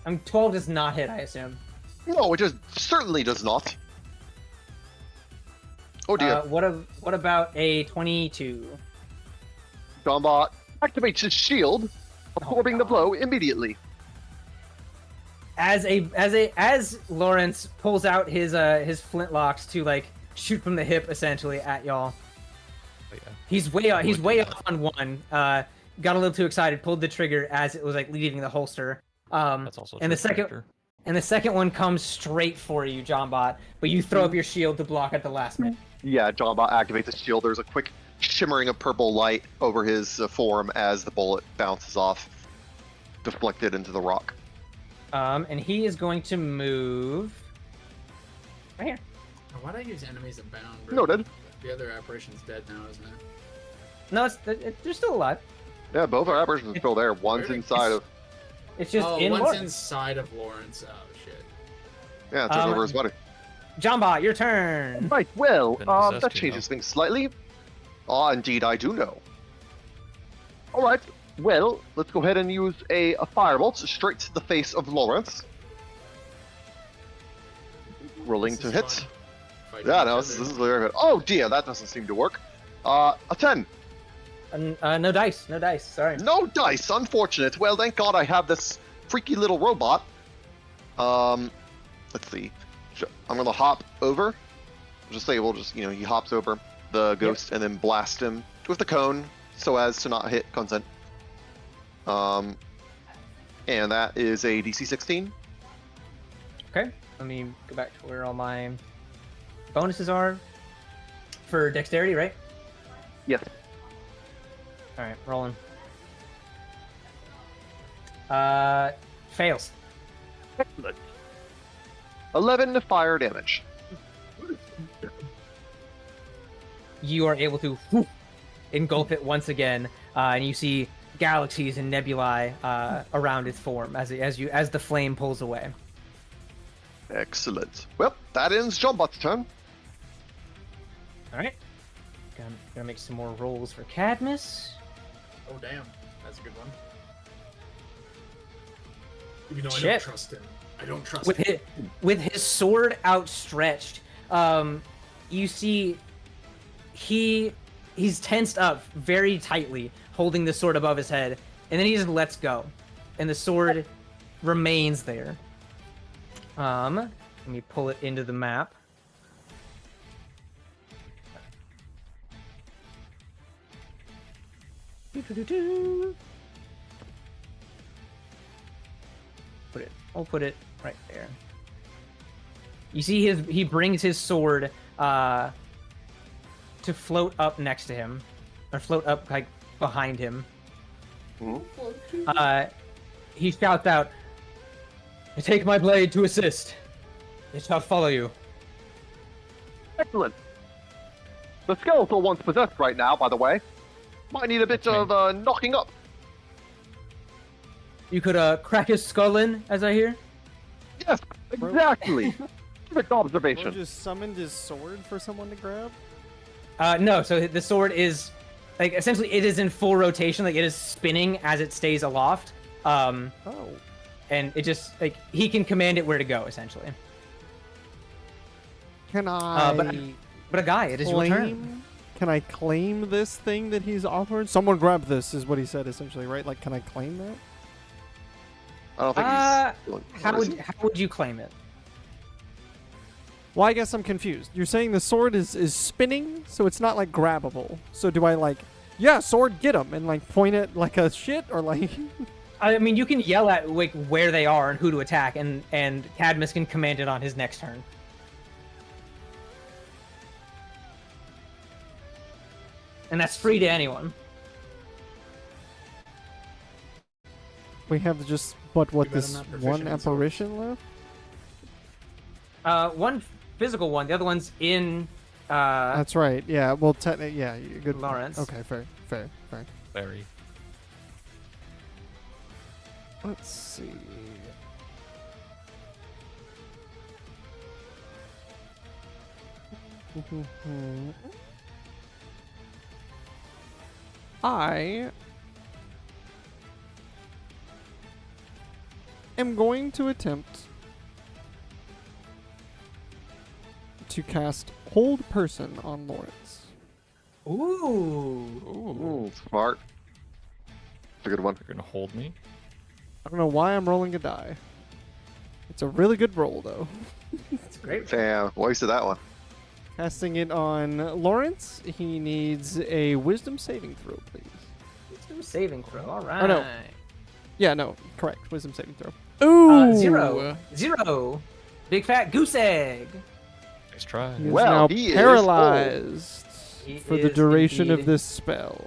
with you. 12 does not hit, I assume. No, it just certainly does not. Oh dear. What about a 22? Dombot activates his shield, absorbing the blow immediately. As Lawrence pulls out his flintlocks to like shoot from the hip essentially at y'all. Oh, yeah. He's way off. He's Would way do off on one. Got a little too excited, pulled the trigger as it was like leaving the holster. That's also a and the trick second character. and the second one comes straight for you, Johnbot. But you throw up your shield to block at the last minute. Yeah, Dombot activates his shield. There's a quick shimmering of purple light over his form as the bullet bounces off, deflected into the rock. And he is going to move right here. Oh, why'd I use enemies abound? Noted. The other apparition's dead now, isn't it? No, they're still alive. Yeah, both our apparitions are still there. One's inside of. It's just Oh, in one's Lawrence. inside of Lawrence. Oh shit. Yeah, it's over his body. Johnbot, your turn. Right, well, Been possessed, that you changes know. things slightly. Ah, indeed, I do know. Alright, well, let's go ahead and use a firebolt straight to the face of Lawrence. Rolling This to is hit. fun. Fighting Yeah, each no, other. this is very good. Oh dear, that doesn't seem to work. A 10. No dice. Sorry. No dice, unfortunate. Well, thank God I have this freaky little robot. Let's see. I'm gonna hop over. Just say we'll just, he hops over the ghost and then blast him with the cone so as to not hit consent. And that is a DC 16. Okay. Let me go back to where all my bonuses are for dexterity, right? Yes. All right, rolling. Fails. Excellent. 11 fire damage. You are able to engulf it once again, and you see galaxies and nebulae around its form as the flame pulls away. Excellent. Well, that ends Johnbot's turn. All right. Gonna make some more rolls for Cadmus. Oh damn, that's a good one. Even though I Shit. don't trust him. I don't trust With him. with his sword outstretched, you see he's tensed up very tightly, holding the sword above his head, and then he just lets go, and the sword remains there. Let me pull it into the map. I'll put it right there. You see he brings his sword to float up next to him, or float up like behind him. He shouts out, "I take my blade to assist. It shall follow you." Excellent. The skeletal one's possessed right now, by the way. Might need a bit That's of knocking up. You could crack his skull in, as I hear. Yes, exactly. Perfect Bro observation. just summoned his sword for someone to grab? No, so the sword is like essentially it is in full rotation, like it is spinning as it stays aloft. Oh. And it just like he can command it where to go, essentially. Can I But a guy, it is your turn. claim? Can I claim this thing that he's offered? Someone grab this, is what he said, essentially, right? Like, can I claim that? I don't think he's. How would you claim it? Well, I guess I'm confused. You're saying the sword is spinning, so it's not like grabbable. So do I like, yeah, sword, get him, and like point it like a shit, or like? I mean, you can yell at like where they are and who to attack, and Cadmus can command it on his next turn. And that's free to anyone. We have just what bet this I'm not proficient one in swords. apparition left? One physical one. The other one's in. That's right. Yeah. Well, technically, yeah. You're good. Lawrence. Okay. Fair. Very. Let's see. I am going to attempt to cast Hold Person on Lawrence. Ooh. Ooh, smart. It's a good one. You're gonna hold me? I don't know why I'm rolling a die. It's a really good roll, though. That's great. Damn, wasted that one. Casting it on Lawrence, he needs a Wisdom saving throw, please. Wisdom saving throw. All right. Oh, no. Yeah, no, correct. Wisdom saving throw. Ooh! 0. Big fat goose egg. Nice try. He is Well, now he is paralyzed He for the is duration of indeed. this spell.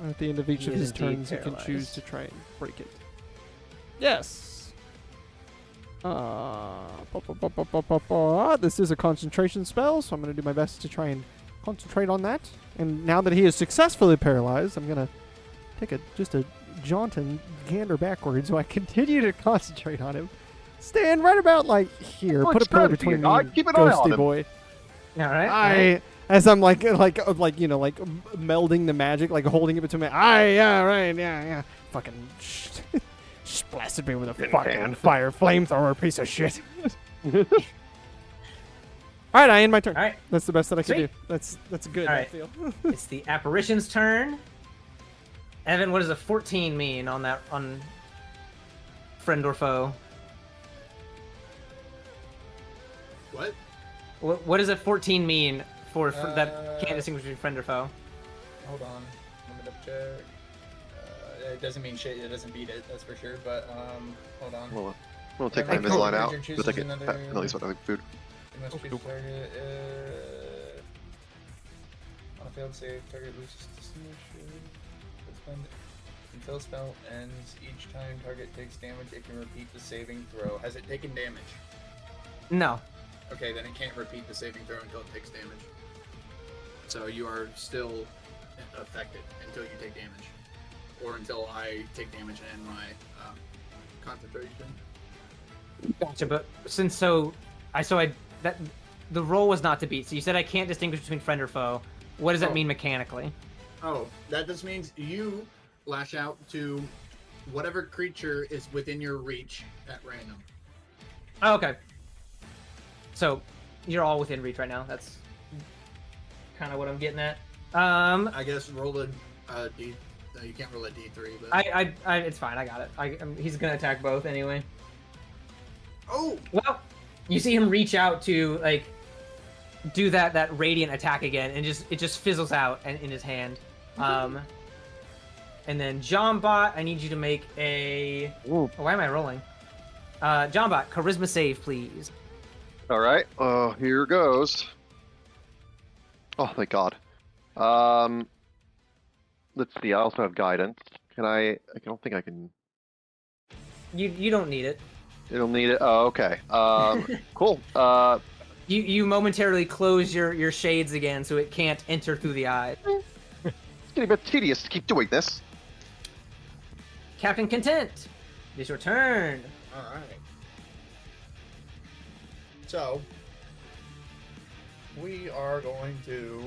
At the end of each He of is his indeed turns, he can choose paralyzed. to try and break it. Yes. This is a concentration spell, so I'm going to do my best to try and concentrate on that. And now that he is successfully paralyzed, I'm going to take just a jaunt and gander backwards so I continue to concentrate on him. Stand right about like here. Well, Put a it's pillar good for between you, me dog. and Keep an eye on Ghosty him. Boy. All right. As I'm melding the magic, like holding it between my yeah. Fucking blasted me with a fucking fire flamethrower, piece of shit. All right, I end my turn. All right. That's the best that I can do. Sweet. That's good. All I right. feel. It's the apparition's turn. Evan, what does a 14 mean on friend or foe? What? What does a 14 mean for that can't distinguish between friend or foe? Hold on. Let me double check. It doesn't mean shit. It doesn't beat it. That's for sure. But hold on. We'll take Whenever my Invisalign a out. creature chooses We'll take it. another- At least what food. You must choose a target. On a failed save, target loses distinguisher. Until spell ends, each time target takes damage, it can repeat the saving throw. Has it taken damage? No. Okay, then it can't repeat the saving throw until it takes damage. So you are still affected until you take damage. Or until I take damage and end my concentration. Gotcha. But that the roll was not to beat. So you said I can't distinguish between friend or foe. What does that mean mechanically? Oh, that just means you lash out to whatever creature is within your reach at random. Oh, okay. So you're all within reach right now. That's kind of what I'm getting at. I guess roll a D. No, you can't roll a D3, but I it's fine. I got it. He's gonna attack both anyway. oh, Well, you see him reach out to like do that radiant attack again, and it just fizzles out in his hand. And then Johnbot, I need you to make a. Ooh. Oh, why am I rolling? Johnbot, charisma save, please. All right. Here goes. Oh, thank God. Let's see. I also have guidance. Can I don't think I can. You don't need it. It'll need it. Oh, okay. Cool. You momentarily close your shades again, so it can't enter through the eye. It's getting a bit tedious to keep doing this. Captain Content, it is your turn. all right. So we are going to.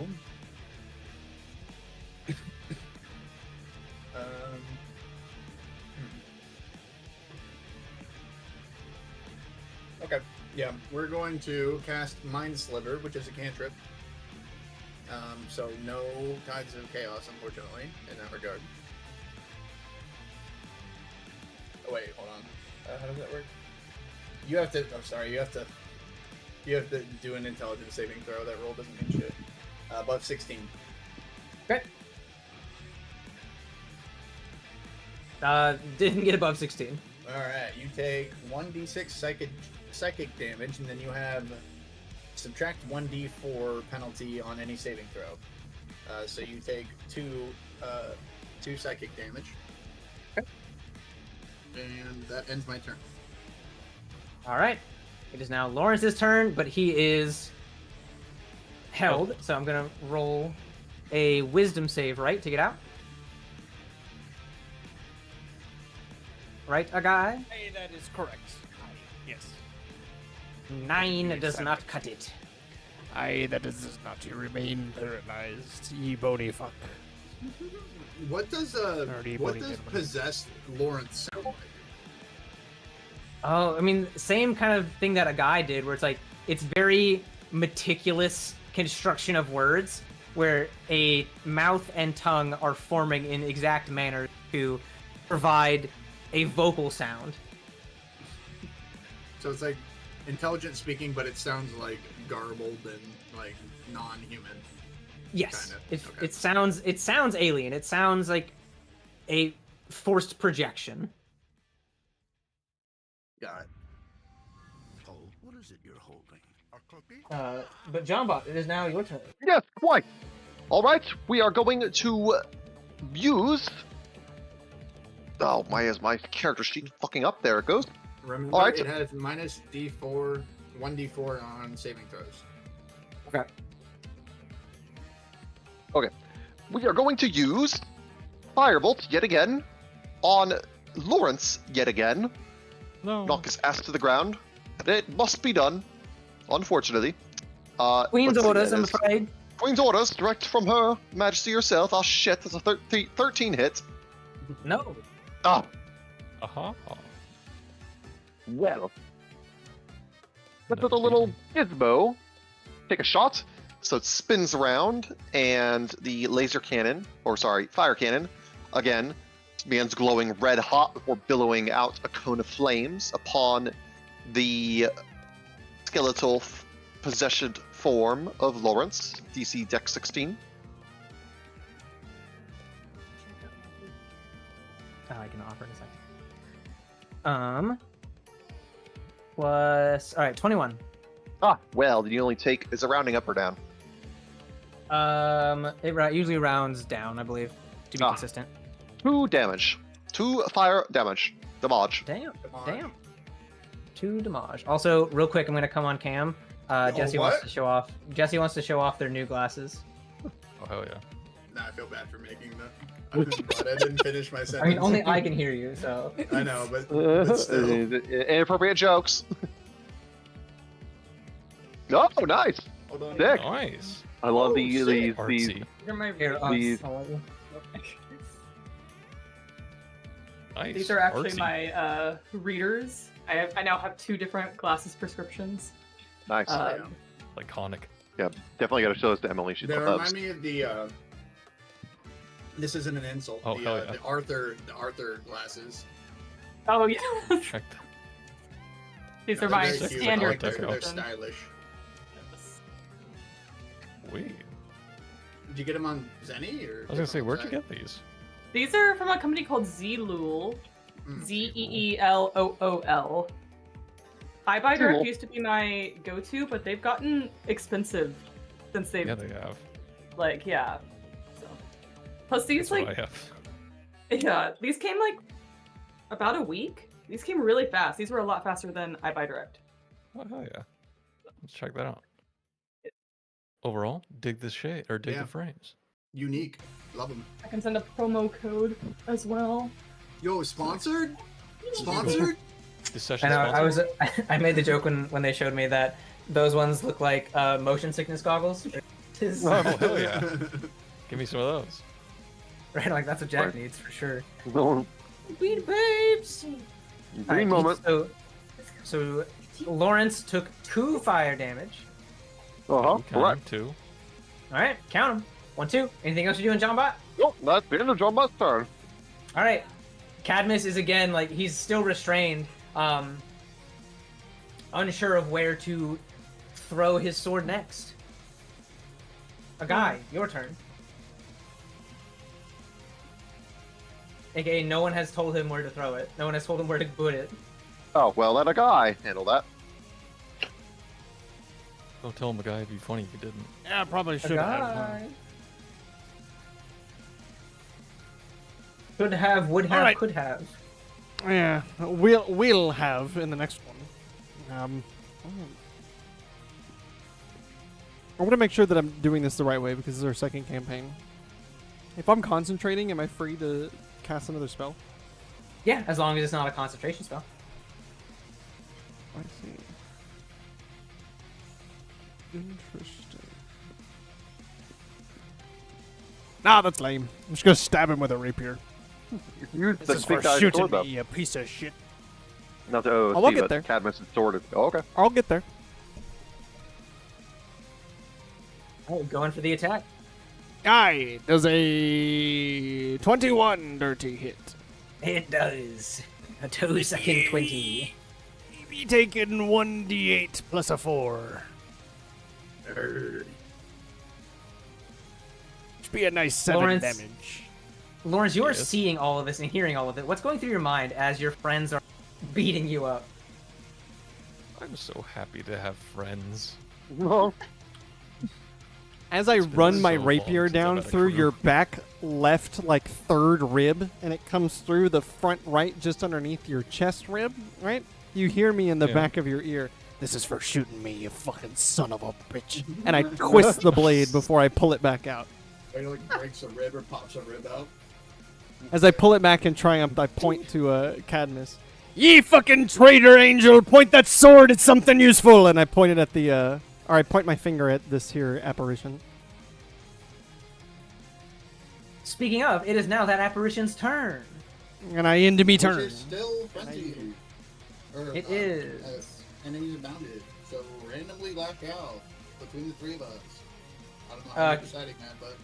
Okay, yeah, we're going to cast Mind Sliver, which is a cantrip. So no Tides of Chaos, unfortunately, in that regard. Oh wait, hold on. How does that work? You have to. I'm sorry. You have to do an intelligence saving throw. That roll doesn't mean shit. Above 16. Okay. Didn't get above 16. All right. You take 1d6 psychic damage, and then you have subtract 1d4 penalty on any saving throw. So you take two psychic damage. Okay. And that ends my turn. All right. It is now Lawrence's turn, but he is held. So I'm gonna roll a wisdom save, right, to get out. Right, a guy? Hey, that is correct. Yes. 9 does not cut it. Aye, that does not. You remain paralyzed. Ye bony fuck. What does possessed Lawrence sound like? Oh, I mean, same kind of thing that a guy did, where it's like, it's very meticulous construction of words, where a mouth and tongue are forming in exact manner to provide a vocal sound. So it's like intelligent speaking, but it sounds like garbled and like non-human. Yes, Kinda. Okay. it sounds alien. It sounds like a forced projection. Got it. What is it you're holding? A cookie? But Johnbot, it is now your turn. Yes, quite. All right, we are going to use. Oh, why is my character sheet fucking up? There it goes. Remember, All right. it has minus d4, 1d4 on saving throws. Okay. Okay. We are going to use Firebolt yet again on Lawrence yet again. No. Knock his ass to the ground. It must be done, unfortunately. Queen's let's see, orders, that I'm is- afraid. Queen's orders, direct from her Majesty herself. Oh shit, that's a 13 hit. No. Ah, Uh-huh. well. Let's do a little gizmo. Take a shot. So it spins around, and the laser cannon, or sorry, fire cannon, again, begins glowing red hot before billowing out a cone of flames upon the skeletal possession form of Lawrence, DC Dex 16. I can offer in a second. Plus, all right, 21. Ah, well, then you only take, is it rounding up or down? It usually rounds down, I believe, to be consistent. 2 damage. 2 fire damage. Damage. Damn. 2 damage. Also, real quick, I'm gonna come on cam. Jesse wants what? to show off. Jesse wants to show off their new glasses. Oh, hell yeah. Nah, I feel bad for making that. I'm glad I didn't finish my sentence. I mean, only I can hear you, so. I know, but still. Inappropriate jokes. Oh, nice. Hold on. Sick. Nice. I love these. Artsy. They're my Here, These- Nice. These are actually Artsy. my readers. I now have 2 different glasses prescriptions. Nice. Iconic. Yeah, definitely got to show this to Emily. She's They love remind me of the. This isn't an insult. Oh, hell yeah. The Arthur glasses. Oh yeah. Check that. These Yeah, are my they're very cute. I standard like they're prescription. stylish. Wait. Did you get them on Zenny or? I was gonna say, where'd you get these? These are from a company called Zeelool. Zeeelool. iBuy Direct used to be my go-to, but they've gotten expensive since they've Yeah, they have. yeah. So plus these That's what I have. yeah, these came about a week. These came really fast. These were a lot faster than iBuy Direct. Oh, hell yeah. Let's check that out. Overall, dig this shade, or dig Yeah. the frames. Unique. Love them. I can send a promo code as well. Yo, sponsored? Sponsored? This session I know. I made the joke when they showed me that those ones look like motion sickness goggles. Oh, hell yeah. Give me some of those. Right, like that's what Jack needs for sure. Green Weed babes. Alright, moment. So Lawrence took 2 fire damage. Correct. 2. All right, count them. 1, 2. Anything else you're doing, John Bot? Nope, that's the end of John Bot's turn. All right. Cadmus is again he's still restrained. unsure of where to throw his sword next. A guy, your turn. AKA, no one has told him where to throw it. No one has told him where to put it. Oh, well, let a guy handle that. Don't tell him a guy. It'd be funny if he didn't. Yeah, probably should have. Could have, would have, Alright. could have. Yeah, we'll have in the next one. I want to make sure that I'm doing this the right way because this is our second campaign. If I'm concentrating, am I free to cast another spell? Yeah, as long as it's not a concentration spell. I see. Interesting. Nah, that's lame. I'm just gonna stab him with a rapier. Use This the is for big guy's shooting sword, though. me, you piece of shit. Not to OOC, I'll get but there. Cadmus' sword is... Oh, okay. I'll get there. Oh, going for the attack. Aye, does a 21 dirty hit. It does. A 2-second 20. Be taking 1d8 plus a 4. Should be a nice 7 Lawrence, damage. Lawrence, you are Yes. seeing all of this and hearing all of it. What's going through your mind as your friends are beating you up? I'm so happy to have friends. Well, As I It's been run my so long rapier since I've down had a through crew. your back left, like, third rib, and it comes through the front right just underneath your chest rib, right? You hear me in the Yeah. back of your ear. This is for shooting me, you fucking son of a bitch. And I twist the blade before I pull it back out. Or he like breaks a rib or pops a rib out. As I pull it back in triumph, I point to Cadmus. Ye fucking traitor angel, point that sword at something useful! And I point it at the, or I point my finger at this here apparition. Speaking of, it is now that apparition's turn. And I end me Which turn. is still frenzy. Or, It is. enemies abounded. So randomly lock out between the three of us. I don't know how you're deciding that, but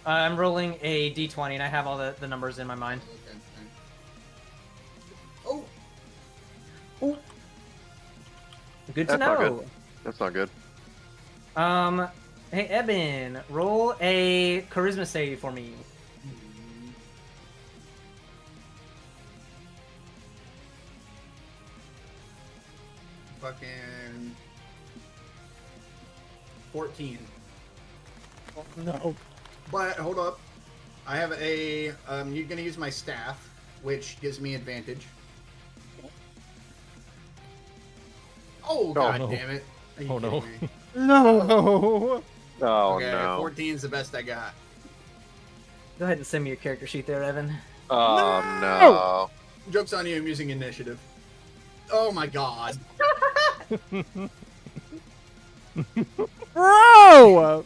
I'm rolling a d20, and I have all the numbers in my mind. okay. Oh, Good to That's not know. good. that's not good. Hey, Eben, roll a charisma save for me. fucking 14. No. But hold up, I have a. You're gonna use my staff, which gives me advantage. Oh god no. damn it! Are you Oh, no. kidding me? No. Oh, Okay, no. 14 is the best I got. Go ahead and send me your character sheet there, Evan. Oh, no. Joke's on you, I'm using initiative. Oh my god. Bro!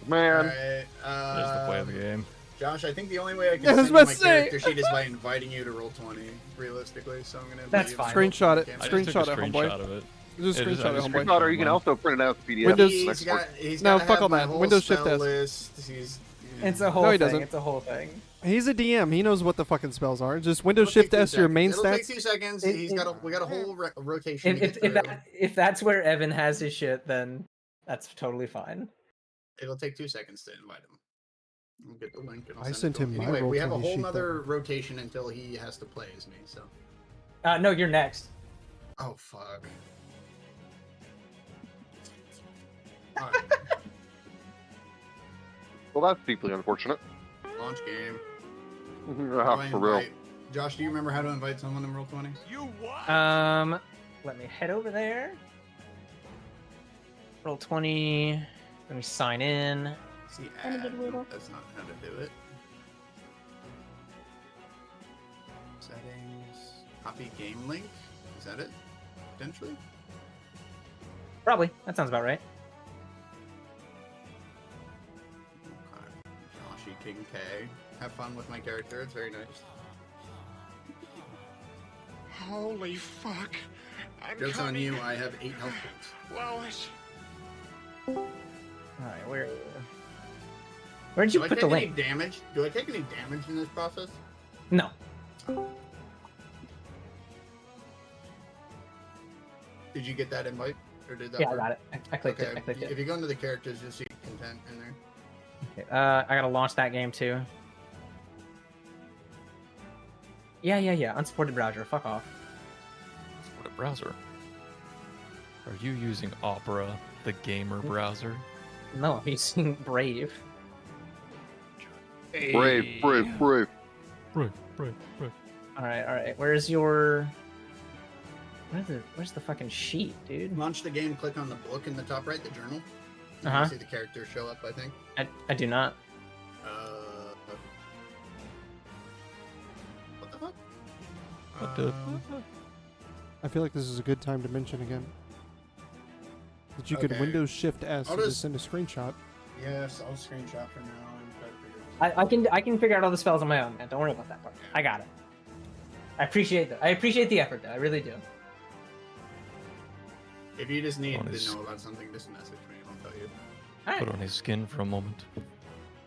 Man. Alright, There's the play of the game. Josh, I think the only way I I can was send you about my to say. character sheet is by inviting you to roll 20, realistically, so I'm gonna... That's let you fine. Screenshot it. I Okay. just took Screenshot a it, homeboy. screenshot of it. Just It is- screenshot I it, just homeboy. Not, or you can also print it out as PDF. Windows- He's got No, to fuck have all my that. whole Windows Shift spell S. list. He's It's a whole No, he thing. doesn't. It's a whole thing. He's a DM. He knows what the fucking spells are. Just Windows It'll take Shift 2 S your seconds. main It'll stats. take 2 seconds. We got a whole rotation. If that's where Evan has his shit, then that's totally fine. It'll take 2 seconds to invite him. We'll get the link. And I'll I send sent it to him my Anyway, we have a Roll20 whole sheet, nother rotation until he has to play as me. So. No, you're next. Oh fuck. All right. Well, that's deeply unfortunate. Launch game. Ah, How do I for real. invite- Josh, do you remember how to invite someone in Roll20? Let me head over there. Roll 20. Let me sign in. See, Kinda good riddle. that's not how to do it. Settings. Copy game link. Is that it? Potentially. Probably. That sounds about right. Okay. Joshy King K. Have fun with my character. It's very nice. Holy fuck. I'm Joke's on coming. you. I have 8 health points. Lois. Alright, where'd you Do I put take the any link? damage? Do I take any damage in this process? No. Did you get that invite? Or did that Yeah, I work? got it. I clicked Okay, it. I clicked it. if you go into the characters, you'll see content in there. Okay, I gotta launch that game too. Yeah. Unsupported browser. Fuck off. What a browser. Are you using Opera, the gamer browser? No, I'm using Brave. Brave. Right. All right. Where's your? Where's the fucking sheet, dude? Launch the game. Click on the book in the top right, the journal. You Uh-huh. see the characters show up. I think. I do not. What the fuck? What the? I feel like this is a good time to mention again that you could Okay. Windows Shift S I'll to just- send a screenshot. Yes, I'll screenshot for now and try to figure it out. I can figure out all the spells on my own, man. Don't worry about that part. I got it. I appreciate the effort, though. I really do. If you just need On to his- know about something, just message me. I'll tell you. Put on his skin for a moment.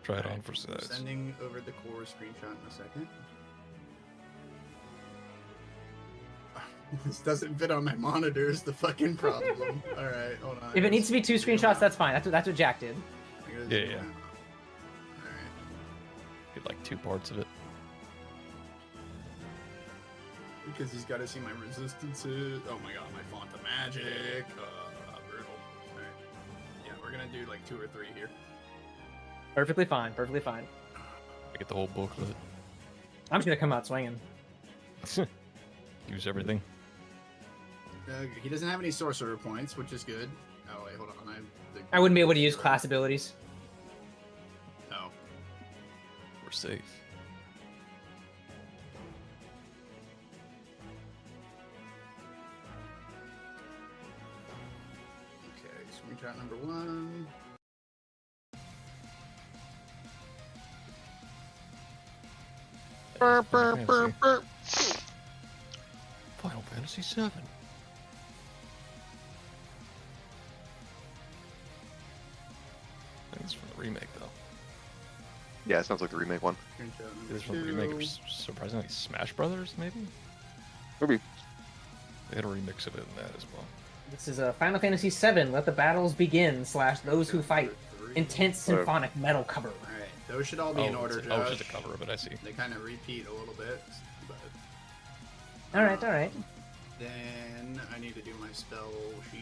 Try it on for I'm size. sending over the core screenshot in a second. This doesn't fit on my monitor is the fucking problem. Alright, hold on. If it needs to be 2 screenshots, that's fine. That's what Jack did. Yeah. Alright. Get like 2 parts of it. Because he's got to see my resistances. Oh my god, my font of magic. Brutal. Alright. Yeah, we're gonna do like 2 or 3 here. Perfectly fine. I get the whole booklet. I'm just gonna come out swinging. Use everything. He doesn't have any sorcerer points, which is good. Oh wait, hold on. I wouldn't be able to use class abilities. No. We're safe. Okay, screenshot number 1. Final Fantasy VII. I think it's from the remake, though. Yeah, it sounds like the remake one. Screenshot It is from the remake of surprisingly Smash Brothers, maybe? Maybe. They had a remix of it in that as well. This is a Final Fantasy VII. Let the battles begin. / those who fight. Intense symphonic metal cover. Alright, those should all be in order, Oh, Josh. it's just a cover of it, I see. They kind of repeat a little bit, but All right. then I need to do my spell sheet.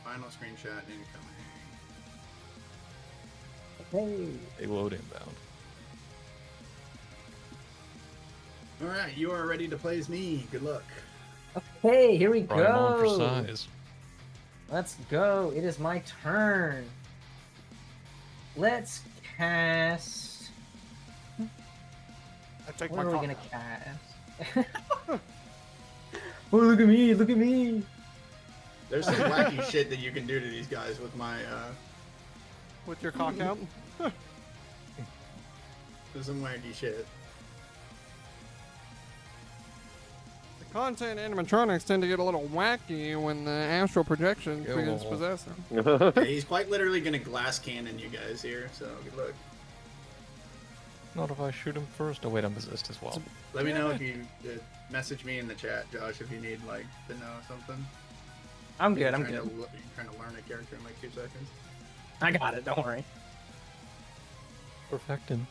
Final screenshot incoming. Hey. They load inbound. Alright, you are ready to play as me. Good luck. Okay, here we Brought him on for go. size. Let's go. It is my turn. Let's cast. I take What my are we cock gonna out. cast? Oh, look at me! Look at me! There's some wacky shit that you can do to these guys with my With your cock out? there's some wacky shit. The content animatronics tend to get a little wacky when the astral projection Yeah, begins well. possessing. Yeah, he's quite literally gonna glass cannon you guys here, so good luck. Not if I shoot him first. Oh wait, I'm possessed as well. Let me know if you message me in the chat, Josh, if you need like to know something. I'm good. I'm Trying good. to trying to learn a character in like 2 seconds. I got it. Don't worry. Perfecting.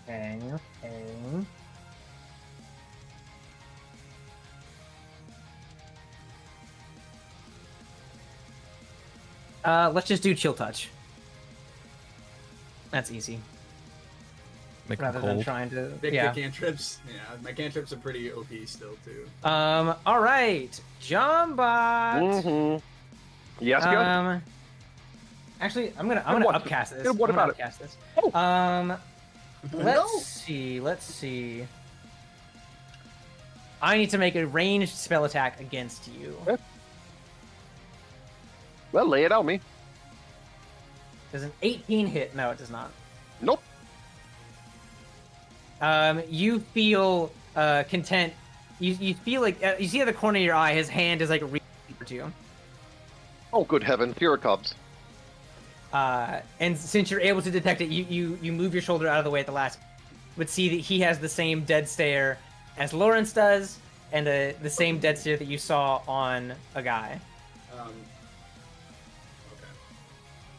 Okay. Let's just do chill touch. That's easy. Make Rather him than cold. trying to. Big Yeah. cantrips. Yeah, my cantrips are pretty OP still too. All right. Jombot. Mm-hmm. Yes, go. Actually, I'm gonna what? upcast this. Good, what I'm gonna about it? upcast this. Oh. Let's see. I need to make a ranged spell attack against you. Okay. Well, lay it on me. Does an 18 hit? No, it does not. Nope. You feel content. You feel like you see at the corner of your eye, his hand is like reaching to you. Oh, good heavens! Here it comes. And since you're able to detect it, you move your shoulder out of the way at the last. Would see that he has the same dead stare as Lawrence does, and the same dead stare that you saw on a guy. Okay.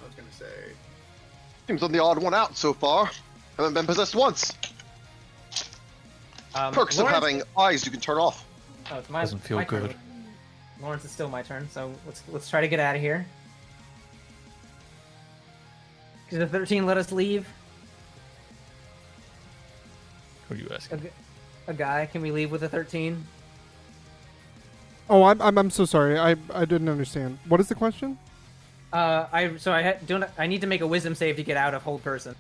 I was gonna say. Seems I'm the odd one out so far. Haven't been possessed once. Perks of having eyes you can turn off. Oh, it's my Doesn't feel my turn. good. Lawrence, is still my turn, so let's try to get out of here. Does the 13 let us leave? Who are you asking? A guy? Can we leave with a 13? Oh, I'm so sorry. I didn't understand. What is the question? I need to make a wisdom save to get out of hold person.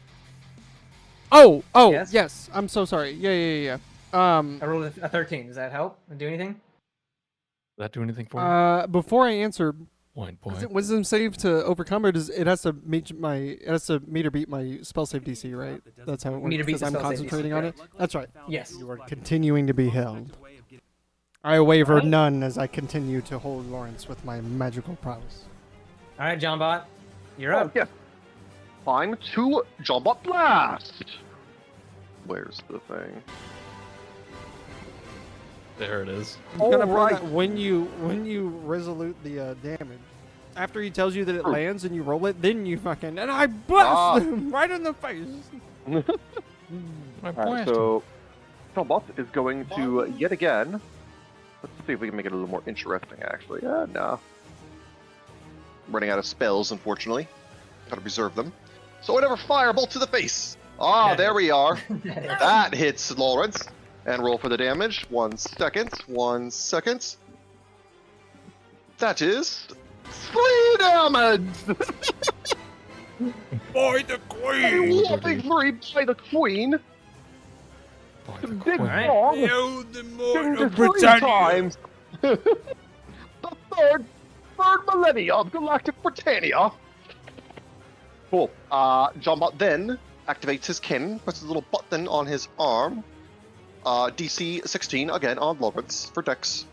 Oh, Yes? yes. I'm so sorry. Yeah. I rolled a 13. Does that help? Do anything? Does that do anything for you? Before I answer, Point. is it wisdom save to overcome, or does it has to meet or beat my spell save DC, right? That's how it works. Meet or beat Because the I'm spell save concentrating DC, on it. That's right. Yes. You are continuing to be held. I waver none as I continue to hold Lawrence with my magical prowess. All right, John Bot, you're up. Yeah. Time to Jawbot Blast. Where's the thing? There it is. I'm gonna bring that when you resolute the damage. After he tells you that it lands and you roll it, then you fucking and I blast him right in the face. Alright, so Jawbot is going to yet again. Let's see if we can make it a little more interesting. Actually, no. Running out of spells, unfortunately. Gotta reserve them. So whatever, firebolt to the face. There we are. That hits Lawrence. And roll for the damage. 1 second. 1 second. That is 3 damage! By the A whopping 3 by the Queen. Big Alright. bomb. 3 times. The third millennia of Galactic Britannia. Cool. Jawbot then activates his kin, puts a little button on his arm. DC 16 again on Lawrence for Dex.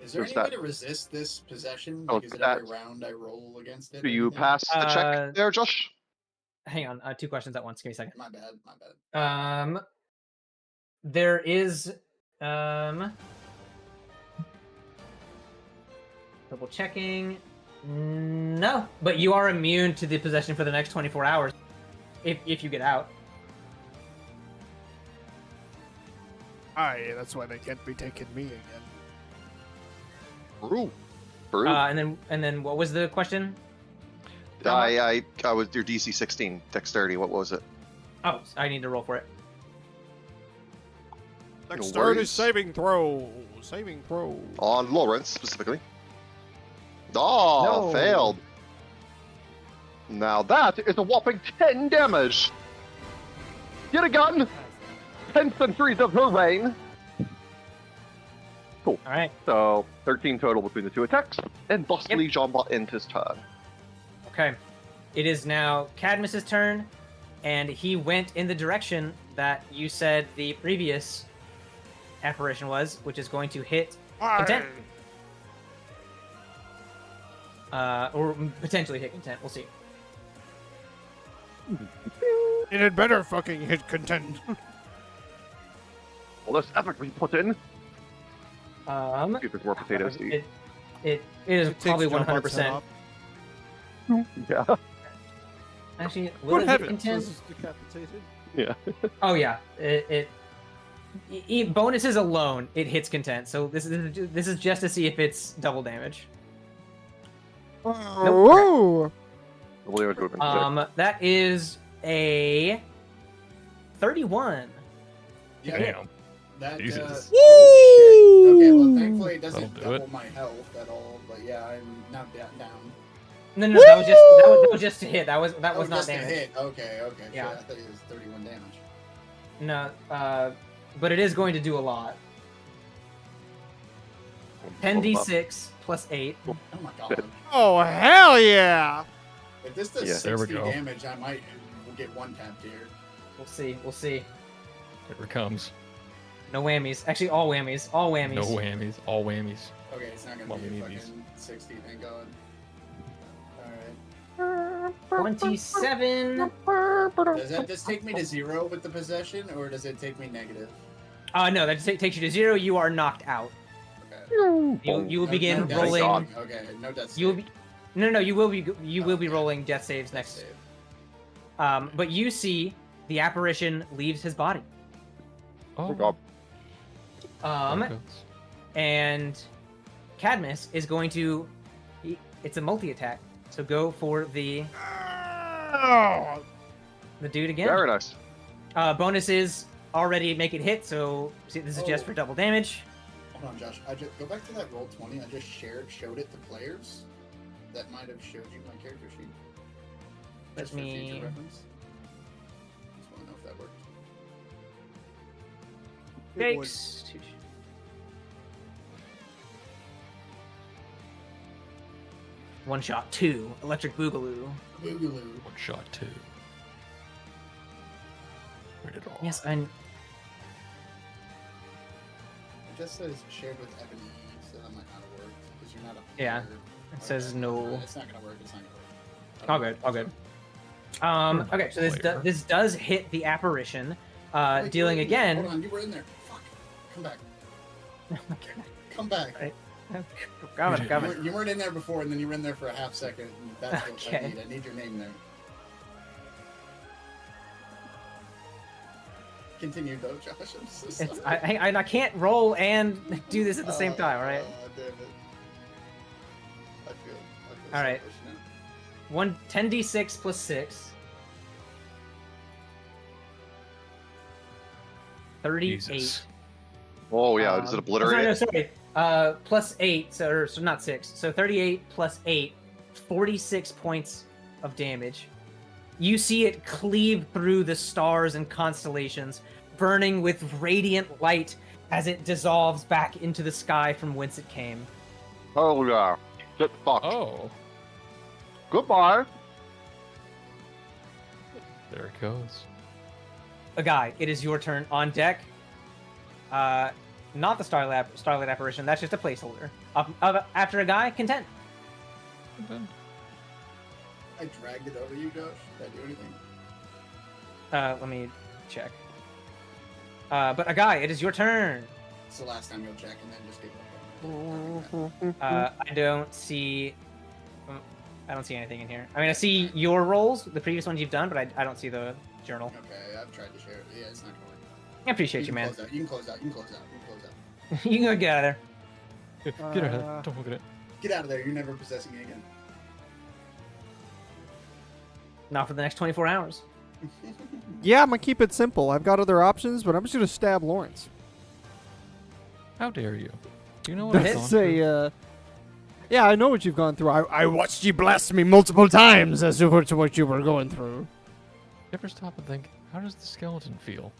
Is there Who's any way that? to resist this possession? Oh, Like, is it that- every round I roll against it? Do or you anything? pass the check there, Josh? Hang on, 2 questions at once. Give me a second. My bad. There is double checking. No, but you are immune to the possession for the next 24 hours if you get out. Aye, that's why they can't be taking me again. True. And then what was the question? I was your DC 16 dexterity. What was it? Oh, I need to roll for it. Dexterity worries. saving throw. Saving throw. On Lawrence specifically. Oh, No. failed. Now that is a whopping 10 damage. Get a gun. 10 centuries of her reign. Cool. All right. So 13 total between the 2 attacks, and thusly Jawbot ends his turn. Okay. It is now Cadmus's turn, and he went in the direction that you said the previous apparition was, which is going to hit Content. Or potentially hit Content. We'll see. It had better fucking hit Content. All this effort we put in. See if there's more potatoes to eat. It is probably 100%. Yeah. Actually, will it hit Content? Decapitated. Yeah. Oh yeah. Bonuses alone, it hits Content. So this is just to see if it's double damage. Oh. Double damage would have been good. That is a 31. Yeah, Damn. That, Jesus. oh, shit. Okay, well, thankfully it doesn't That'll do double it. my health at all, but yeah, I'm not down. No, that was just a hit. That was not just damage. a hit. Okay. Yeah. Shit, I thought it was 31 damage. No, but it is going to do a lot. 10d6 plus 8. Oh my god. Oh, hell yeah! If this does Yeah. There we 60 go. damage, I might we'll get one tapped here. We'll see. We'll see. Here it comes. No whammies. Actually, all whammies. All whammies. No whammies. All whammies. Okay, it's not gonna Well, be we a need fucking these. 60, thank god. Alright. 27. Does that just take me to 0 with the possession, or does it take me negative? No, that just takes you to 0. You are knocked out. Okay. You will begin no death rolling. save. Okay, no death You will save. be. No. You will be rolling death saves next. Save. But you see the apparition leaves his body. Oh, God. Um, there it goes. and Cadmus is going to. It's a multi-attack, so go for the dude again. Very nice. Bonuses already make it hit, so see, this is just for double damage. Hold on, Josh. I just go back to that roll 20. I just showed it to players. That might have showed you my character sheet. Let Just for me- future reference. Just want to know if that worked. Takes. One shot, 2. Electric Boogaloo. Boogaloo. One shot, 2. Rated R. Yes, I'm. It just says shared with Ebony, so that might not have worked because you're not a Yeah, player. it says no. It's not gonna work. It's not gonna work. All good. Okay, so Player. this does hit the apparition, Wait, dealing wait, again. Hold on, you were in there. Fuck. Come back. Come back. Right. You weren't in there before, and then you were in there for a half second. And that's what I Okay. need. I need your name there. Continue though, Josh. I'm so sorry. It's, I can't roll and do this at the same time, all right? Damn it. I feel All right. selfish now. 10d6 plus 6. 38. Jesus. Oh yeah, does it No, obliterate? sorry. Plus 8, so not 6. So 38 plus 8, 46 points of damage. You see it cleave through the stars and constellations, burning with radiant light as it dissolves back into the sky from whence it came. Oh yeah. Get fucked. Oh, Goodbye. there it goes. A guy, it is your turn on deck. Not the Starlight Apparition, that's just a placeholder. After a guy, content. I dragged it over you, Josh. Did I do anything? Let me check. But a guy, it is your turn. It's the last time you'll check, and then just give up. I don't see anything in here. I mean, I see your rolls, the previous ones you've done, but I don't see the journal. Okay, I've tried to share it. Yeah, it's not gonna work. I appreciate you, can man. close out. You can close out. You can close out. You can close out. You can go get out of there. Get out of there. Don't look at it. Get out of there. You're never possessing me again. Not for the next 24 hours. Yeah, I'm gonna keep it simple. I've got other options, but I'm just gonna stab Lawrence. How dare you? Do you know what I've gone That's through? yeah, I know what you've gone through. I watched you blast me multiple times as to what you were going through. You ever stop and think, how does the skeleton feel?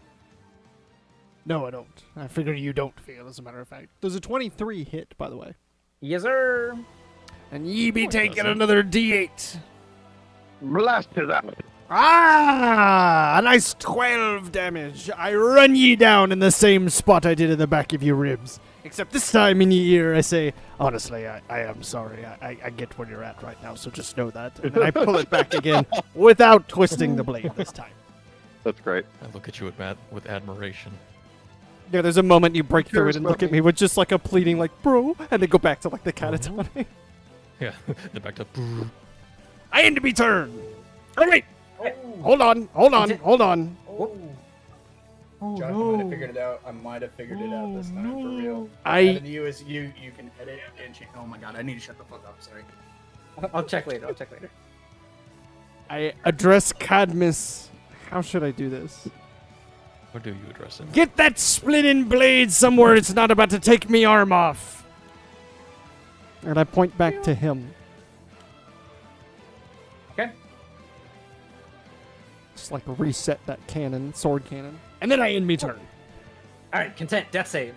No, I don't. I figure you don't feel, as a matter of fact. There's a 23 hit, by the way. Yes, sir. And ye be No, it taking doesn't. another D8. Blast it out. Ah! A nice 12 damage. I run ye down in the same spot I did in the back of your ribs. Except this time in your ear, I say, honestly, I am sorry. I get where you're at right now, so just know that. And then I pull it back again without twisting the blade this time. That's great. I look at you with admiration. Yeah, there's a moment you break through Cares it and about look at me. me with just like a pleading, like, bro, and then go back to like the catatonic. Yeah, then back to. I end to be turned. Oh, wait. Hold on. Josh, I might have figured it out. I might have figured it out this time for real. I- And you can edit and change. Oh my god, I need to shut the fuck up. Sorry. I'll check later. I address Cadmus. How should I do this? Or do you address him? Get that splitting blade somewhere it's not about to take me arm off. And I point back to him. Okay. Just like reset that cannon, sword cannon. And then I end me turn. All right, content. Death save.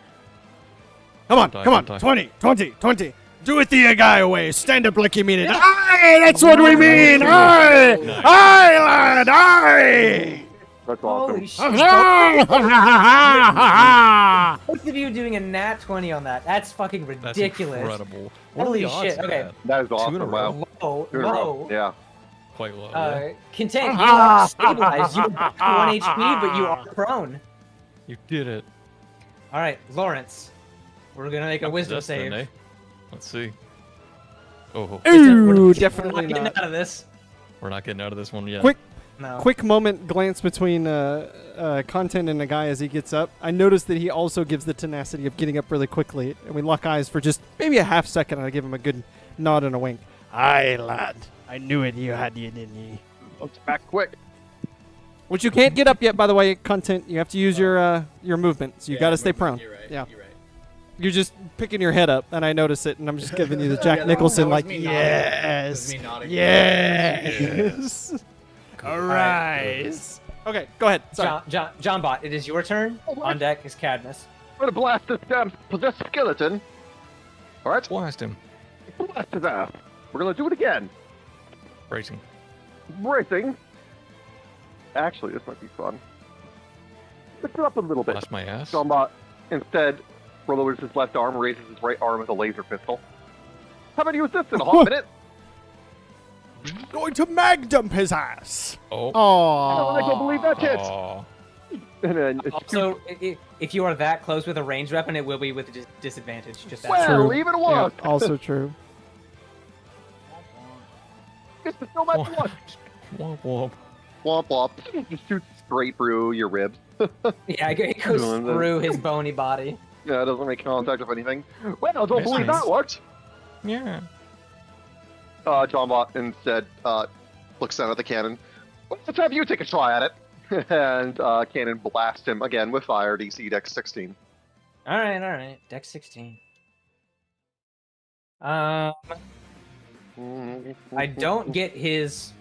Come on, Die, come on. don't die. 20, 20, 20. Do it the guy away. Stand up like you mean it. Aye, that's what we mean. Aye, aye, lad, aye. That's Holy awesome. shit. Both of you doing a nat 20 on that. That's fucking That's ridiculous. incredible. What are Holy the odds shit, of okay. that? That is 2 in a awesome. row. Wow. Whoa, 2 in a row. whoa. Yeah. Quite low. Yeah. Content, you are stabilized. You are back to 1 HP, but you are prone. You did it. All right, Lawrence. We're gonna make a wisdom Possessed then, save. eh? Let's see. Oh, Ooh, We're definitely getting not. out of this. we're not getting out of this one yet. Quick, No. quick moment glance between Content and the guy as he gets up. I noticed that he also gives the tenacity of getting up really quickly, and we lock eyes for just maybe a half second, and I give him a good nod and a wink. Aye, lad. I knew it. You had you, didn't you? Let's back quick. Which you can't get up yet, by the way, Content. You have to use your movement, so you got to stay prone. You're right. Yeah. You're right. You're just picking your head up, and I notice it, and I'm just giving you the Yeah, Jack that Nicholson, was like, me nodding. That was yes, me nodding. yes. Arise. Okay, go ahead. Sorry. John Bot, it is your turn. On deck is Cadmus. I'm gonna blast this damn possessed skeleton. All right. Blast him. Blast his ass. We're gonna do it again. Bracing. Bracing. Actually, this might be fun. Lift it up a little bit. Blast my ass. Jombot instead lowers his left arm, raises his right arm with a laser pistol. How about you use this in a hot minute? Going to mag dump his ass. Oh. I don't believe that hit. Aw. And then Also, if you are that close with a ranged weapon, it will be with a disadvantage. Just well, that. leave it alone. Yeah, also true. It's still my blood. Womp womp. Womp womp. Just shoots straight through your ribs. Yeah, it goes Doing this. through his bony body. Yeah, it doesn't make contact with anything. Well, don't That's believe nice. that worked. Yeah. Jombot instead looks down at the cannon. Let's have you take a try at it. And cannon blast him again with fire, DC Dex 16. All right. Dex 16. I don't get his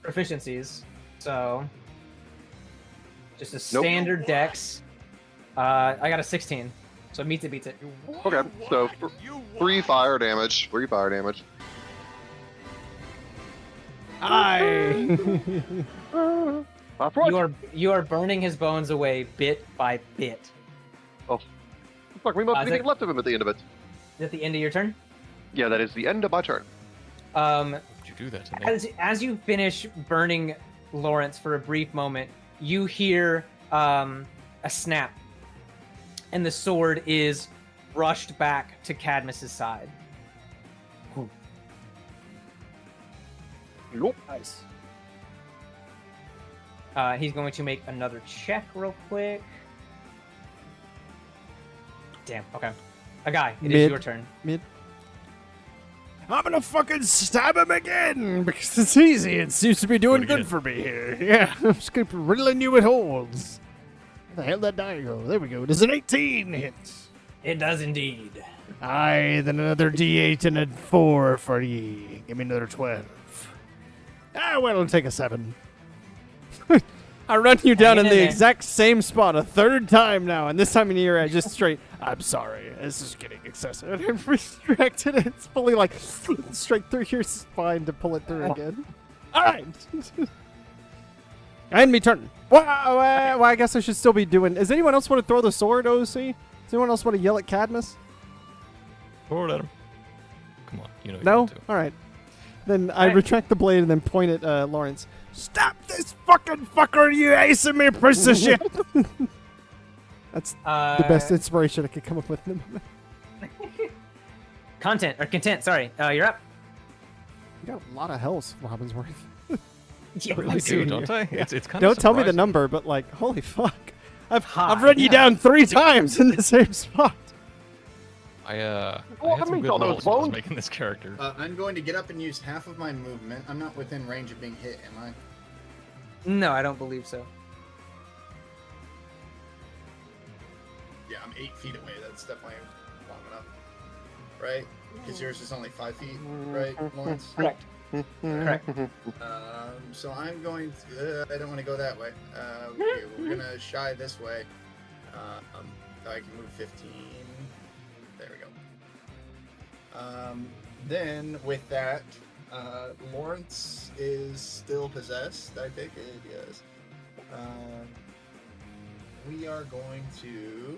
proficiencies, so just a standard Dex. I got a 16, so it beats it. Okay, so 3 fire damage. 3 fire damage. Aye. That's right. You are burning his bones away bit by bit. Oh, fuck, we must is be getting left of him at the end of it. Is that the end of your turn? Yeah, that is the end of my turn. Did you do that to me? As you finish burning Lawrence for a brief moment, you hear a snap, and the sword is rushed back to Cadmus's side. Nope. Nice. He's going to make another check real quick. Damn, okay. A guy, it is your turn. Mid. I'm gonna fucking stab him again because it's easy. It seems to be doing good for me here. Yeah, I'm just keep riddling you with holes. Where the hell did that die go? There we go. Does an 18 hit? It does indeed. Aye, then another D8 and a 4 for ye. Give me another 12. Ah, well, it'll take a 7. I run you down in the exact same spot a third time now, and this time in the year I just straight, I'm sorry, this is getting excessive. And I'm restricted. It's fully like straight through your spine to pull it through again. All right. And me turn. Well, I guess I should still be doing. Does anyone else want to throw the sword, OC? Does anyone else want to yell at Cadmus? Throw it at him. Come on, you know. No? You want to. All right. Then I retract the blade and then point at Lawrence. Stop this fucking fucker, you asymmetry piece of shit! That's the best inspiration I could come up with in the moment. Content, sorry. You're up. You got a lot of health, Robbinsworth. Yeah, really do, don't I? It's kind Don't of tell me the surprising. number, but like, holy fuck. I've run you down 3 times in the same spot. I had I some mean, good all those rolls when I was bones. making this character. I'm going to get up and use half of my movement. I'm not within range of being hit, am I? No, I don't believe so. Yeah, I'm 8 feet away. That's definitely long enough. Right? Because yours is only 5 feet, right, Lawrence? Correct. Correct. So I'm going to... I don't want to go that way. Okay, we're going to shy this way. I can move 15. There we go. Then with that, Lawrence is still possessed. I take it, yes. We are going to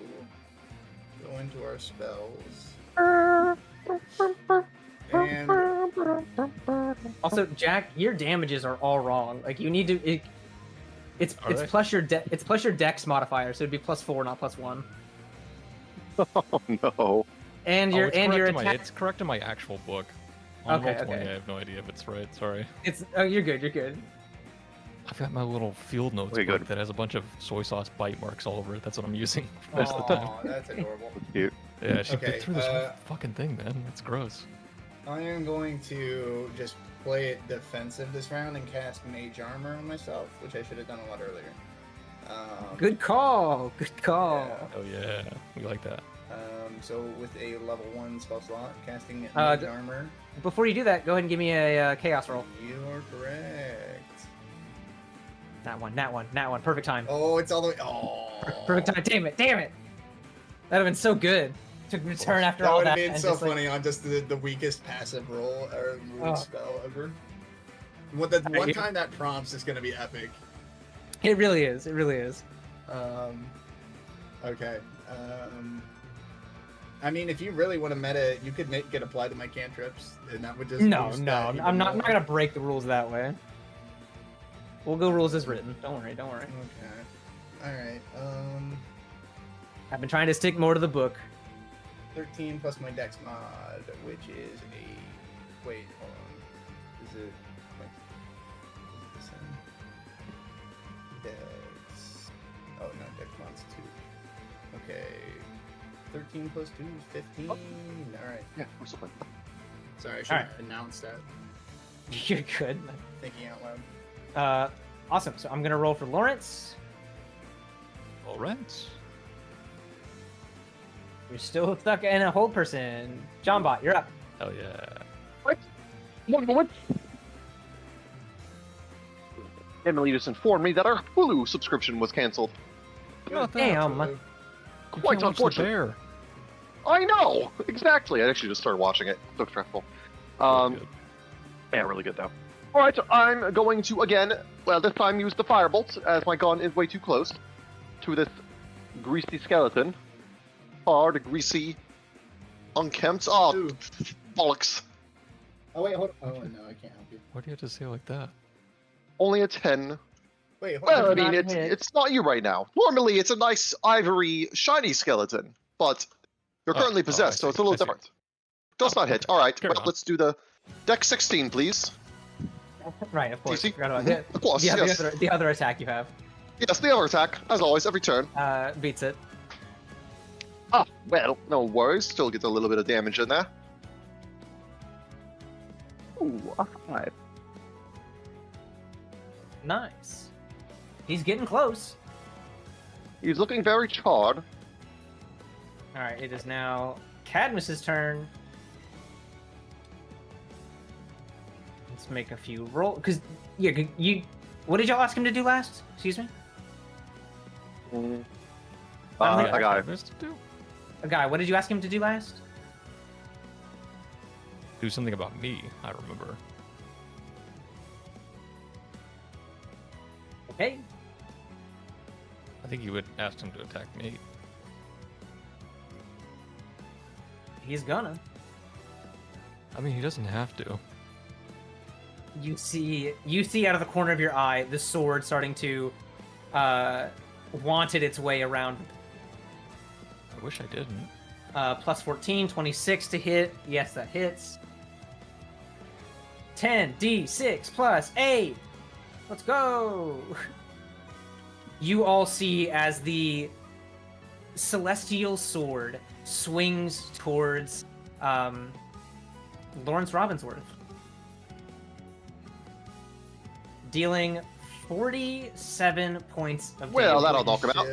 go into our spells. And Also, Jack, your damages are all wrong. Like you need to. It's plus your dex modifier, so it'd be +4, not +1. Oh no. And your attack. It's correct in my actual book. On Okay, Roll20, okay. I have no idea if it's right. Sorry. You're good. You're good. I've got my little field notes Very book good. that has a bunch of soy sauce bite marks all over it. That's what I'm using for the rest of the time. Aw, that's adorable. Cute. Yeah, she Okay, bit through this whole fucking thing, man. That's gross. I am going to just play it defensive this round and cast Mage Armor on myself, which I should have done a lot earlier. Good call. Good call. Oh yeah, we like that. So with a level 1 spell slot, casting Mage Armor. Before you do that, go ahead and give me a chaos roll. You are correct. That one. Perfect time. Oh, it's all the way. Oh. Perfect time. Damn it. That'd have been so good. To return after That all would that. have been and so just, like, funny on just the weakest passive roll or move Oh. spell ever. What the one time that prompts is gonna be epic. It really is. Okay. I mean, if you really want to meta it, you could get applied to my cantrips, and that would just No. boost that even I'm not more. gonna break the rules that way. We'll go rules as written. Don't worry. Okay. All right. I've been trying to stick more to the book. 13 plus my dex mod, which is a... Wait, hold on. Is it the same? Dex... Oh, no, dex mod's 2. Okay. 13 plus 2 is 15. Alright. Yeah, we're still playing. Sorry, I should have announced that. You're good. Thinking out loud. Awesome. So I'm gonna roll for Lawrence. Lawrence. You're still stuck in a hold person. Johnbot, you're up. Hell yeah. What? What? Emily just informed me that our Hulu subscription was canceled. Damn. Quite unfortunate. I know! Exactly. I actually just started watching it. So stressful. Yeah, really good though. Alright, so I'm going to again, well, this time use the firebolt, as my gun is way too close to this greasy skeleton. Hard, greasy, unkempt. Oh, bollocks. Oh, wait, hold on. Oh, no, I can't help you. Why do you have to say it like that? Only a 10. Wait, hold Well, on. I mean, it's not you right now. Normally, it's a nice, ivory, shiny skeleton, but you're currently possessed, so it's a little different. Does not hit. Alright, well, let's do the Dex 16, please. Right, of course. DC? Forgot about Mhm. Of course, yes. the other attack you have. Yes, the other attack, as always, every turn. Beats it. Ah, well, no worries. Still gets a little bit of damage in there. Ooh, a 5. Nice. He's getting close. He's looking very charred. Alright, it is now Cadmus's turn. Let's make a few roll. Because, yeah, what did y'all ask him to do last? Excuse me? A guy. A guy, what did you ask him to do last? Do something about me, I remember. Okay. I think you would ask him to attack me. He's gonna. I mean, he doesn't have to. You see out of the corner of your eye the sword starting to wanted its way around. I wish I didn't. Plus 14, 26 to hit. Yes, that hits. 10d6 plus 8. Let's go. You all see as the celestial sword swings towards Lawrence Robbinsworth, dealing 47 points of damage. Well, that'll knock him out.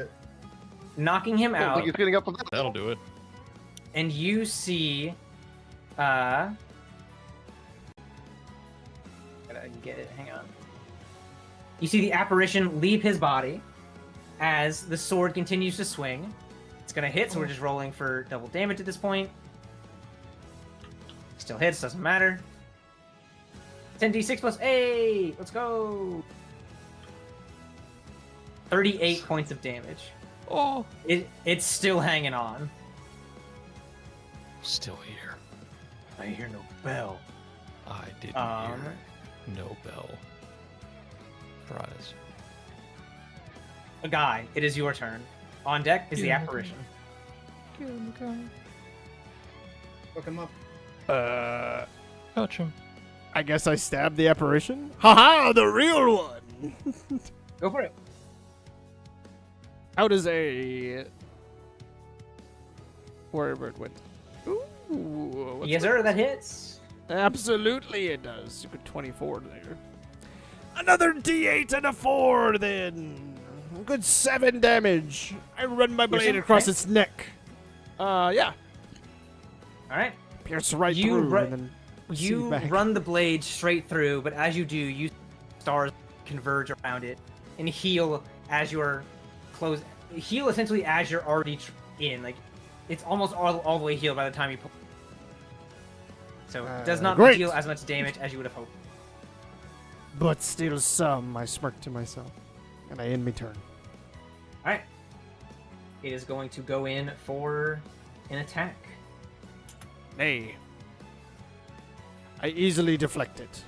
Knocking him I don't out. think he's getting up from that. That'll do it. And you see, gotta get it. Hang on. You see the apparition leave his body as the sword continues to swing. It's gonna hit, so we're just rolling for double damage at this point. Still hits, doesn't matter. 10d6 plus 8! Let's go! 38 points of damage. Oh! It's still hanging on. Still here. I hear no bell. I didn't hear no bell. Prize. A guy, it is your turn. On deck is the apparition. Look him up. Touch him. I guess I stabbed the apparition. Haha, the real one. Go for it. How does a wherever it went? Ooh, Yes, sir. That hits. Absolutely, it does. You got 24 there. Another D8 and a 4, then. A good 7 damage. I run my blade across its neck. Yeah. All right. Pierce right through, and then you run the blade straight through, but as you do, you stars converge around it and heal as you're close. Heal essentially as you're already in. Like, it's almost all the way healed by the time you pull. So it does not deal as much damage as you would have hoped. But still some, I smirk to myself. And I end my turn. Alright. It is going to go in for an attack. Nay. I easily deflect it.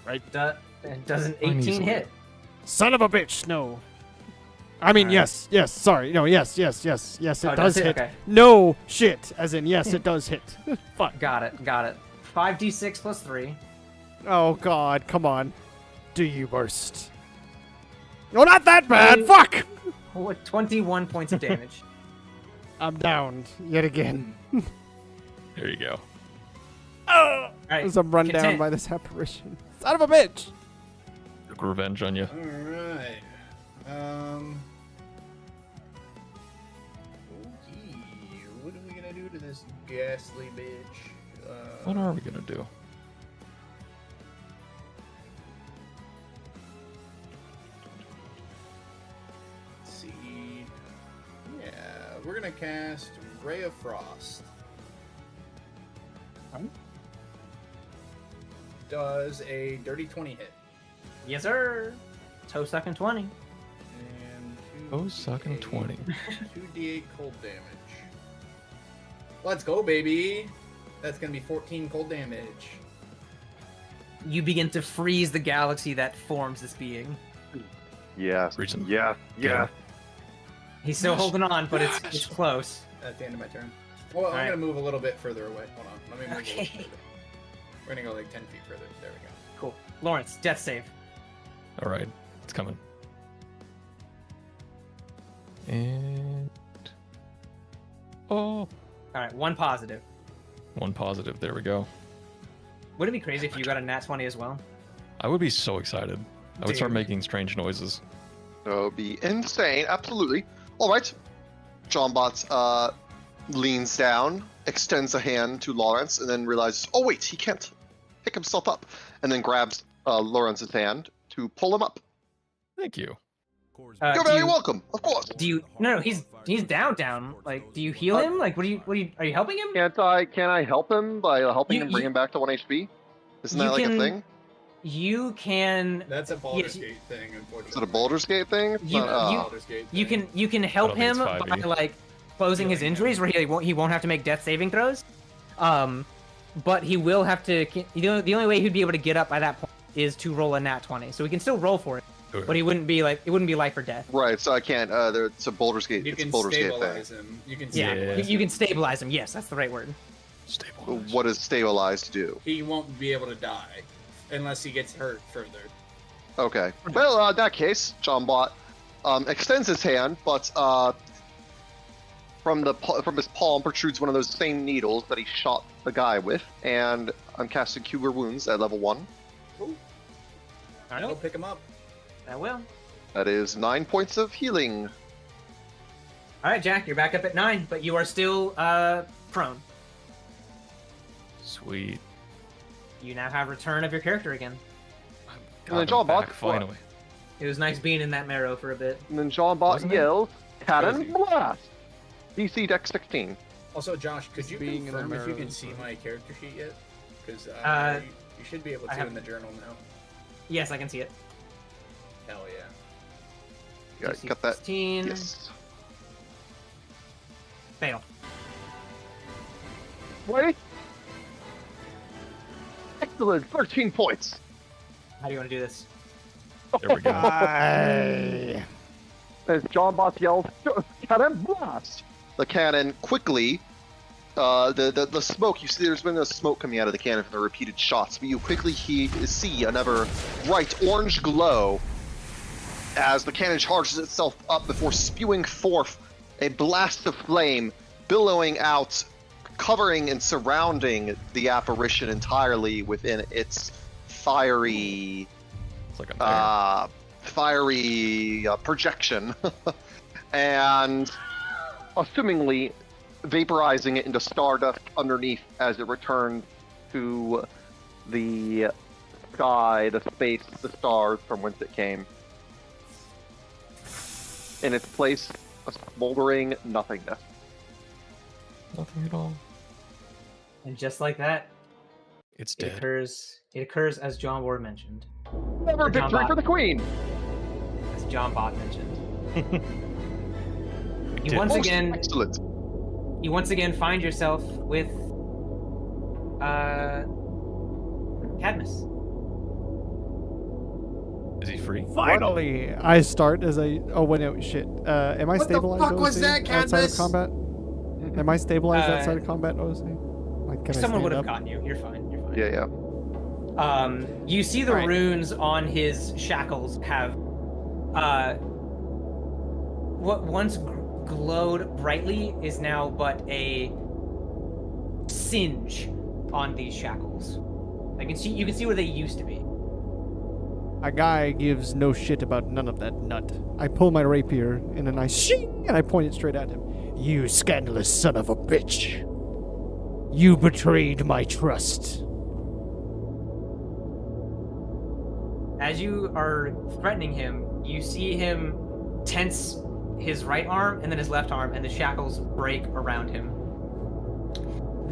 Right? Does an 18 hit? Son of a bitch, no. I mean, yes, sorry. No, yes, it does hit. Okay. No shit. As in, yes, it does hit. Fuck. Got it. 5d6 plus 3. Oh, God, come on. Do you burst? No, not that bad. Fuck! 21 points of damage. I'm downed yet again. There you go. Right, as I'm run down by this apparition. Son of a bitch! Took revenge on you. Alright. What are we gonna do to this ghastly bitch? What are we gonna do? Let's see. Yeah, we're gonna cast Ray of Frost. Does a dirty 20 hit? Yes, sir. Toe sucking 20. And Oh, sucking 20. 2d8 cold damage. Let's go, baby. That's gonna be 14 cold damage. You begin to freeze the galaxy that forms this being. Yes. Reason. Yeah. He's still holding on, but it's close. At the end of my turn. Well, I'm gonna move a little bit further away. Hold on. Let me move a little further. We're gonna go like 10 feet further. There we go. Cool. Lawrence, death save. All right, it's coming. And all right, one positive. One positive. There we go. Would it be crazy if you got a nat 20 as well? I would be so excited. I would start making strange noises. That would be insane. Absolutely. All right. John Bots leans down, extends a hand to Lawrence, and then realizes, oh wait, he can't pick himself up, and then grabs Lawrence's hand to pull him up. Thank you. You're very welcome. Of course. Do you? No, he's down. Like, do you heal him? Like, are you helping him? Can I help him by helping him bring him back to 1 HP? Isn't that like a thing? You can. That's a Baldur's Gate thing, unfortunately. Is it a Baldur's Gate thing? You can help him by like closing his injuries, where he won't have to make death saving throws. But he will have to. The only way he'd be able to get up by that point is to roll a nat 20. So we can still roll for it, but he wouldn't be like, it wouldn't be life or death. Right. So I can't. It's a Baldur's Gate. You can Baldur's stabilize Gate thing. him. You can you can stabilize him. Yes, that's the right word. Stabilize. What does stabilize do? He won't be able to die unless he gets hurt further. Okay. Well, in that case, John Bot extends his hand, but from his palm protrudes one of those same needles that he shot the guy with, and I'm casting Cure Wounds at level 1. Ooh. Alright, I'll pick him up. I will. That is 9 points of healing. All right, Jack, you're back up at 9, but you are still prone. Sweet. You now have return of your character again. And then John Bot finally. It was nice being in that marrow for a bit. And then John Bot yells, "Cannon blast!" DC Dex 16. Also, Josh, could you being in confirm if you America. can see my character sheet yet? Because you should be able I to have- in the journal now. Yes, I can see it. Hell yeah. Yeah, DC got that. 16. Yes. Fail. Wait. Excellent. 13 points. How do you want to do this? There we go. As John Boss yells, "Cannon blast!" The cannon quickly, the smoke. You see, there's been a smoke coming out of the cannon from the repeated shots, but you quickly see another bright orange glow as the cannon charges itself up before spewing forth a blast of flame, billowing out, covering and surrounding the apparition entirely within its fiery. It's like a Fiery projection, and assumingly vaporizing it into stardust underneath as it returns to the sky, the space, the stars from whence it came. In its place, a smoldering nothingness. Nothing at all. And just like that, It's it dead. occurs as John Ward mentioned. Never John victory Bot. for the Queen! As John Bot mentioned. You Did- once Most again excellent. you once again find yourself with Cadmus. Is he free? Finally, I start as I. Oh wait, no, shit. Am I What the stabilized? fuck was OC, that, outside of Cadmus? combat? Am I stabilized Uh, outside of combat, OC? Like, can I Someone stand would have up? gotten you. You're fine. You're fine. Yeah. You see the Alright. runes on his shackles have, what once glowed brightly is now but a singe on these shackles. You can see where they used to be. A guy gives no shit about none of that nut. I pull my rapier and a nice shing, and I point it straight at him. You scandalous son of a bitch! You betrayed my trust. As you are threatening him, you see him tense his right arm and then his left arm, and the shackles break around him.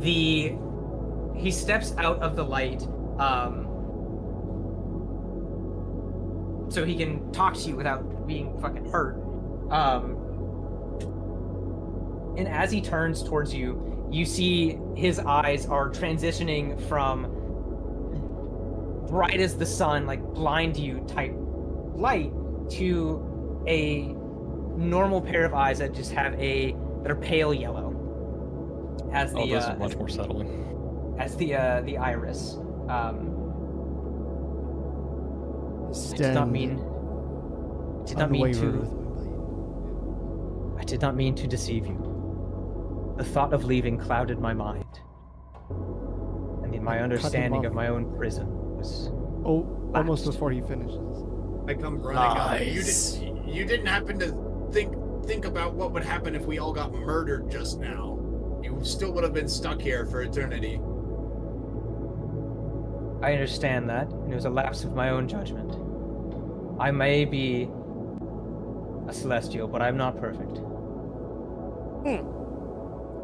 He steps out of the light, so he can talk to you without being fucking hurt. And as he turns towards you, you see his eyes are transitioning from bright as the sun, like blind you type light, to a normal pair of eyes that just have that are pale yellow. As the Those are much more settling. as the iris. I did not mean to. I did not mean to deceive you. The thought of leaving clouded my mind, and my understanding of my own prison was. Oh, almost lapsed. before he finishes. I come running up. Lies. You didn't happen to think about what would happen if we all got murdered just now. You still would have been stuck here for eternity. I understand that, and it was a lapse of my own judgment. I may be a celestial, but I'm not perfect.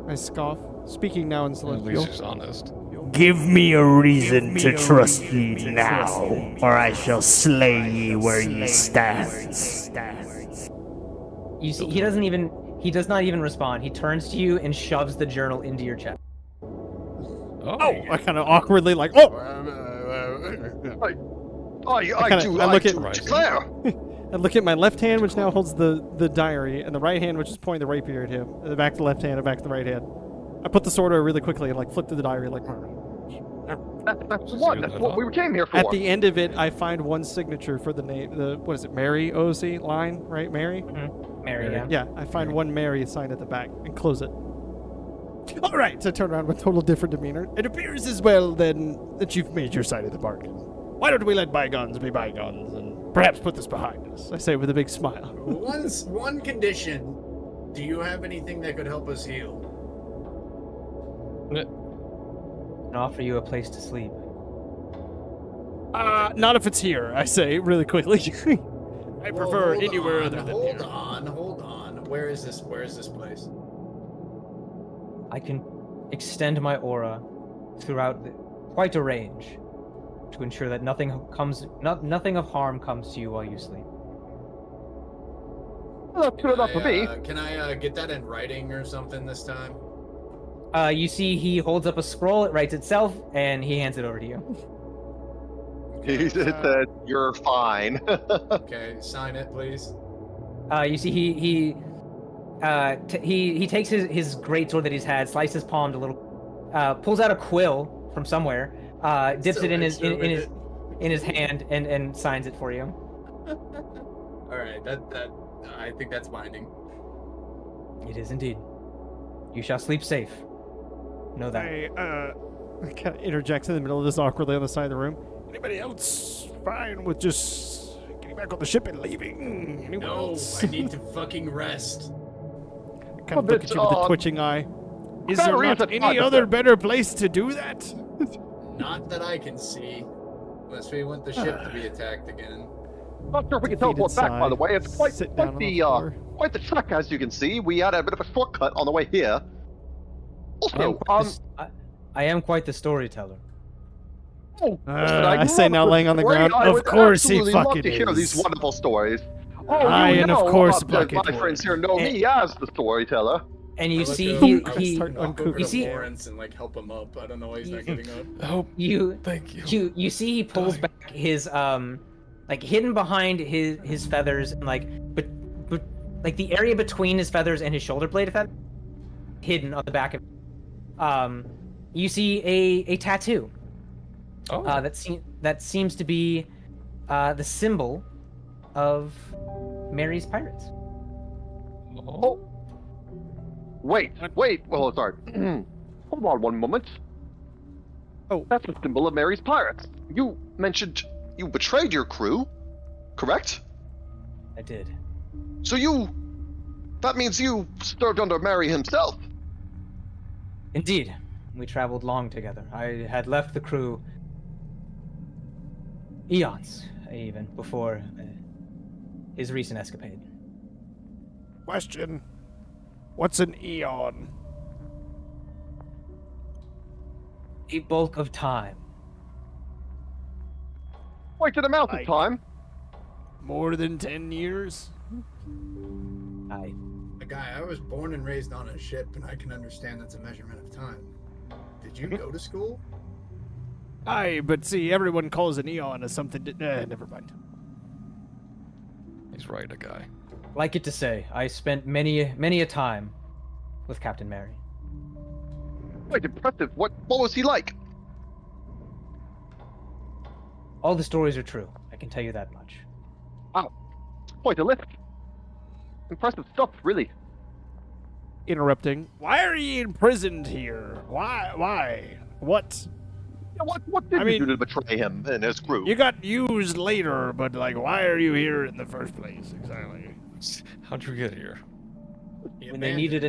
I scoff, speaking now in At celestial. least he's honest. Give me a reason to trust ye now, or I shall slay ye where ye stand. You see, he does not even respond. He turns to you and shoves the journal into your chest. Oh, I kind of awkwardly like, oh! I look at- declare. I look at my left hand, which now holds the diary, and the right hand, which is pointing the rapier at him. And the back to the left hand, and back to the right hand. I put the sword away really quickly and like flip through the diary like. That's the one. That's what we came here for. At the end of it, I find one signature for the name. What is it? Mary OC line, right? Mary. Mary, yeah. Yeah, I find one Mary signed at the back and close it. All right, so turn around with total different demeanor. It appears as well then that you've made your side of the bargain. Why don't we let bygones be bygones and perhaps put this behind us? I say with a big smile. One condition. Do you have anything that could help us heal? And offer you a place to sleep. Not if it's here, I say really quickly. I prefer Hold anywhere on, other than hold here. on. Where is this place? I can extend my aura throughout quite a range to ensure that nothing of harm comes to you while you sleep. Well, that's good enough for me. Can I get that in writing or something this time? You see, he holds up a scroll. It writes itself, and he hands it over to you. He said, "You're fine." Okay, sign it, please. You see, he takes his great sword that he's had, slices palmed a little, pulls out a quill from somewhere, dips it in his hand, and signs it for you. All right, that I think that's binding. It is indeed. You shall sleep safe. Know that. I kind of interjects in the middle of this awkwardly on the side of the room. Anybody else fine with just getting back on the ship and leaving? Anyone else? I need to fucking rest. I kind of look at you with a twitching eye. Is there not any other better place to do that? Not that I can see. Unless we want the ship to be attacked again. Not sure if we can teleport back, by the way. It's quite the trek, as you can see. We had a bit of a shortcut on the way here. Also, I am quite the storyteller. I say now, laying on the ground. Of course he fucking to hear is. these wonderful stories. Oh, and of course, Bucket my friends here know me as the storyteller. And you see, you see Lawrence and like help him up. I don't know why he's not getting up. Thank you. You see, he pulls back his like hidden behind his feathers, and like like the area between his feathers and his shoulder blade feather, hidden on the back of. You see a tattoo. Oh. That seems to be the symbol of Mary's Pirates. Oh. Wait. Well, sorry. Hold on one moment. Oh. That's the symbol of Mary's Pirates. You mentioned you betrayed your crew, correct? I did. So that means you served under Mary himself. Indeed. We traveled long together. I had left the crew eons, even, before his recent escapade. Question. What's an eon? A bulk of time. Quite an amount of time. More than 10 years? Guy, I was born and raised on a ship, and I can understand that's a measurement of time. Did you go to school? Aye, but see, everyone calls an eon as something. Never mind. He's right, a guy. Like it to say, I spent many a time with Captain Mary. Quite impressive. What was he like? All the stories are true. I can tell you that much. Wow. Quite a list. Impressive stuff, really. Interrupting. Why are ye imprisoned here? Why? What? Yeah, what did you do to betray him and his crew? You got used later, but like, why are you here in the first place? Exactly. How'd you get here? When they needed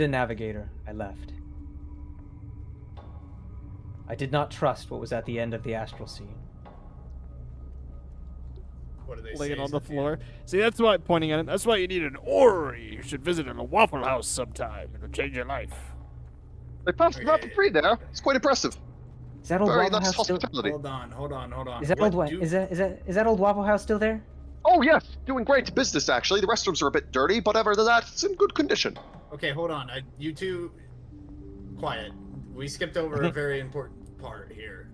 a navigator, I left. I did not trust what was at the end of the astral sea. What do they Laying say on the floor. See, that's why pointing at him. That's why you need an orrery. You should visit a Waffle House sometime. It'll change your life. They passed him out for free there. It's quite impressive. Is that old Very Waffle nice House still? hospitality. Hold on. Is that old Waffle House still there? Oh yes, doing great business actually. The restrooms are a bit dirty, but other than that, it's in good condition. Okay, hold on. You two, quiet. We skipped over a very important part here.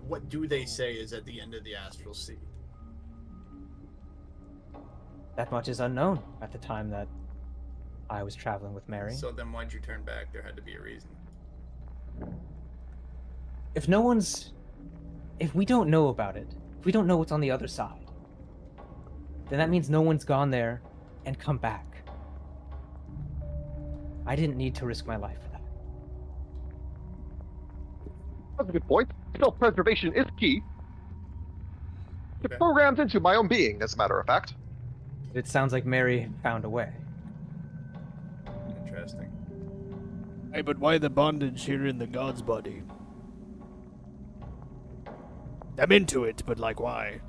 What do they say is at the end of the astral sea? That much is unknown at the time that I was traveling with Mary. So then why'd you turn back? There had to be a reason. If we don't know about it, if we don't know what's on the other side, then that means no one's gone there and come back. I didn't need to risk my life for that. That's a good point. Self-preservation is key. It's programmed into my own being, as a matter of fact. It sounds like Mary found a way. Interesting. Hey, but why the bondage here in the god's body? I'm into it, but like, why?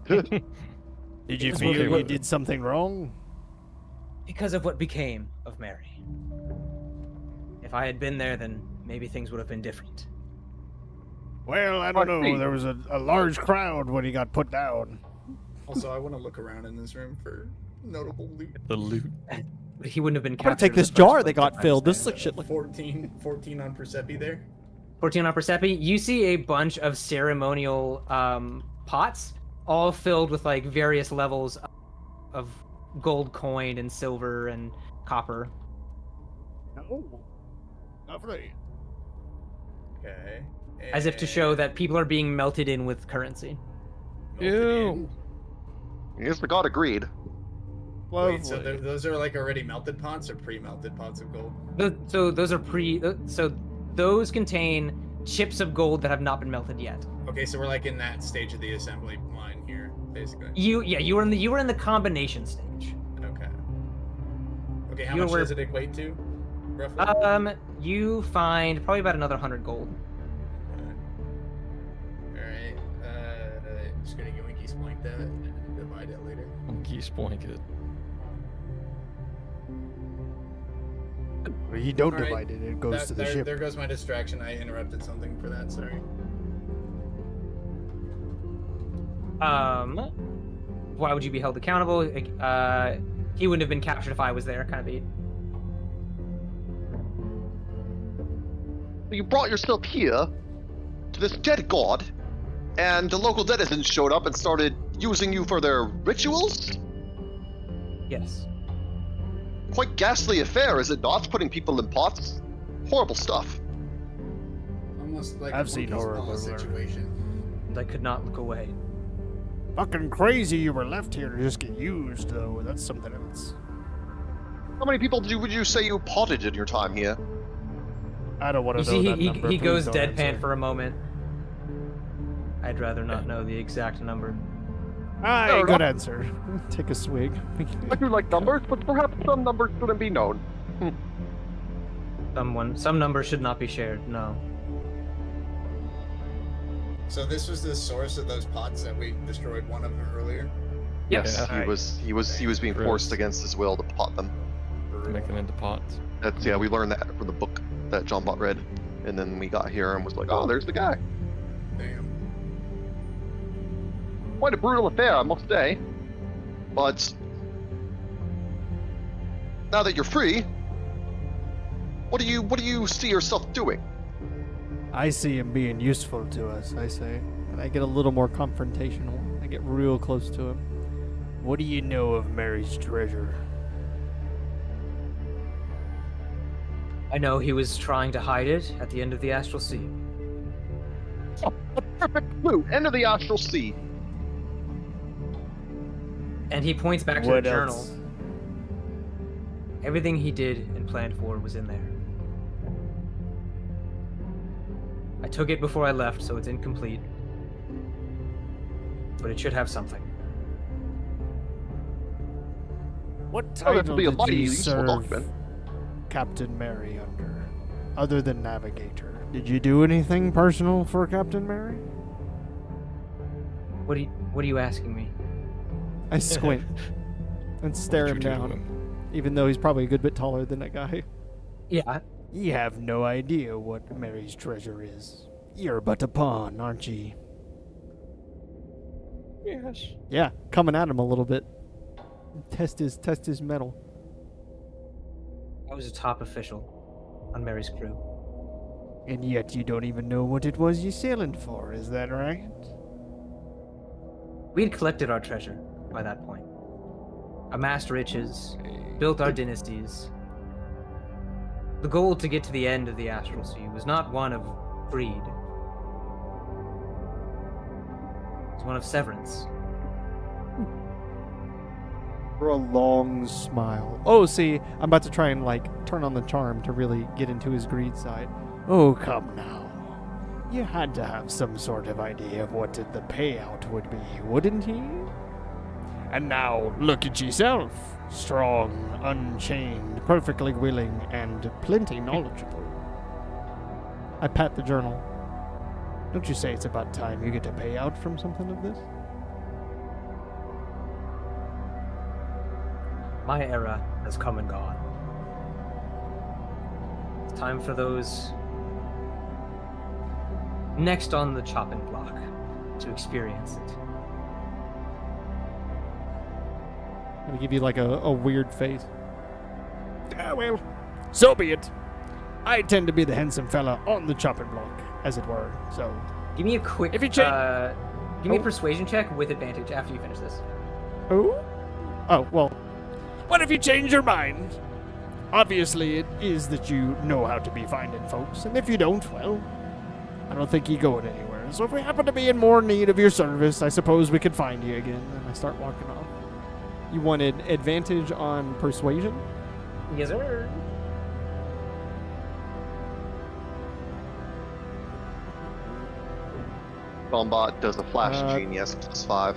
Did you feel you did something wrong? Because of what became of Mary. If I had been there, then maybe things would have been different. Well, I don't know. There was a large crowd when he got put down. Also, I want to look around in this room for notable loot. The loot. But he wouldn't have been I'm gonna captured. take in the this first jar place they if got I was filled. there. This looks shit like 14 on Persepi there. 14 on Persepi. You see a bunch of ceremonial pots, all filled with like various levels of gold coin and silver and copper. Oh, lovely. Okay. As if to show that people are being melted in with currency. Ew. I guess the god agreed. Wait, so those are like already melted pots or pre-melted pots of gold? So those are so those contain chips of gold that have not been melted yet. Okay, so we're like in that stage of the assembly line here, basically. You were in the combination stage. Okay. Okay, how much does it equate to, roughly? You find probably about another 100 gold. Alright, just gonna yoinky spoink that and divide it later. Monkey spoink it. Well, you don't All right. divide it, it goes to the ship. There goes my distraction. I interrupted something for that, sorry. Why would you be held accountable? He wouldn't have been captured if I was there, kind of beat. You brought yourself here to this dead god, and the local denizens showed up and started using you for their rituals? Yes. Quite ghastly affair, is it not? Putting people in pots? Horrible stuff. Almost like I've seen horror monkey's paw movies. situation. And I could not look away. Fucking crazy you were left here to just get used, though. That's something else. How many people would you say you potted in your time here? I don't want You to know see, that number. he Please goes don't deadpan answer. for a moment. I'd rather not know the exact number. Aye, Fair good enough. answer. Take a swig. I do like numbers, but perhaps some numbers shouldn't be known. Some number should not be shared. No. So this was the source of those pots that we destroyed one of them earlier? Yes, Yeah. he was being forced against his will to pot them. To make them into pots. That's we learned that from the book that John Bot read, and then we got here and was like, oh, there's the guy. Damn. Quite a brutal affair, I must say. But now that you're free, what do you see yourself doing? I see him being useful to us, I say. And I get a little more confrontational. I get real close to him. What do you know of Mary's treasure? I know he was trying to hide it at the end of the Astral Sea. Oh, a perfect clue. End of the Astral Sea. And he points back to What the journal. else? Everything he did and planned for was in there. I took it before I left, so it's incomplete. But it should have something. What Oh, title that'll be a did mighty you useful serve document. Captain Mary under, other than navigator? Did you do anything personal for Captain Mary? What are you asking me? I squint and stare What'd him you do to down, him? even though he's probably a good bit taller than that guy. Yeah. You have no idea what Mary's treasure is. You're but a pawn, aren't you? Yes. Yeah, coming at him a little bit. Test his metal. I was a top official on Mary's crew. And yet you don't even know what it was you sailing for, is that right? We had collected our treasure by that point. Amassed riches, built our dynasties. The goal to get to the end of the Astral Sea was not one of greed. It was one of severance. For a long smile. Oh, see, I'm about to try and turn on the charm to really get into his greed side. Oh, come now. You had to have some sort of idea of what the payout would be, wouldn't you? And now, look at yourself. Strong, unchained, perfectly willing, and plenty knowledgeable. I pat the journal. Don't you say it's about time you get a payout from something of this? My era has come and gone. It's time for those next on the chopping block to experience it. I'm gonna give you like a weird face. Ah, well, so be it. I tend to be the handsome fella on the chopping block, as it were. So, Give me a quick. If you give me a persuasion check with advantage after you finish this. Oh, well, what if you change your mind? Obviously, it is that you know how to be finding folks, and if you don't, well, I don't think you're going anywhere. So if we happen to be in more need of your service, I suppose we could find you again. and I start walking off. You wanted advantage on persuasion? Yes, sir. Bombot does a flash Uh, genius +5.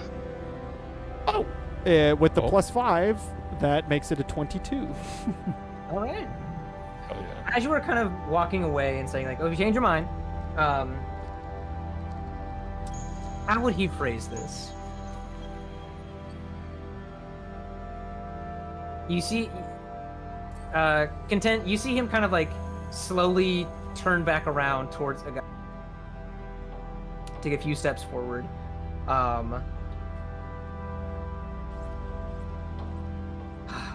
Oh! With the Oh. +5, that makes it a 22. All right. Oh yeah. As you were kind of walking away and saying like, "Oh, if you change your mind," how would he phrase this? You see, content. You see him kind of like slowly turn back around towards a guy, take a few steps forward.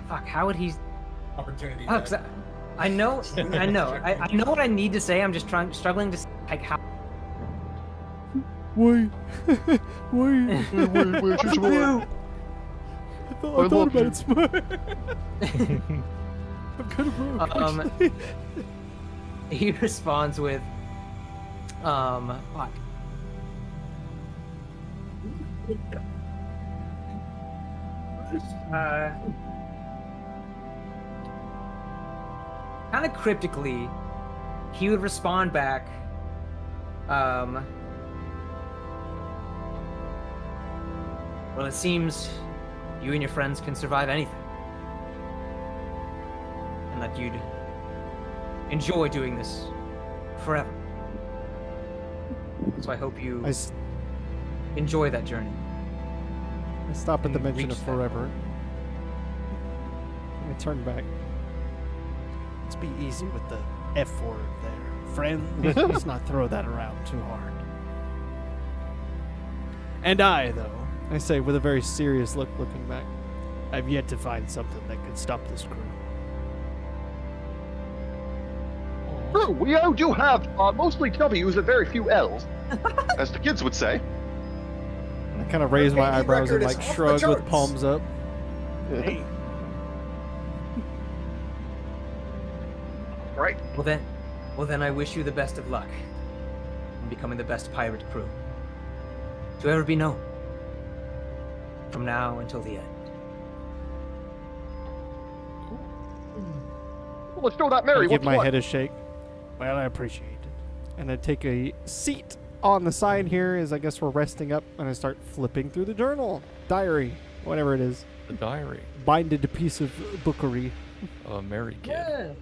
Fuck. How would he? Opportunity. Oh, 'cause I know, I know, I know what I need to say. I'm just struggling to like how. Why? Why? Wait, just wait. I thought about it smart. I'm kind of broke, actually. He responds with, fuck. Kind of cryptically, he would respond back, well, it seems you and your friends can survive anything. And that you'd enjoy doing this forever. So I hope you enjoy that journey. I stop at the and mention of reach that. forever. I turn back. let's be easy with the F word there. Friend, let's not throw that around too hard. And I, though, I say with a very serious look looking back. I've yet to find something that could stop this crew. True, we do have mostly W's and very few L's, as the kids would say. I kind of raise my KD eyebrows and record is like off the shrug with charts. palms up. Hey, Right. Well then I wish you the best of luck in becoming the best pirate crew to ever be known. From now until the end. Well, let's throw that I Mary. give What's my what? head a shake. well, I appreciate it. And I take a seat on the side here as I guess we're resting up, and I start flipping through the journal, diary, whatever it is. The diary Binded piece of bookery. of a married kid. Yeah.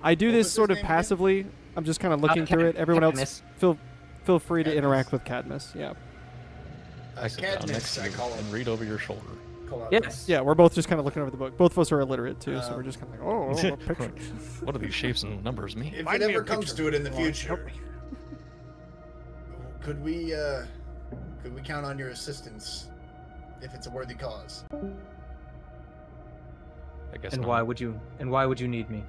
I do What this was sort his of name again? passively. I'm just kind of looking through it. Everyone Cadmus. else, feel free to Cadmus. interact with Cadmus. Yeah. I sit down Cadmus, next to I you call him. and read over your shoulder. Call out Yes. Yeah, we're both just kind of looking over the book. Both of us are illiterate too, so we're just kind of like, oh, pictures. What do these shapes and numbers mean? If Find it me a ever comes picture. to it in the Come on, future, help me. could we count on your assistance if it's a worthy cause? I guess And not. why would you need me?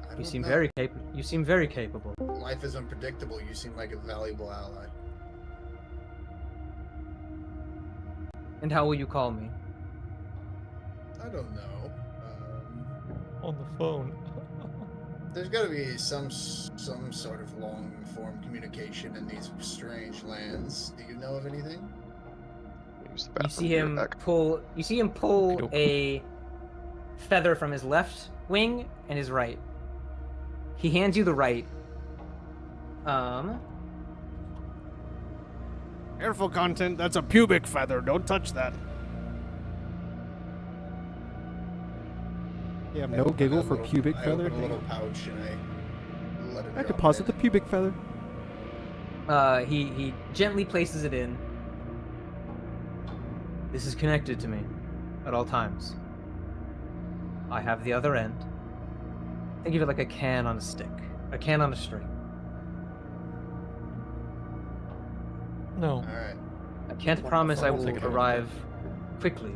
I You don't seem know. very capable. You seem very capable. Life is unpredictable. You seem like a valuable ally. And how will you call me? I don't know. On the phone. There's got to be some sort of long form communication in these strange lands. Do you know of anything? Use the You bathroom see here, him back. pull. You see him pull Okey-doke. a feather from his left wing and his right. He hands you the right. Careful, content. That's a pubic feather. Don't touch that. Yeah, I no open giggle a for little- pubic I feather. open a little pouch and I let it I drop deposit the in. pubic feather. He gently places it in. This is connected to me at all times. I have the other end. Think of it like a can on a stick. A can on a string. No. Alright. I can't promise I will take it over. arrive quickly.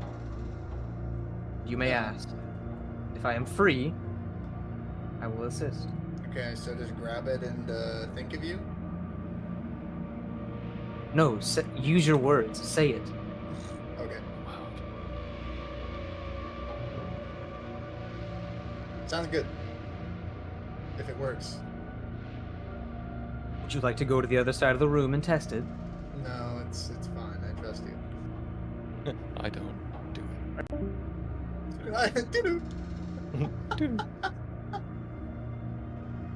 You may ask. If I am free, I will assist. Okay, so just grab it and think of you? No, use your words. Say it. Okay. Sounds good. If it works. Would you like to go to the other side of the room and test it? No, it's fine. I trust you. I don't do Doo-doo.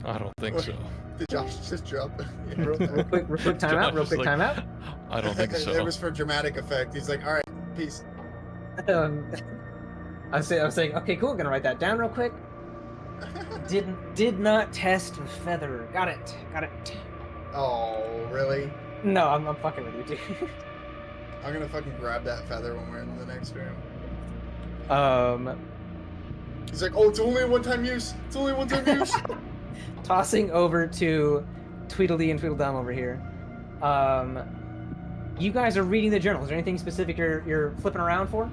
I don't think so. Did Josh just drop? Yeah, Real quick timeout. Real Josh is quick like, timeout. I don't think so. It was for dramatic effect. He's like, all right, peace. I was saying, okay, cool. Gonna write that down real quick. Did not test feather. Got it. Oh, really? No, I'm fucking with you, dude. I'm gonna fucking grab that feather when we're in the next room. He's like, oh, it's only a one-time use. It's only a one-time use. Tossing over to Tweedledee and Tweedledum over here. You guys are reading the journal. Is there anything specific you're flipping around for?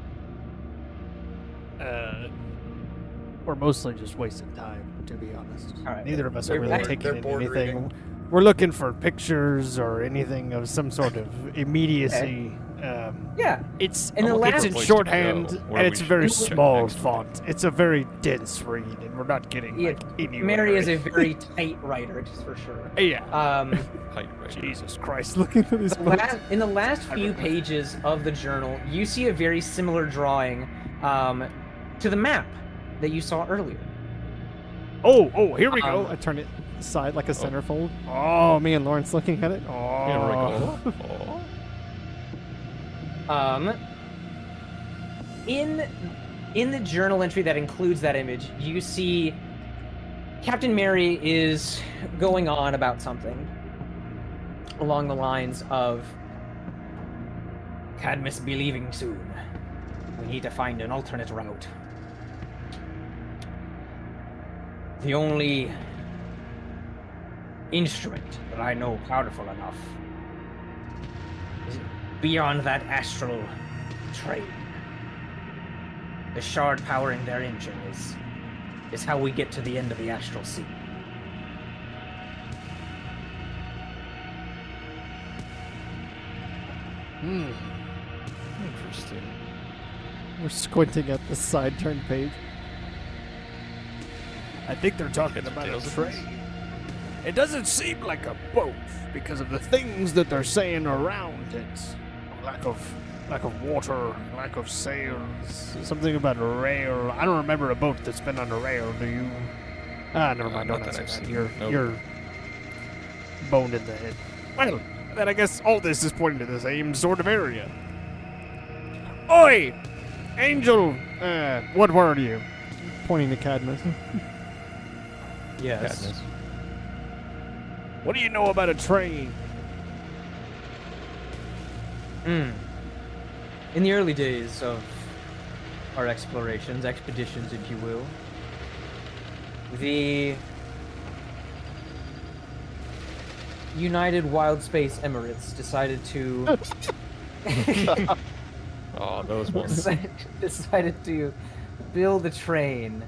We're mostly just wasting time, to be honest. All right. Neither of us are They're really bored. taking They're in bored anything. reading. We're looking for pictures or anything of some sort of immediacy. Yeah. It's In the looking last- for in place to shorthand, go, where and we it's should very check small next. font. It's a very dense read, and we're not getting Yeah, like anywhere. Mary is a very tight writer, just for sure. Yeah. Height, right. Jesus Christ, looking at this book. In the last few pages of the journal, you see a very similar drawing to the map that you saw earlier. Oh, here we go. I turn it aside like a centerfold. Oh, me and Lawrence looking at it. Oh. Here we go. In the journal entry that includes that image, you see Captain Mary is going on about something along the lines of, Cadmus be leaving soon. We need to find an alternate route. The only instrument that I know powerful enough is beyond that astral train. The shard powering their engine is how we get to the end of the astral sea. Interesting. We're squinting at the side turned page. I think they're talking about a train. It doesn't seem like a boat because of the things that they're saying around it. Lack of water, lack of sails, something about a rail. I don't remember a boat that's been on a rail, do you? Never mind, don't not that answer I've that. seen. You're, Nope. you're boned in the head. Well, then I guess all this is pointing to the same sort of area. Oi! Angel! What were you? Pointing to Cadmus. Yes. Cadmus. What do you know about a train? In the early days of our expeditions, if you will, the United Wild Space Emirates decided to Oh, those ones. decided to build a train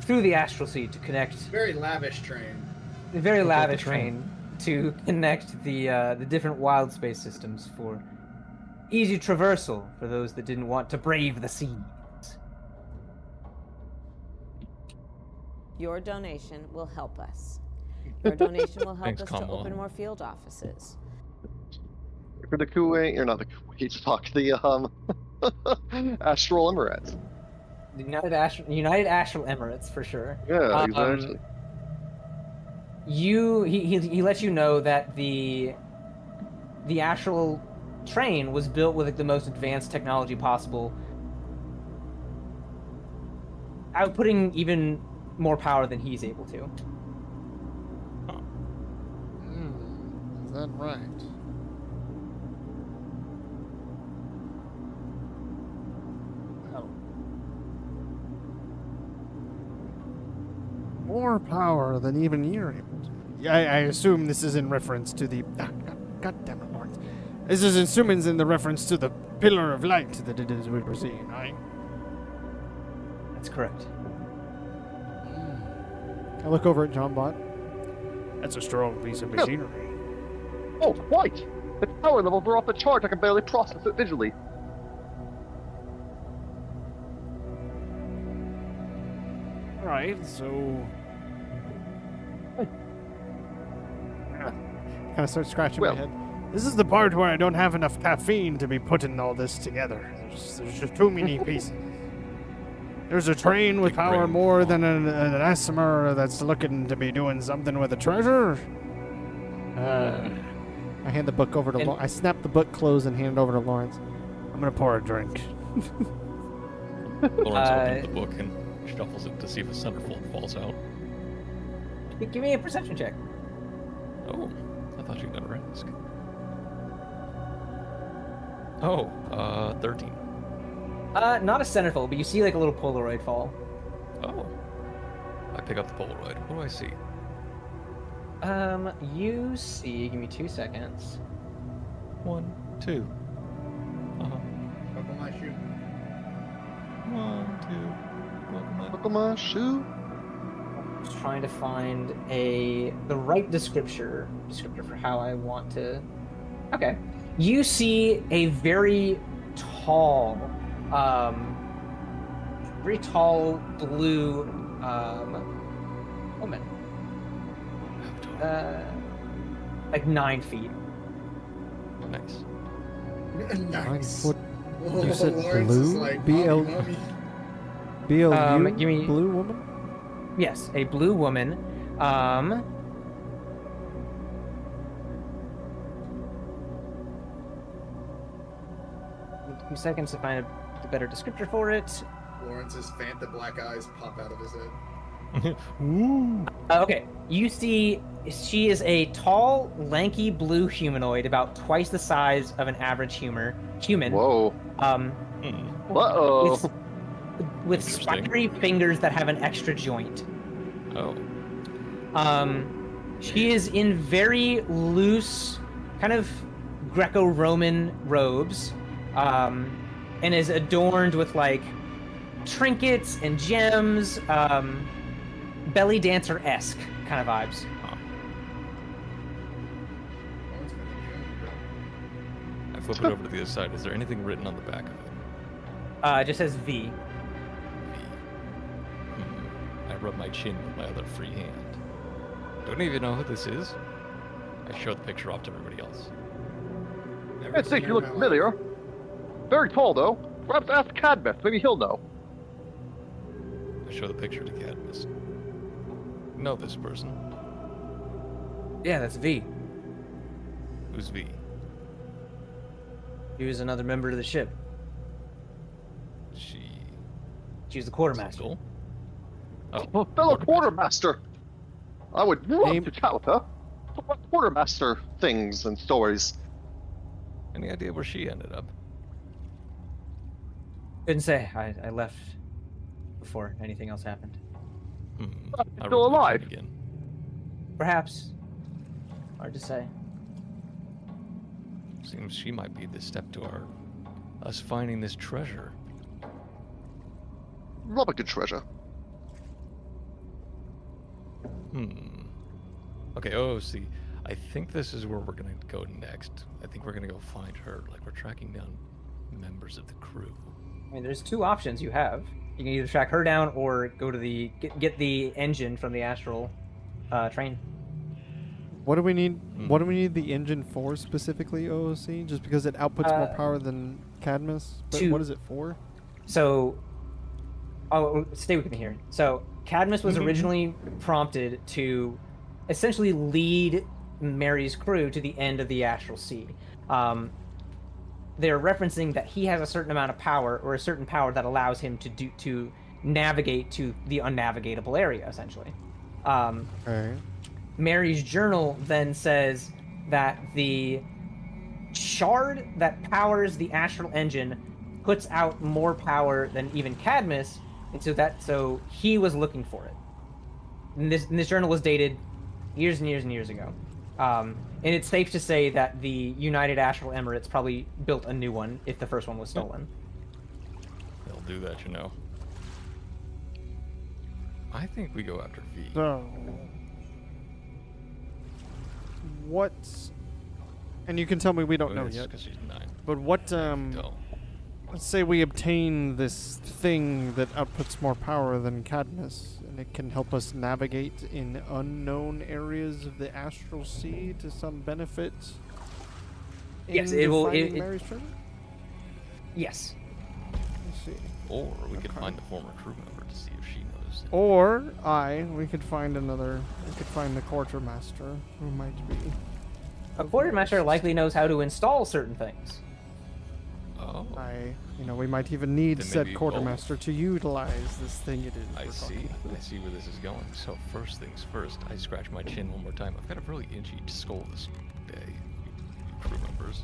through the astral sea to connect Very lavish train. a very Built lavish the train. train to connect the different wild space systems for easy traversal for those that didn't want to brave the seas. Your donation will help us. Your donation will help Thanks, us to Kamala. open more field offices. For the Kuwait, or not the Kuwait, fuck, the Astral Emirates. The United Astral Emirates, for sure. Yeah, exactly. He lets you know that the astral train was built with like the most advanced technology possible, outputting even more power than he's able to. Is that right? more power than even you're able to. I assume this is in reference to the... God damn it, Lawrence. This is assuming in the reference to the pillar of light that it is we were seeing, right? That's correct. I look over at John Bot. That's a strong piece of machinery. Oh, quite! Its power levels are off the chart. I can barely process it visually. Right, so... Kind of start scratching my head. This is the part where I don't have enough caffeine to be putting all this together. There's just too many pieces. There's a train with power more than an Asimer that's looking to be doing something with a treasure. I hand the book over to Lawrence. I snap the book closed and hand it over to Lawrence. I'm gonna pour a drink. Lawrence opens the book and shuffles it to see if a centerfold falls out. Give me a perception check. Oh, I thought you'd never ask. Oh, 13. Not a centerfold, but you see like a little Polaroid fall. Oh. I pick up the Polaroid. What do I see? You see, give me 2 seconds. 1, 2. Buckle my shoe. 1, 2. Buckle my shoe. Just trying to find the right descriptor for how I want to. Okay, you see a very tall blue woman. Like 9 feet. Nice. Nice. What? Whoa, You said Lawrence is blue? like, B-L- mommy. B-L-U? Give me- Blue woman? Yes, a blue woman. Give me seconds to find a better descriptor for it. Lawrence's Fanta black eyes pop out of his head. Okay, you see she is a tall, lanky blue humanoid, about twice the size of an average human. Whoa. Uh-oh. With spidery fingers that have an extra joint. Oh. She is in very loose, kind of Greco-Roman robes, and is adorned with like trinkets and gems, belly dancer-esque kind of vibes. I flip it over to the other side. Is there anything written on the back of it? It just says V. I rub my chin with my other free hand. Don't even know who this is. I show the picture off to everybody else. I think you look familiar. Very tall, though. Perhaps ask Cadmus. Maybe he'll know. I show the picture to Cadmus. Know this person? Yeah, that's V. Who's V? He was another member of the ship. She was the quartermaster. Cool. Oh, fellow quartermaster. I would love to chat with her. Talk about quartermaster things and stories. Any idea where she ended up? Couldn't say. I left before anything else happened. Still alive? Again. Perhaps. Hard to say. Seems she might be the step to us finding this treasure. Love a good treasure. Okay, oh, see. I think this is where we're gonna go next. I think we're gonna go find her. Like, we're tracking down members of the crew. I mean, there's 2 options you have. You can either track her down or go to the get the engine from the astral train. What do we need? What do we need the engine for specifically, OOC? Just because it outputs more power than Cadmus? But what is it for? So, stay with me here. So, Cadmus was originally prompted to essentially lead Mary's crew to the end of the astral sea. They're referencing that he has a certain amount of power, or a certain power that allows him to navigate to the unnavigatable area, essentially. Mary's journal then says that the shard that powers the astral engine puts out more power than even Cadmus, and so he was looking for it. this journal was dated years and years and years ago. And it's safe to say that the United Astral Emirates probably built a new one if the first one was stolen. They'll do that, you know. I think we go after V. So, what? And you can tell me we don't know yet. Because she's 9. But what? Let's say we obtain this thing that outputs more power than Cadmus, and it can help us navigate in unknown areas of the astral sea to some benefit. Yes, in it will. defining Mary's treasure? Yes. Let's see. Or we could find the former crew member to see if she knows. Or we could find another. We could find the quartermaster who might be. A quartermaster likely knows how to install certain things. Oh. We might even need Then said maybe quartermaster to utilize this thing it is. I see. I see where this is going. So first things first, I scratch my chin one more time. I've got a really itchy skull this day, you crew members.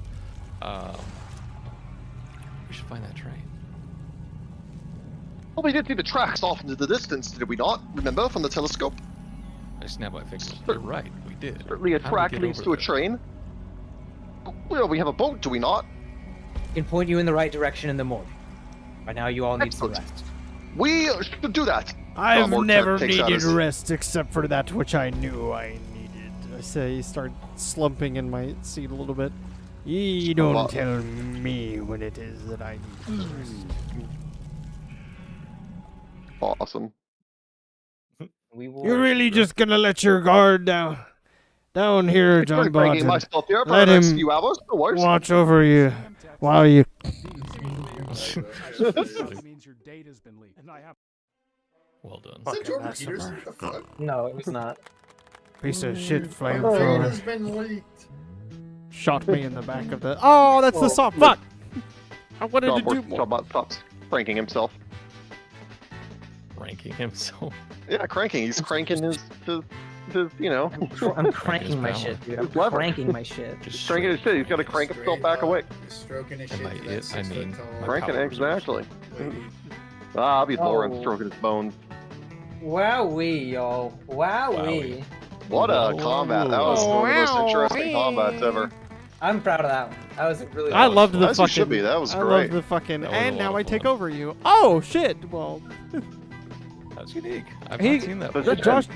We should find that train. Well, we did see the tracks off into the distance, did we not? Remember, from the telescope? I snap my fingers. You're right, we did. Certainly a How do we track get leads over to a there? train. Well, we have a boat, do we not? Can point you in the right direction in the morning. Right now, you all need some rest. We should do that. I've Mork never takes out needed his- rest except for that which I knew I needed. I say, start slumping in my seat a little bit. Ye don't tell me when it is that I need rest. Awesome. You're really just gonna let your guard down here, John Barton. Myself here for Let the next him few hours, no worries. watch over you while you. Well done. Is that Jordan Peterson? What the fuck? No, it was not. Piece of shit Date flamethrower. has been leaked. Shot me in the back of the. Oh, that's the saw. Fuck! I wanted to do more. John stops cranking himself. Ranking himself. Yeah, cranking. He's cranking his you know. I'm cranking my shit, dude. I'm Lever. cranking my shit. Just cranking his shit. He's got to crank himself back away. He's stroking his And shit by to that it, I 6 mean foot tall Cranking, power exactly. lady. I'll be Lawrence Oh. stroking his bones. Wowee, y'all. Wowee. What a Whoa. combat. That was one of the most interesting combats ever. I'm proud of that one. That was really I awesome. loved the As you fucking. should be. That was I great. loved the fucking. That was a And lot now of I take fun. over you. Oh shit! Well, That's unique. I've He- not seen that But before. Josh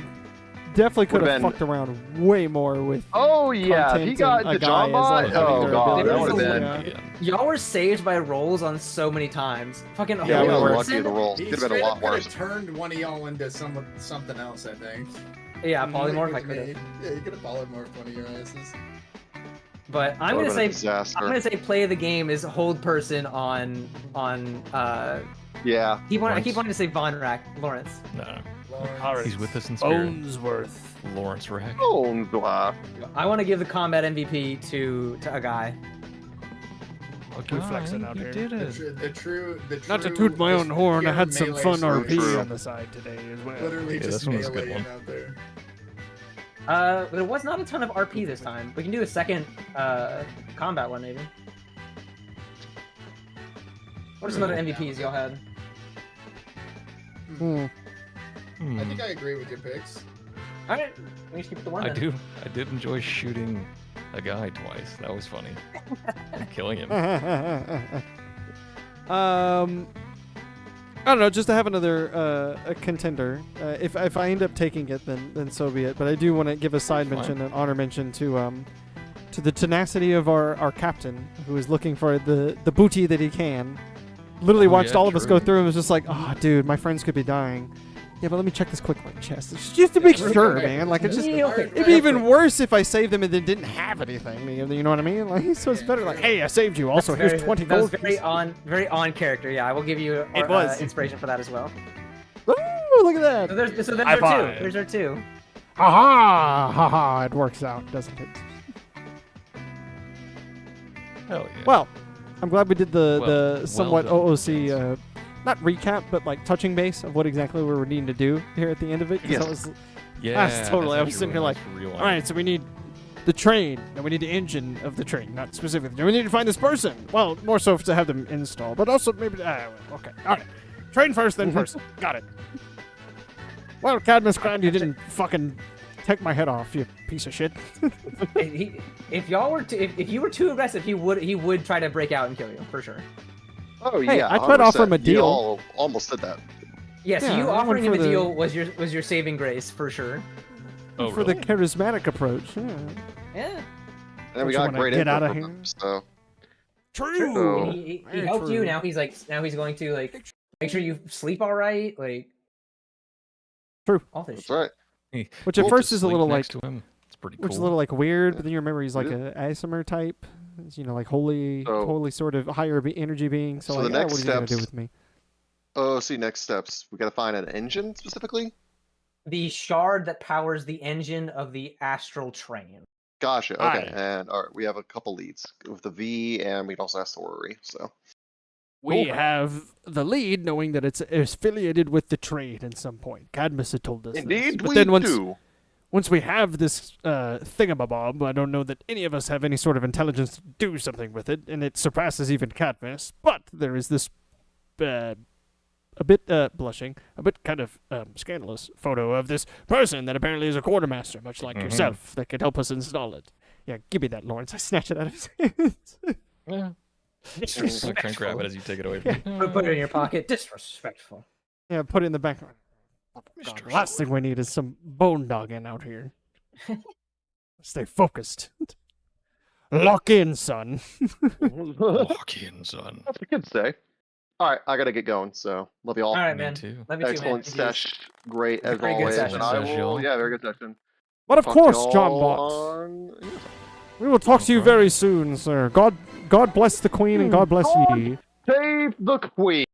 definitely could have Would've been- fucked around way more with. Oh yeah, if he content got and a into guy John is, Bot. like, having Oh their god, that abilities. would have There been. was Y'all were saved by rolls on so many times. Fucking Yeah, we we were were. lucky with the rolls. He Could have been a straight lot up could worse. have turned one of y'all into something else, I think. Yeah, polymorph. I Like could have. Yeah, you could have polymorphed one of your asses. But I'm Would've gonna been a say disaster. I'm gonna say play of the game is hold person on Yeah. I keep wanting to say Von Rack Lawrence. No, Lawrence. he's with us in spirit. Bonesworth. Lawrence Rack. Oh, blah. I want to give the combat MVP to a guy. We're flexing out You here. did The it. true. Not to toot my own horn, I had some fun sword. RP True. on the side today as well. Literally Yeah, just this one was a good meleeing one. out there. But it was not a ton of RP this time. We can do a second combat one maybe. What are some other MVPs y'all had? Hmm. I think I agree with your picks. All right, we just keep it the one. I then. do. I did enjoy shooting a guy twice. That was funny. And killing him. I don't know, just to have another a contender. If I end up taking it, then so be it. But I do want to give a side Fine. mention, an honor mention to the tenacity of our captain, who is looking for the booty that he can. Literally Oh, watched yeah, all of us true. go through and was just like, oh, dude, my friends could be dying. Yeah, but let me check this quick link chest. It's just to make sure, man. Like, it's just. It'd be even worse if I saved them and then didn't have anything. You know what I mean? Like, so it's better. Like, hey, I saved you. Also, That's here's 20 that was gold. very on character. Yeah, I will give you It was. inspiration for that as well. Ooh, look at that. So there's High our five. two. There's our two. Ha ha! It works out, doesn't it? Hell yeah. Well, I'm glad we did the Well somewhat done, OOC, not recap, but like touching base of what exactly we were needing to do here at the end of it. 'cause Yes. that was, yeah. that's totally. I was sitting here like, all right, so we need the train, and we need the engine of the train, not specifically. We need to find this person. Well, more so to have them install, but also maybe. Okay, all right. Train first, then person. Got it. Well, Cadmus, glad you didn't fucking take my head off, you piece of shit. If y'all were if you were too aggressive, he would try to break out and kill you for sure. Oh Hey, yeah, I could offer him a 100%. deal. Y'all almost did that. Yeah, so Yeah, you I went offering him for a the- deal was your saving grace for sure. Oh, For the really? charismatic approach. Yeah. Yeah. And Don't we you got wanna great get info outta from here? them, so. True. And he Very helped you. true. Now he's going to like make sure you sleep all right. Like True. all this That's shit. right. Which at We'll first just is a sleep little like, next to him. It's pretty cool. which is a little like weird, but then you remember he's like It a Asimer type. It's, you know, like holy sort of higher energy being. So, So like, the next what are you gonna do steps- with me? Oh, see, next steps. We gotta find an engine specifically. The shard that powers the engine of the astral train. Gotcha. Okay, Aye. and all right, we have a couple leads with the V, and we'd also ask the Rory. So We Cool. have the lead, knowing that it's affiliated with the trade at some point. Cadmus had told us this. indeed, But we then do. once we have this thingamabob, I don't know that any of us have any sort of intelligence to do something with it, and it surpasses even Cadmus. But there is this a bit blushing, a bit kind of scandalous photo of this person that apparently is a quartermaster, much like yourself, that could help us install it. Yeah, give me that, Lawrence. I snatch it out of his hands. Yeah. I try and grab it as you take it away from me. Put it in your pocket. Disrespectful. Yeah, put it in the background. God, the last thing we need is some bone dogging out here. Stay focused. Lock in, son. Walk in, son. That's what the kids say. All right, I gotta get going. So love you all. All right, Me man. too. Love you too, man. Excellent sesh. Great as Very good always. session. And I Session. will. Yeah, very good session. But of Talk to course, y'all John Bot. on- We will talk to you very soon, sir. God bless the Queen and God bless ye. Save the queen.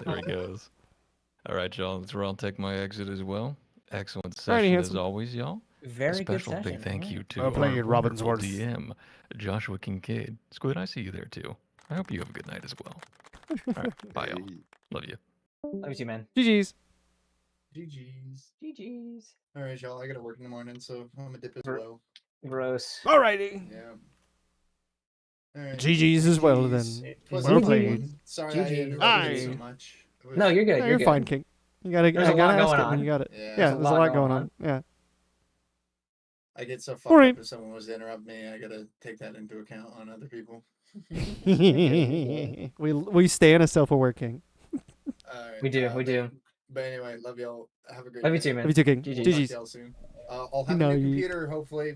There he goes. All right, y'all. That's where I'll take my exit as well. Excellent Alrighty, session as handsome. always, y'all. Very A good special session. big thank you to Well played, our Robbinsworth. wonderful DM, Joshua Kincaid. Squid, I see you there too. I hope you have a good night as well. All right, bye, y'all. Love you. Love you too, man. GG's. GG's. GG's. All right, y'all. I gotta work in the morning, so I'm gonna dip as well. Gross. Alrighty. Yeah. All right. GG's as well, then. It was Well a fun played. one. Sorry I GG. interrupted you so Aye. much. It was- No, you're good. Yeah, You're you're good. fine, King. You gotta, There's a I gotta lot ask going it when on. you got it. Yeah, Yeah, there's there's a lot going on. Yeah. I get so fucked Alright. up if someone was to interrupt me. I gotta take that into account on other people. we stay in a self-aware King. Alright, We do. But anyway, love y'all. Have a great Love you night. too, man. Love you too, King. GG's. Talk to GG's. y'all soon. I'll have No, a new you- computer hopefully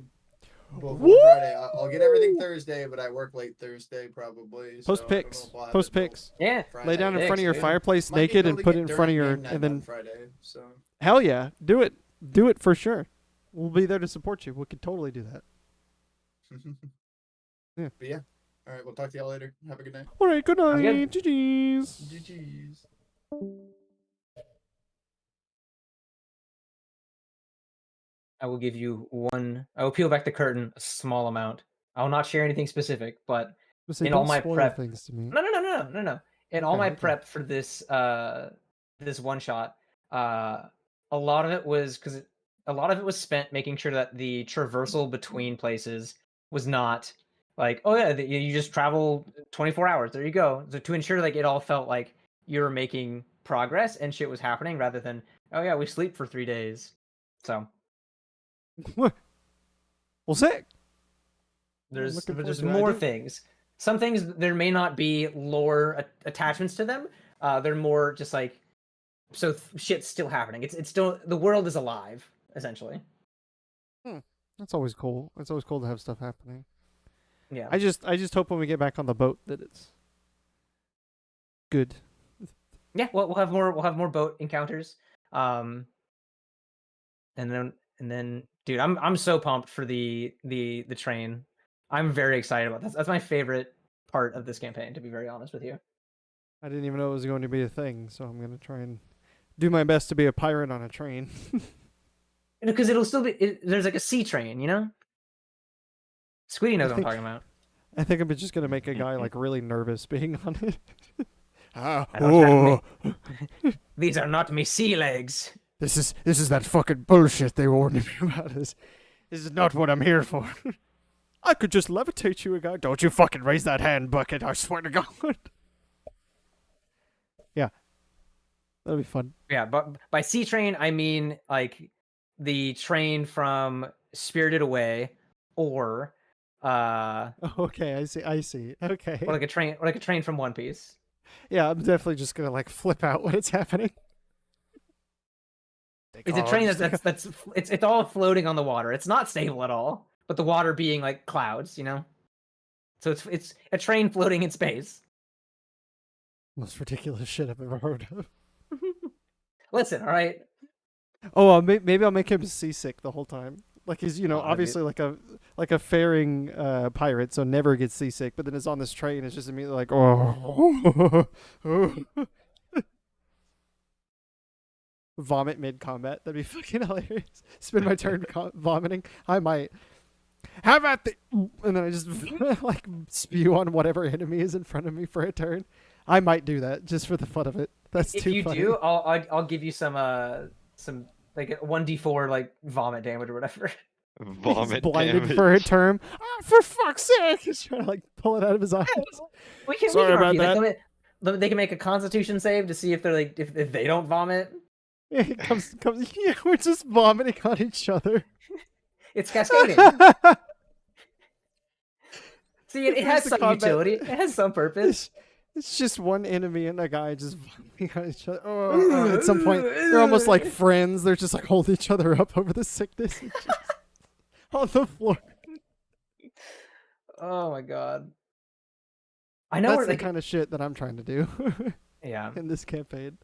before Woo! Friday. I'll get everything Thursday, but I work late Thursday probably. Post so I don't know pics. if I'll have Post it till pics. Yeah. Friday. Lay down in Pics, front of your dude. fireplace Might be naked able and to put get it in front of during your game night and on then Friday. So hell yeah, do it. Do it for sure. We'll be there to support you. We could totally do that. Yeah. But yeah. All right, we'll talk to y'all later. Have a good night. All right, good I'm good. night. GG's. GG's. I will give you one. I will peel back the curtain a small amount. I will not share anything specific, but Just say, in all don't my spoil prep. things to me. No. In all Okay, my okay. prep for this this one shot, a lot of it was a lot of it was spent making sure that the traversal between places was not like, oh yeah, you just travel 24 hours. There you go. So to ensure like it all felt like you were making progress and shit was happening rather than, oh yeah, we sleep for 3 days. So Well, sick. there's looking forward there's to it. I more do- things. Some things there may not be lore attachments to them. They're more just like shit's still happening. It's still the world is alive essentially. That's always cool. It's always cool to have stuff happening. Yeah. I just hope when we get back on the boat that it's good. Yeah, we'll have more boat encounters. And then dude, I'm so pumped for the train. I'm very excited about this. That's my favorite part of this campaign, to be very honest with you. I didn't even know it was going to be a thing, so I'm gonna try and do my best to be a pirate on a train. Because it'll still be there's like a sea train, you know? Squeedy knows what I'm think- talking about. I think I'm just gonna make a guy like really nervous being on it. I don't have These are not me sea legs. This is that fucking bullshit they warned me about. This is not what I'm here for. I could just levitate you, a guy. Don't you fucking raise that hand, Bucket, I swear to God. That'll be fun. Yeah, but by C train I mean like the train from Spirited Away, or Okay, I see. Okay. or like a train from One Piece. Yeah, I'm definitely just gonna like flip out when it's happening. It's a train that's it's all floating on the water. It's not stable at all, but the water being like clouds, you know. So it's a train floating in space. Most ridiculous shit I've ever heard of. Listen, all right. Oh, maybe I'll make him seasick the whole time. Like he's, you know, Oh, obviously like a faring pirate, so never gets seasick. But then it's on this train, it's just immediately like, oh, vomit mid combat. That'd be fucking hilarious. Spend my turn vomiting. I might. How about the? And then I just like spew on whatever enemy is in front of me for a turn. I might do that just for the fun of it. That's If too you funny. do, I'll give you some like 1d4 like vomit damage or whatever. Vomit He's blinded damage. for a term. Oh, for fuck's sake! He's trying to like pull it out of his eyes. Sorry about that. They can make a Constitution save to see if they're like if they don't vomit. It comes. Yeah, we're just vomiting on each other. It's cascading. See, it has the some combat- utility. It has some purpose. It's just one enemy and a guy just vomiting on each other. Oh, at some point, they're almost like friends. They're just like holding each other up over the sickness on the floor. Oh my god. I know That's we're the like, kind of shit that I'm trying to do. Yeah. In this campaign.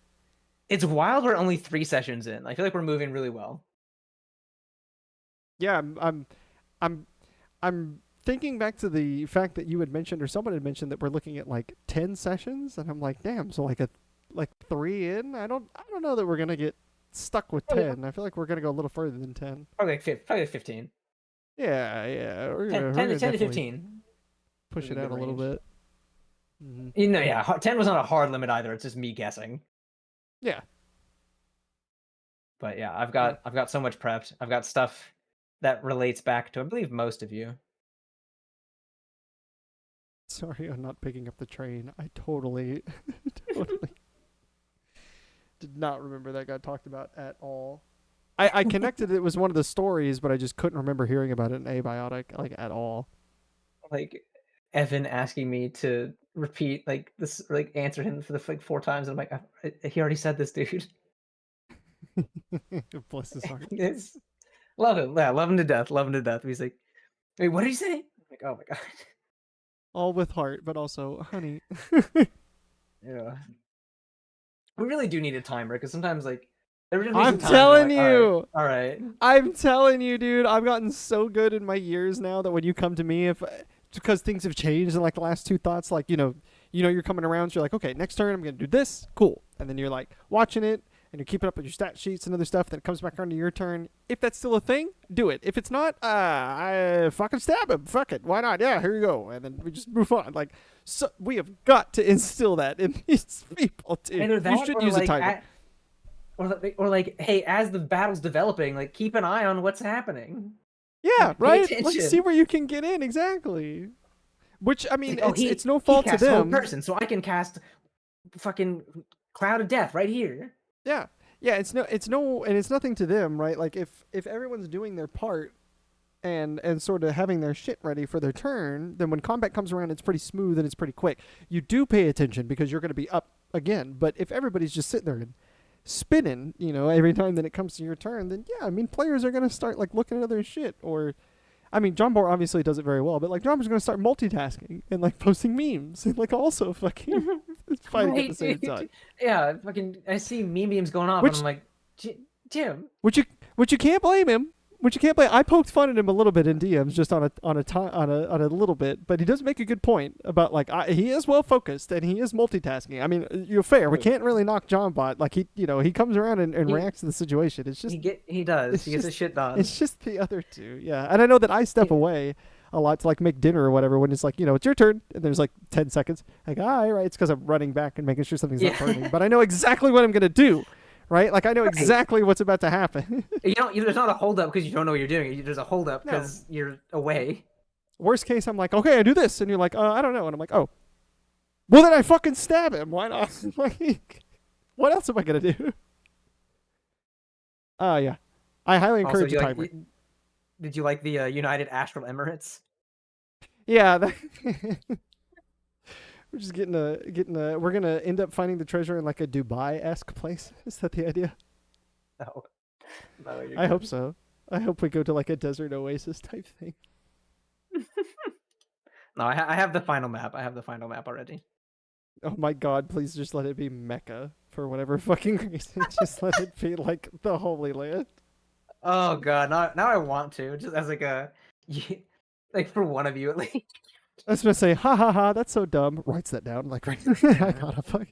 It's wild we're only 3 sessions in. I feel like we're moving really well. Yeah, I'm thinking back to the fact that you had mentioned, or someone had mentioned, that we're looking at like 10 sessions, and I'm like, damn, so like 3 in? I don't know that we're gonna get stuck with 10. I feel like we're gonna go a little further than 10. Probably like 15. Yeah. We're 10 gonna to definitely 15. push it Good out a little range. bit. Mm-hmm. You know, yeah, 10 was not a hard limit either. It's just me guessing. Yeah. But yeah, I've got so much prepped. I've got stuff that relates back to, I believe, most of you. Sorry, I'm not picking up the train. I totally did not remember that got talked about at all. I connected it was one of the stories, but I just couldn't remember hearing about it in Abiotic like at all. Like Evan asking me to repeat like this, like answer him for the like 4 times. And I'm like, he already said this, dude. Bless his heart. It's, love him. Yeah, love him to death. Love him to death. He's like, wait, what did he say? I'm like, oh my god. All with heart, but also honey. Yeah. We really do need a timer because sometimes like I'm telling you. All right. I'm telling you, dude. I've gotten so good in my years now that when you come to me, because things have changed in like the last 2 thoughts, like you're coming around, so you're like, okay, next turn I'm gonna do this, cool, and then you're like watching it and you're keeping up with your stat sheets and other stuff. Then it comes back onto your turn. If that's still a thing, do it. If it's not, I fucking stab him. Fuck it, why not? Yeah, here you go, and then we just move on. Like, so we have got to instill that in these people, dude. Either that You should or use like a timer. or like, hey, as the battle's developing, like keep an eye on what's happening. Yeah, Like, pay right. Like, attention. see where you can get in exactly. Which I mean, Like, it's no fault to casts whole them. person, so I can cast fucking Cloud of Death right here. Yeah, it's nothing to them, right? Like if everyone's doing their part and sort of having their shit ready for their turn, then when combat comes around, it's pretty smooth and it's pretty quick. You do pay attention because you're going to be up again. But if everybody's just sitting there and spinning, every time that it comes to your turn, then yeah, I mean, players are going to start like looking at other shit. Or, I mean, John Bohr obviously does it very well, but like John Bohr's going to start multitasking and like posting memes and like also fucking fighting at the same time. Yeah, fucking. I see memes going off, and I'm like, Jim. Which you can't blame him. I poked fun at him a little bit in DMs, just on a little bit, but he does make a good point about like he is well focused and he is multitasking. I mean, you're fair. We can't really knock John Bot. Like he comes around and reacts to the situation. It's just he does. He gets his shit done. It's just the other two, yeah. And I know that I step away a lot to like make dinner or whatever when it's like it's your turn and there's like 10 seconds. Like right, it's because I'm running back and making sure something's not burning. But I know exactly what I'm gonna do. Right? Like, I know exactly what's about to happen. There's not a holdup because you don't know what you're doing. There's a holdup because you're away. Worst case, I'm like, okay, I do this. And you're like, I don't know. And I'm like, oh. Well, then I fucking stab him. Why not? Like, What else am I gonna do? Yeah. I highly Also, encourage a timer. did you like the United Astral Emirates? Yeah. We're just getting a. We're gonna end up finding the treasure in like a Dubai-esque place. Is that the idea? No. No, you're I hope good. so. I hope we go to like a desert oasis type thing. No, I have the final map. I have the final map already. Oh my god, please just let it be Mecca for whatever fucking reason. Just let it be like the Holy Land. Oh god, now I want to, just as like a like for one of you at least. I was gonna say, ha ha ha, that's so dumb. Writes that down, like right. I gotta fuck.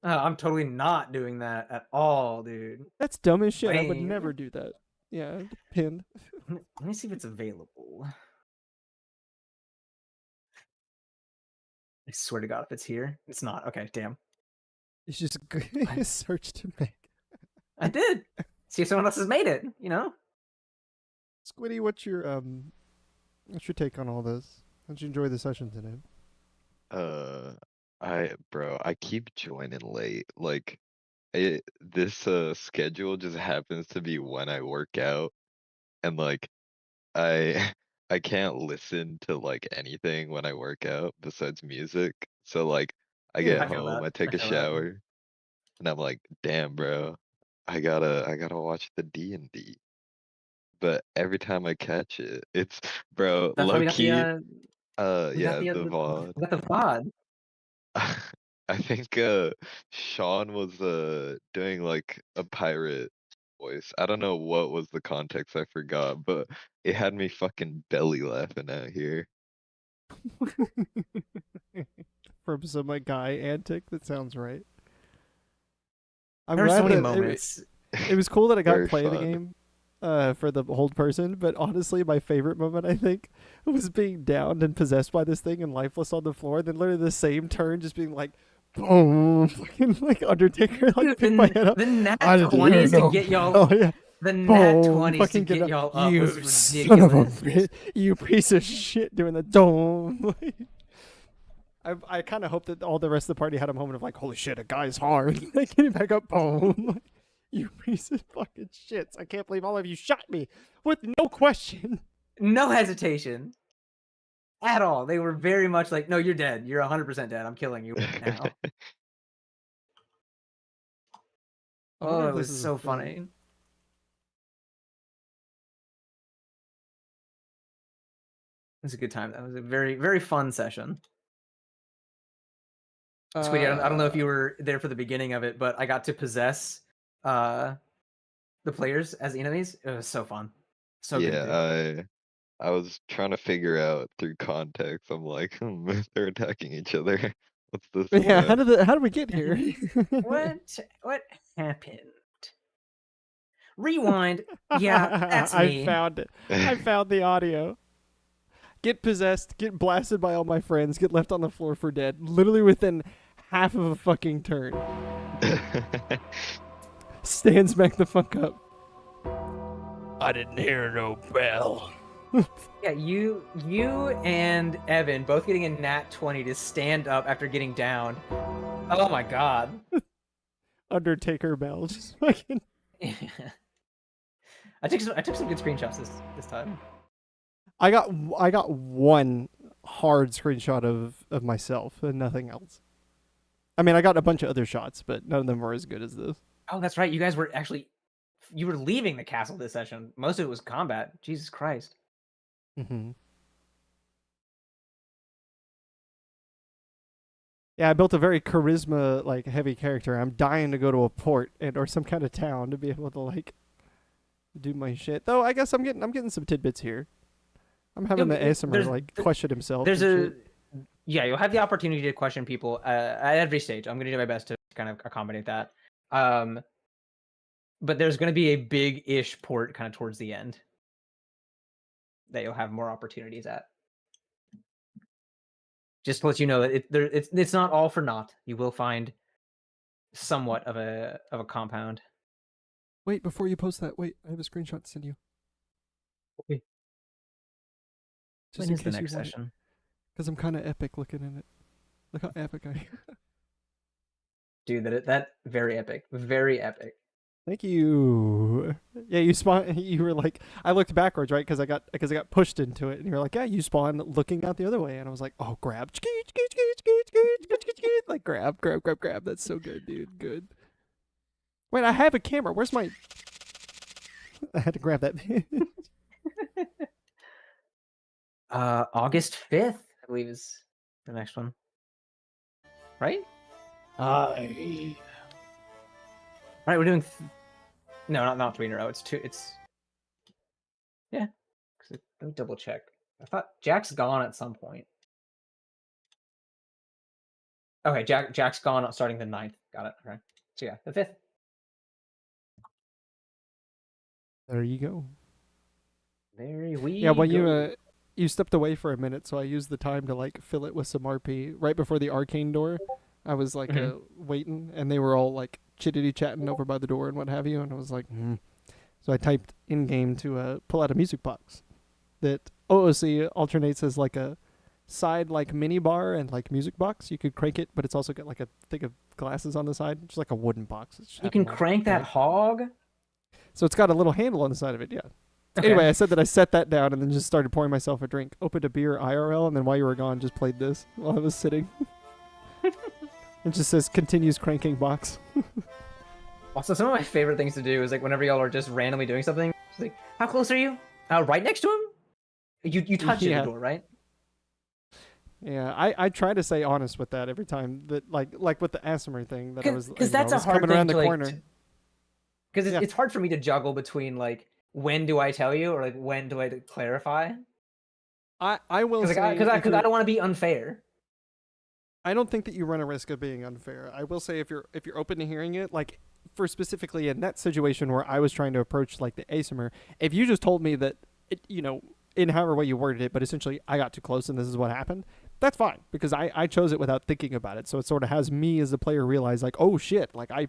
I'm totally not doing that at all, dude. That's dumb as shit. I would Lame. never do that. Yeah, pinned. Let me see if it's available. I swear to God, if it's here, it's not. Okay, damn. You just search to make. I did. See if someone else has made it. You know. Squiddy, what's your take on all this? How'd you enjoy the session today? I keep joining late. Like, this schedule just happens to be when I work out, and like, I I can't listen to like anything when I work out besides music. So like, I Yeah, get I feel home, that. I take I a feel that. shower, and I'm like, damn, bro, I gotta watch the D&D. But every time I catch it, it's bro, That's why low we got the key, we got yeah, the VOD. we got the VOD. I think Sean was doing like a pirate voice. I don't know what was the context, I forgot, but it had me fucking belly laughing out here. From some like guy antic, that sounds right. I'm There were so glad many that moments. it was cool that I got to Very play the fun. game for the hold person, but honestly my favorite moment I think was being downed and possessed by this thing and lifeless on the floor, then literally the same turn just being like boom, fucking like Undertaker, like pick my head up. The nat I didn't hear 20s to no get y'all. bell, yeah. The nat Boom, 20s to fucking get up. y'all up You was son of a ridiculous. bitch, you piece of shit, doing the dome. I kind of hope that all the rest of the party had a moment of like, holy shit, a guy's hard. Like, getting back up, boom. You piece of fucking shits. I can't believe all of you shot me with no question. No hesitation at all. They were very much like, no, you're dead. You're 100% dead. I'm killing you now. Oh, it was so funny. It was a good time. That was a very, very fun session. Sweetie, I don't know if you were there for the beginning of it, but I got to possess the players as enemies. It was so fun. So good, dude. Yeah, I was trying to figure out through context. I'm like, they're attacking each other. What's this Yeah, about? how did we get here? What happened? Rewind. Yeah, that's me. I found it. I found the audio. Get possessed, get blasted by all my friends, get left on the floor for dead, literally within half of a fucking turn. Stands back the fuck up. I didn't hear no bell. Yeah, you and Evan both getting a nat 20 to stand up after getting down. Oh my god. Undertaker bell, just fucking. I took some good screenshots this time. I got one hard screenshot of myself and nothing else. I mean, I got a bunch of other shots, but none of them were as good as this. Oh, that's right. You guys were you were leaving the castle this session. Most of it was combat. Jesus Christ. Mm-hmm. Yeah, I built a very charisma like heavy character. I'm dying to go to a port or some kind of town to be able to like do my shit. Though I guess I'm getting some tidbits here. I'm having the ASMR like question himself. Yeah, you'll have the opportunity to question people at every stage. I'm gonna do my best to kind of accommodate that. But there's gonna be a big-ish port kind of towards the end that you'll have more opportunities at. Just to let you know that it's not all for naught. You will find somewhat of a compound. Wait, before you post that, wait, I have a screenshot to send you. Okay. When is the next session? Because I'm kind of epic looking in it. Look how epic I am. Dude, that very epic. Very epic. Thank you. Yeah, you spawn. You were like, I looked backwards, right? Because I got pushed into it, and you're like, yeah, you spawn looking out the other way, and I was like, oh, grab, like grab. That's so good, dude. Good. Wait, I have a camera. Where's my? I had to grab that. August 5th, I believe is the next one. Right? Right, we're doing. No, not 3 in a row. It's 2. It's. Yeah. Let me double check. I thought Jack's gone at some point. Okay, Jack's gone starting the 9th. Got it. Okay. So yeah, the 5th. There you go. There we Yeah, well, go. you stepped away for a minute, so I used the time to like fill it with some RP right before the arcane door. I was like waiting, and they were all like chittity chatting over by the door and what have you, and I was like, So I typed in game to pull out a music box that OOC alternates as like a side like mini bar and like music box. You could crank it, but it's also got like a thing of glasses on the side, just like a wooden box. You can crank that hog. So it's got a little handle on the side of it, yeah. Okay. Anyway, I said that I set that down and then just started pouring myself a drink. Opened a beer IRL, and then while you were gone, just played this while I was sitting. It just says continues cranking box. Also, some of my favorite things to do is like whenever y'all are just randomly doing something, it's like, how close are you? Right next to him? You touch the door, right? Yeah, I try to stay honest with that every time. That like with the Asmer thing that I was because that's a hard coming thing around the to, corner. Because it's hard for me to juggle between like when do I tell you or like when do I clarify. I will say because I don't want to be unfair. I don't think that you run a risk of being unfair. I will say if you're open to hearing it, like for specifically in that situation where I was trying to approach like the Asmer, if you just told me that it, in however way you worded it, but essentially I got too close and this is what happened, that's fine because I chose it without thinking about it. So it sort of has me as the player realize like, oh shit, like I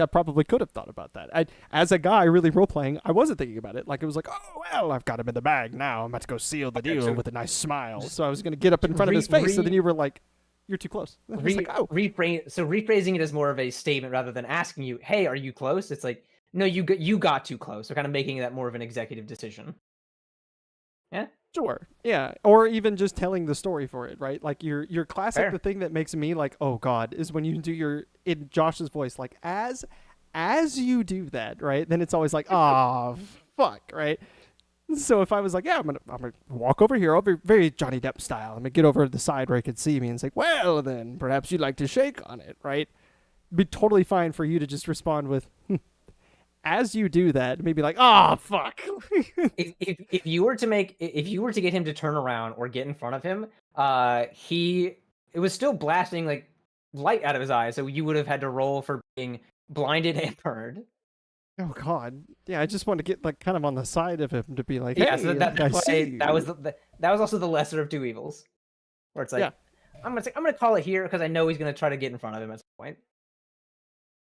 probably could have thought about that. As a guy really role-playing, I wasn't thinking about it. Like, it was like, oh, well, I've got him in the bag now. I'm about to go seal the deal with a nice smile. So I was going to get up in front of his face, and then you were like, you're too close. Rephrasing it as more of a statement rather than asking you, hey, are you close? It's like, no, you got too close. So kind of making that more of an executive decision. Yeah? Sure. Yeah. Or even just telling the story for it, right? Like your classic, Fair. The thing that makes me like, oh God, is when you do in Josh's voice, like as you do that, right? Then it's always like, oh fuck, right? So if I was like, yeah, I'm gonna walk over here, I'll be very Johnny Depp style. I'm gonna get over to the side where he can see me and say, well then, perhaps you'd like to shake on it, right? Be totally fine for you to just respond with, as you do that, maybe like, oh fuck. if you were to get him to turn around or get in front of him, it was still blasting like light out of his eyes, so you would have had to roll for being blinded and burned. Oh God, yeah, I just want to get like kind of on the side of him to be like, hey, yeah, so that was also the lesser of two evils, where it's like, yeah. I'm gonna call it here because I know he's gonna try to get in front of him at some point.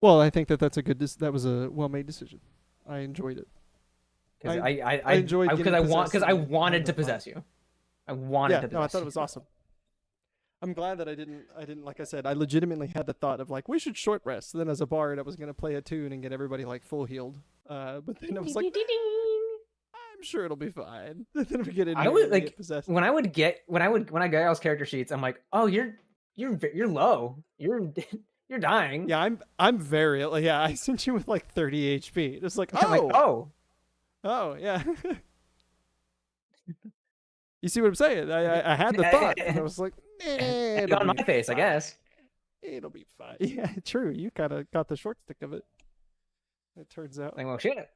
Well, I think that that was a well-made decision. I enjoyed it. I enjoyed because I wanted to possess you. I wanted to possess you. I thought it was awesome. I'm glad that I didn't, like I said, I legitimately had the thought of like, we should short rest. Then as a bard, I was going to play a tune and get everybody like full healed. But then I was like, I'm sure it'll be fine. Then we get in here and get possessed. When I get y'all's character sheets, I'm like, oh, you're low. You're dying. Yeah, I'm very, yeah, I sent you with like 30 HP. It's like, oh, yeah. You see what I'm saying? I had the thought, and I was like, on my face, I guess. It'll be fine. Yeah, true. You kind of got the short stick of it. It turns out. Like, well, shit.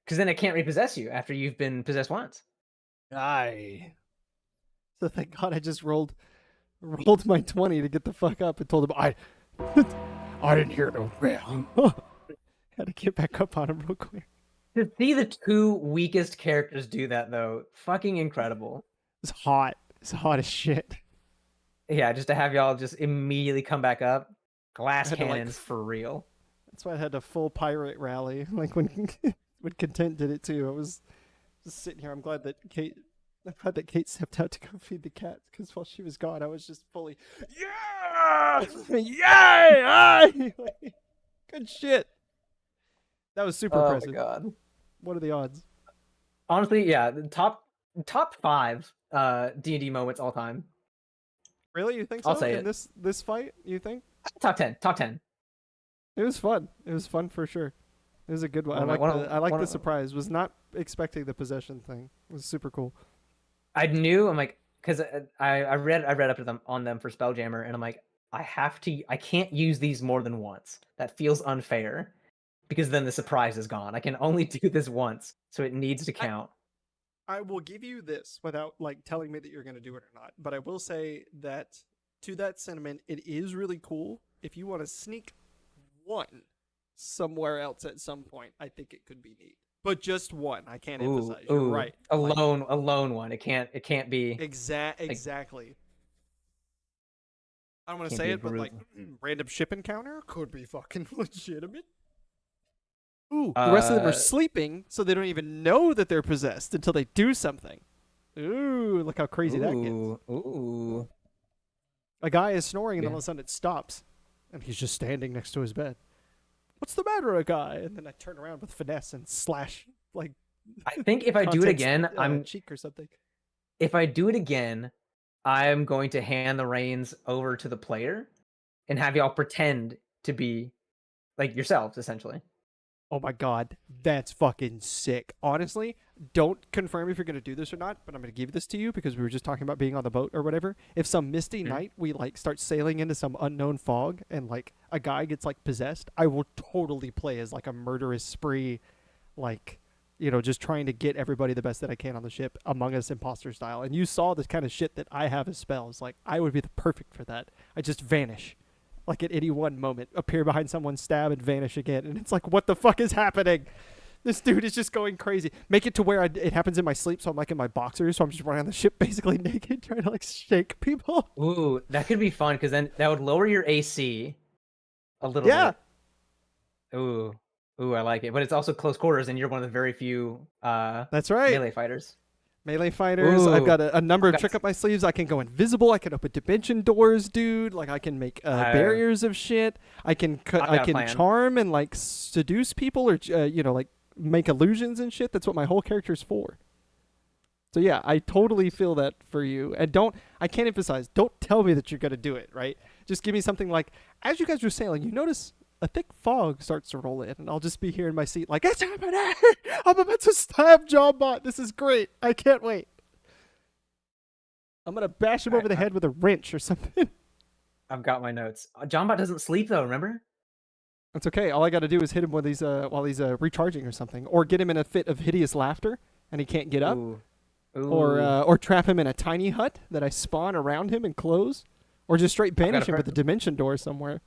Because then it can't repossess you after you've been possessed once. Aye. So thank God I just rolled my 20 to get the fuck up and told him I didn't hear no bell. Had to get back up on him real quick. To see the two weakest characters do that, though, fucking incredible. It's hot. It's hot as shit. Yeah, just to have y'all just immediately come back up. Glass cannons for real. That's why I had a full pirate rally. Like when Content did it too. I was just sitting here. I'm glad that Kate stepped out to go feed the cat because while she was gone, I was just fully, yeah! Yay! Good shit. That was super Oh impressive. my god. What are the odds? Honestly, yeah, the top 5 D&D moments all time. Really, you think so? I'll say in it. this fight, you think? Top 10. Top 10. It was fun. It was fun for sure. It was a good one. One of I like one the of- surprise. Was not expecting the possession thing. It was super cool. I knew, I'm like, because I read up to them on them for Spelljammer, and I'm like, I can't use these more than once. That feels unfair, because then the surprise is gone. I can only do this once, so it needs to count. I will give you this without like telling me that you're going to do it or not. But I will say that to that sentiment, it is really cool. If you want to sneak one somewhere else at some point, I think it could be neat. But just one. I can't emphasize. You're right. A lone one. It can't be exactly. I don't want to can't say be a it, but like random ship encounter could be fucking legitimate. Ooh, the rest of them are sleeping, so they don't even know that they're possessed until they do something. Ooh, look how crazy that gets. Ooh. A guy is snoring, and all of a sudden it stops, and he's just standing next to his bed. What's the matter, a guy? And then I turn around with finesse and slash like. I think if I do it again, I'm cheek or something. If I do it again, I'm going to hand the reins over to the player, and have y'all pretend to be like yourselves, essentially. Oh my god, that's fucking sick. Honestly, don't confirm if you're going to do this or not, but I'm going to give this to you because we were just talking about being on the boat or whatever. If some misty night we like start sailing into some unknown fog and like a guy gets like possessed, I will totally play as like a murderous spree, like, you know, just trying to get everybody the best that I can on the ship, Among Us imposter style. And you saw the kind of shit that I have as spells. Like, I would be the perfect for that. I just vanish. Like at any one moment, appear behind someone, stab, and vanish again. And it's like, what the fuck is happening? This dude is just going crazy. Make it to where it happens in my sleep, so I'm like in my boxers, so I'm just running on the ship basically naked, trying to like shake people. Ooh, that could be fun, because then that would lower your AC a little bit. Ooh, I like it. But it's also close quarters, and you're one of the very few That's right. melee fighters. Melee fighters. I've got a number of trick up my sleeves. I can go invisible. I can open dimension doors, dude. Like I can make barriers of shit. I can charm and like seduce people, or you know, like make illusions and shit. That's what my whole character's for. So yeah, I totally feel that for you. And I can't emphasize, don't tell me that you're gonna do it, right? Just give me something like, as you guys are sailing, you notice a thick fog starts to roll in, and I'll just be here in my seat like, it's happening! I'm about to stab Johnbot. This is great. I can't wait. I'm going to bash him over the head with a wrench or something. I've got my notes. Johnbot doesn't sleep, though, remember? That's okay. All I got to do is hit him while he's recharging or something, or get him in a fit of hideous laughter, and he can't get up. Ooh. Or trap him in a tiny hut that I spawn around him and close, or just straight banish him with a dimension door somewhere.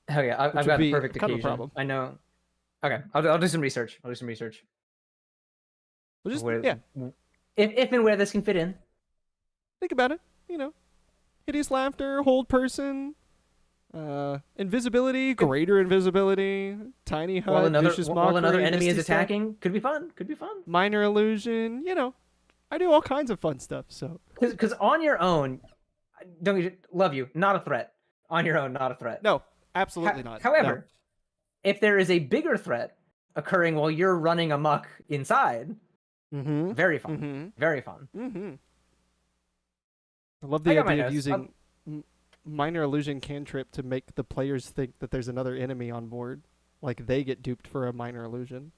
Hell yeah, I've got the perfect kind of a occasion. problem. I know. Okay, I'll do some research. We'll just, If and where this can fit in. Think about it. You know, hideous laughter, hold person, invisibility, greater invisibility, tiny hut, while vicious mockery, while another enemy is misty attacking. Could be fun. Minor illusion. You know, I do all kinds of fun stuff. So because on your own, love you, not a threat. On your own, not a threat. No. Absolutely not. However, if there is a bigger threat occurring while you're running amok inside, very fun. Very fun. I love the idea of using minor illusion cantrip to make the players think that there's another enemy on board, like they get duped for a minor illusion.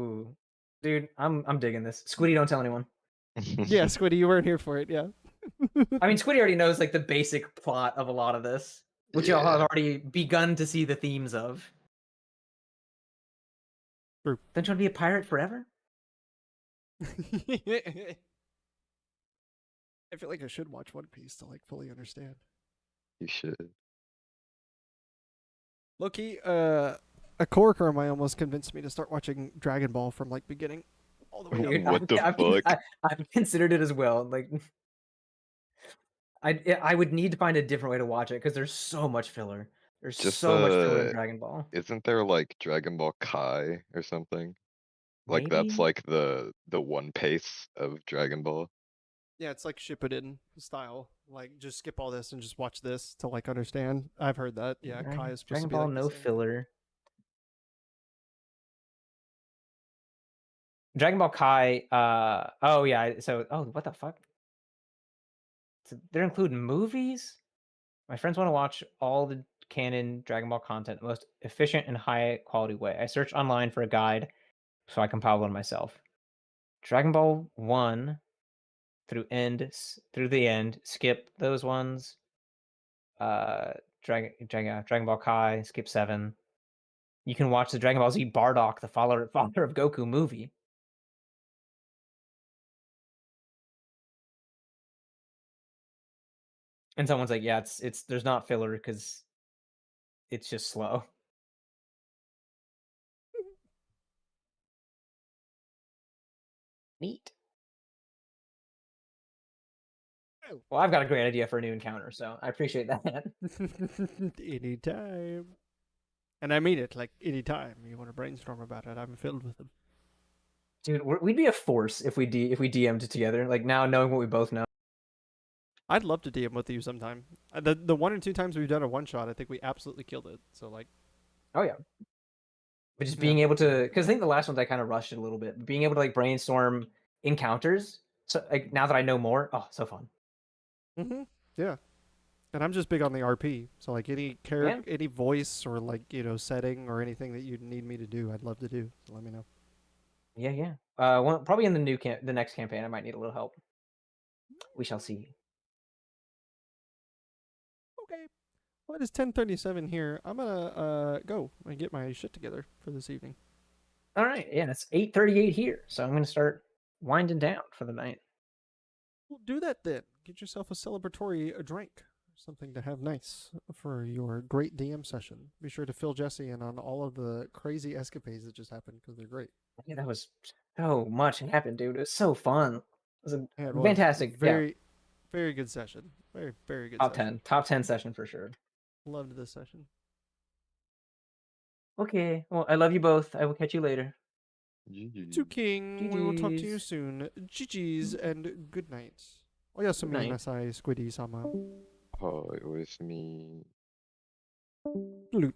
Ooh, dude, I'm digging this. Squiddy, don't tell anyone. Yeah, Squiddy, you weren't here for it. Yeah. I mean, Squiddy already knows like the basic plot of a lot of this. Which y'all have already begun to see the themes of. True. Don't you want to be a pirate forever? I feel like I should watch One Piece to like fully understand. You should. Low-key, a coworker of mine almost convinced me to start watching Dragon Ball from like beginning all the way up. What the fuck? I've considered it as well. Like, I would need to find a different way to watch it because there's so much filler. There's so much filler in Dragon Ball. Isn't there like Dragon Ball Kai or something? Like that's Maybe? like the One Piece of Dragon Ball. Yeah, it's like Shippuden style. Like, just skip all this and just watch this to like understand. I've heard that. Yeah, Kai is supposed Dragon to be Ball like the no same. filler. Dragon Ball Kai. Oh yeah. So what the fuck? So they're including movies. My friends want to watch all the canon Dragon Ball content in the most efficient and high quality way. I searched online for a guide, so I compiled one myself. Dragon Ball 1 through the end. Skip those ones. Dragon Ball Kai. Skip 7. You can watch the Dragon Ball Z Bardock, the father of Goku movie. And someone's like, yeah, it's there's not filler because it's just slow. Neat. Well, I've got a great idea for a new encounter, so I appreciate that. Anytime. And I mean it, like anytime you want to brainstorm about it, I'm filled with them. Dude, we'd be a force if we DM'd together. Like now, knowing what we both know. I'd love to DM with you sometime. The 1 or 2 times we've done a one shot, I think we absolutely killed it. So like, oh yeah. But just being able to, because I think the last ones I kind of rushed it a little bit. But being able to like brainstorm encounters. So like now that I know more, oh, so fun. Yeah. And I'm just big on the RP. So like any character, any voice or like setting or anything that you need me to do, I'd love to do. So let me know. Yeah. Probably in the next campaign, I might need a little help. We shall see. Okay. Well, it is 10:37 here. I'm gonna go and get my shit together for this evening. All right. Yeah, it's 8:38 here, so I'm gonna start winding down for the night. Well, do that then. Get yourself a celebratory drink, something to have nice for your great DM session. Be sure to fill Jesse in on all of the crazy escapades that just happened because they're great. Yeah, that was so much happened, dude. It was so fun. It was a Yeah, it was fantastic, very good session. Very good session. Top 10 session for sure. Loved this session. Okay, well, I love you both. I will catch you later. To King, we will talk to you GGs. soon. GG's and good night. Oyasumi nasai, Squiddy-sama. Oh, it was me. Loot.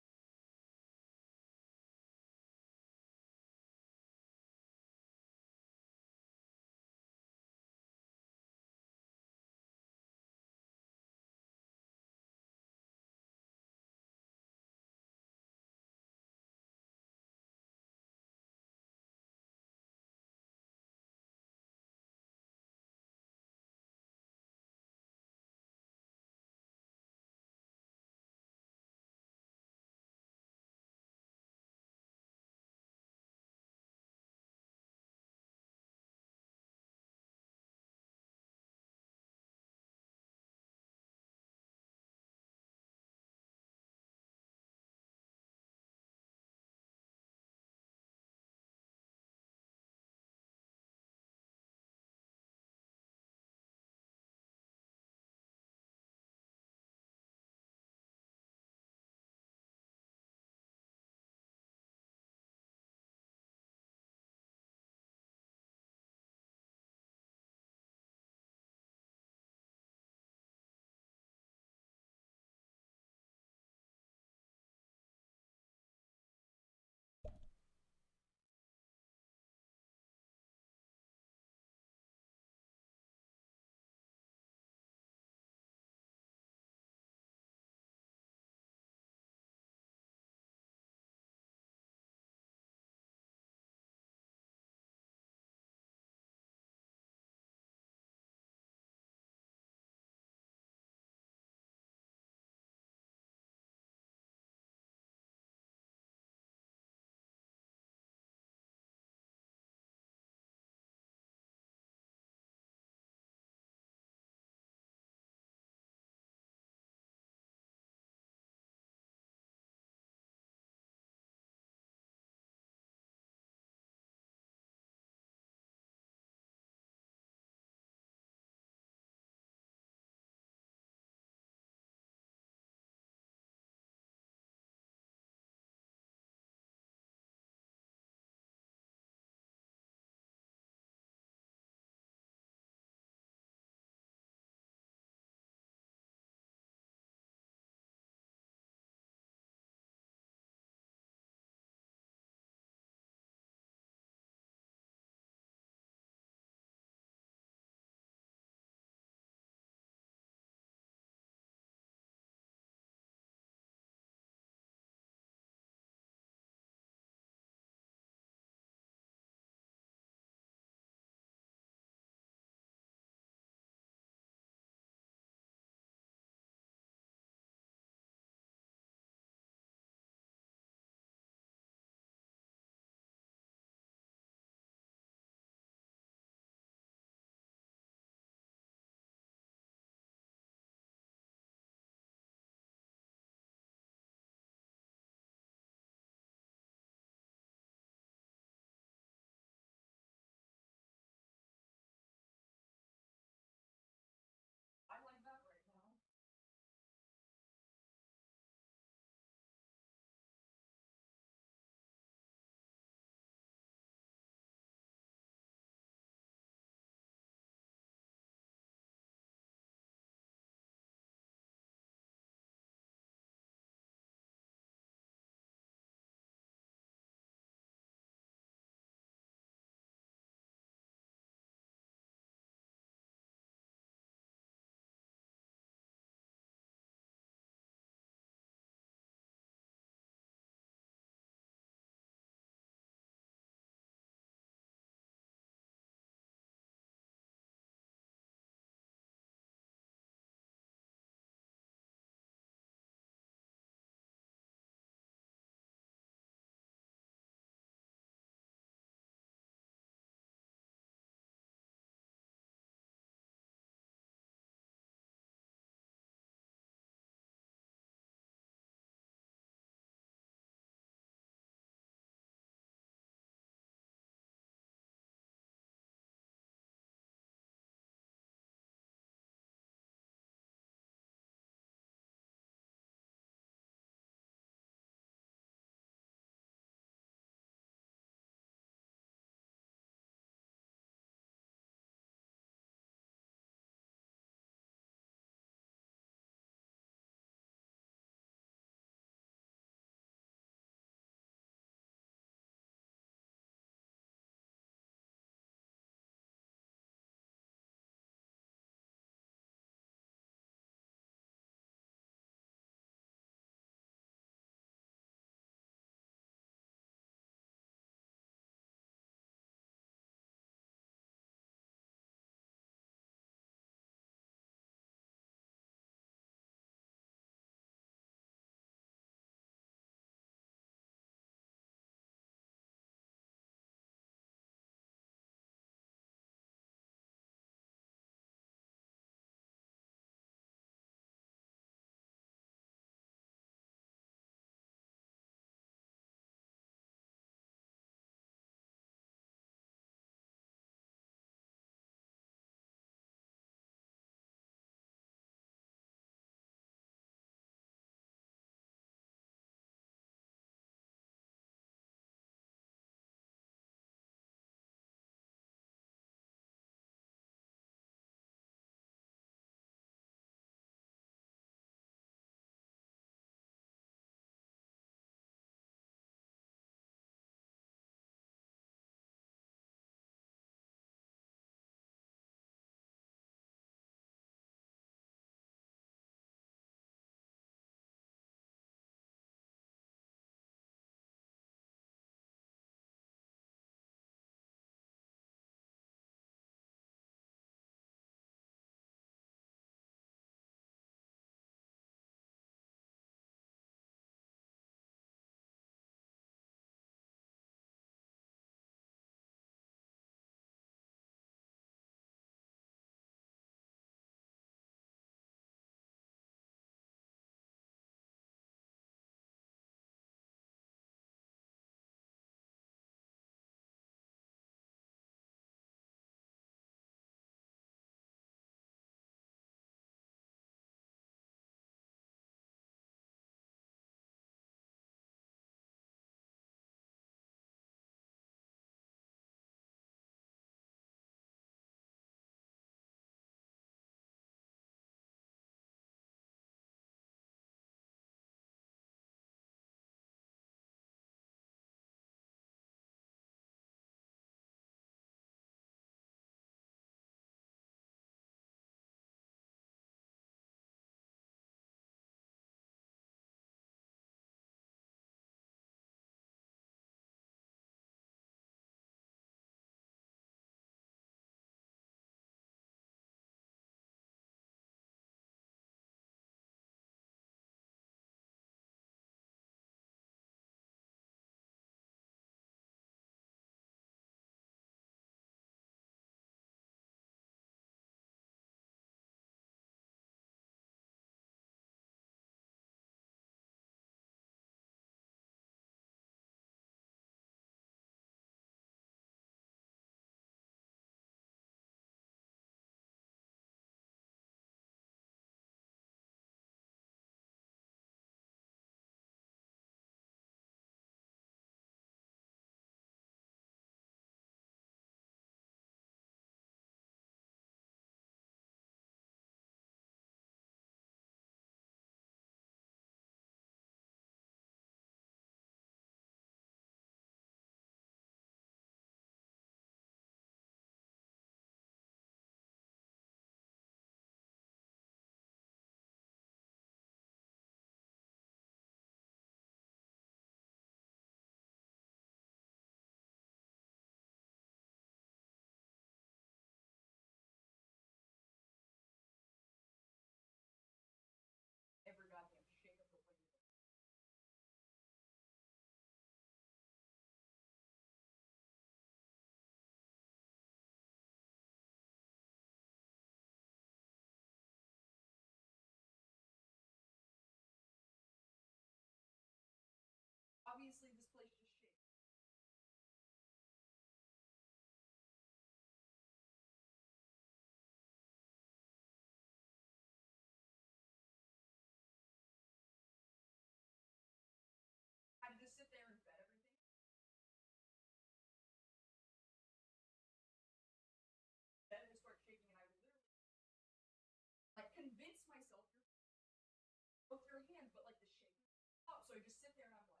So I just sit there and I'm like.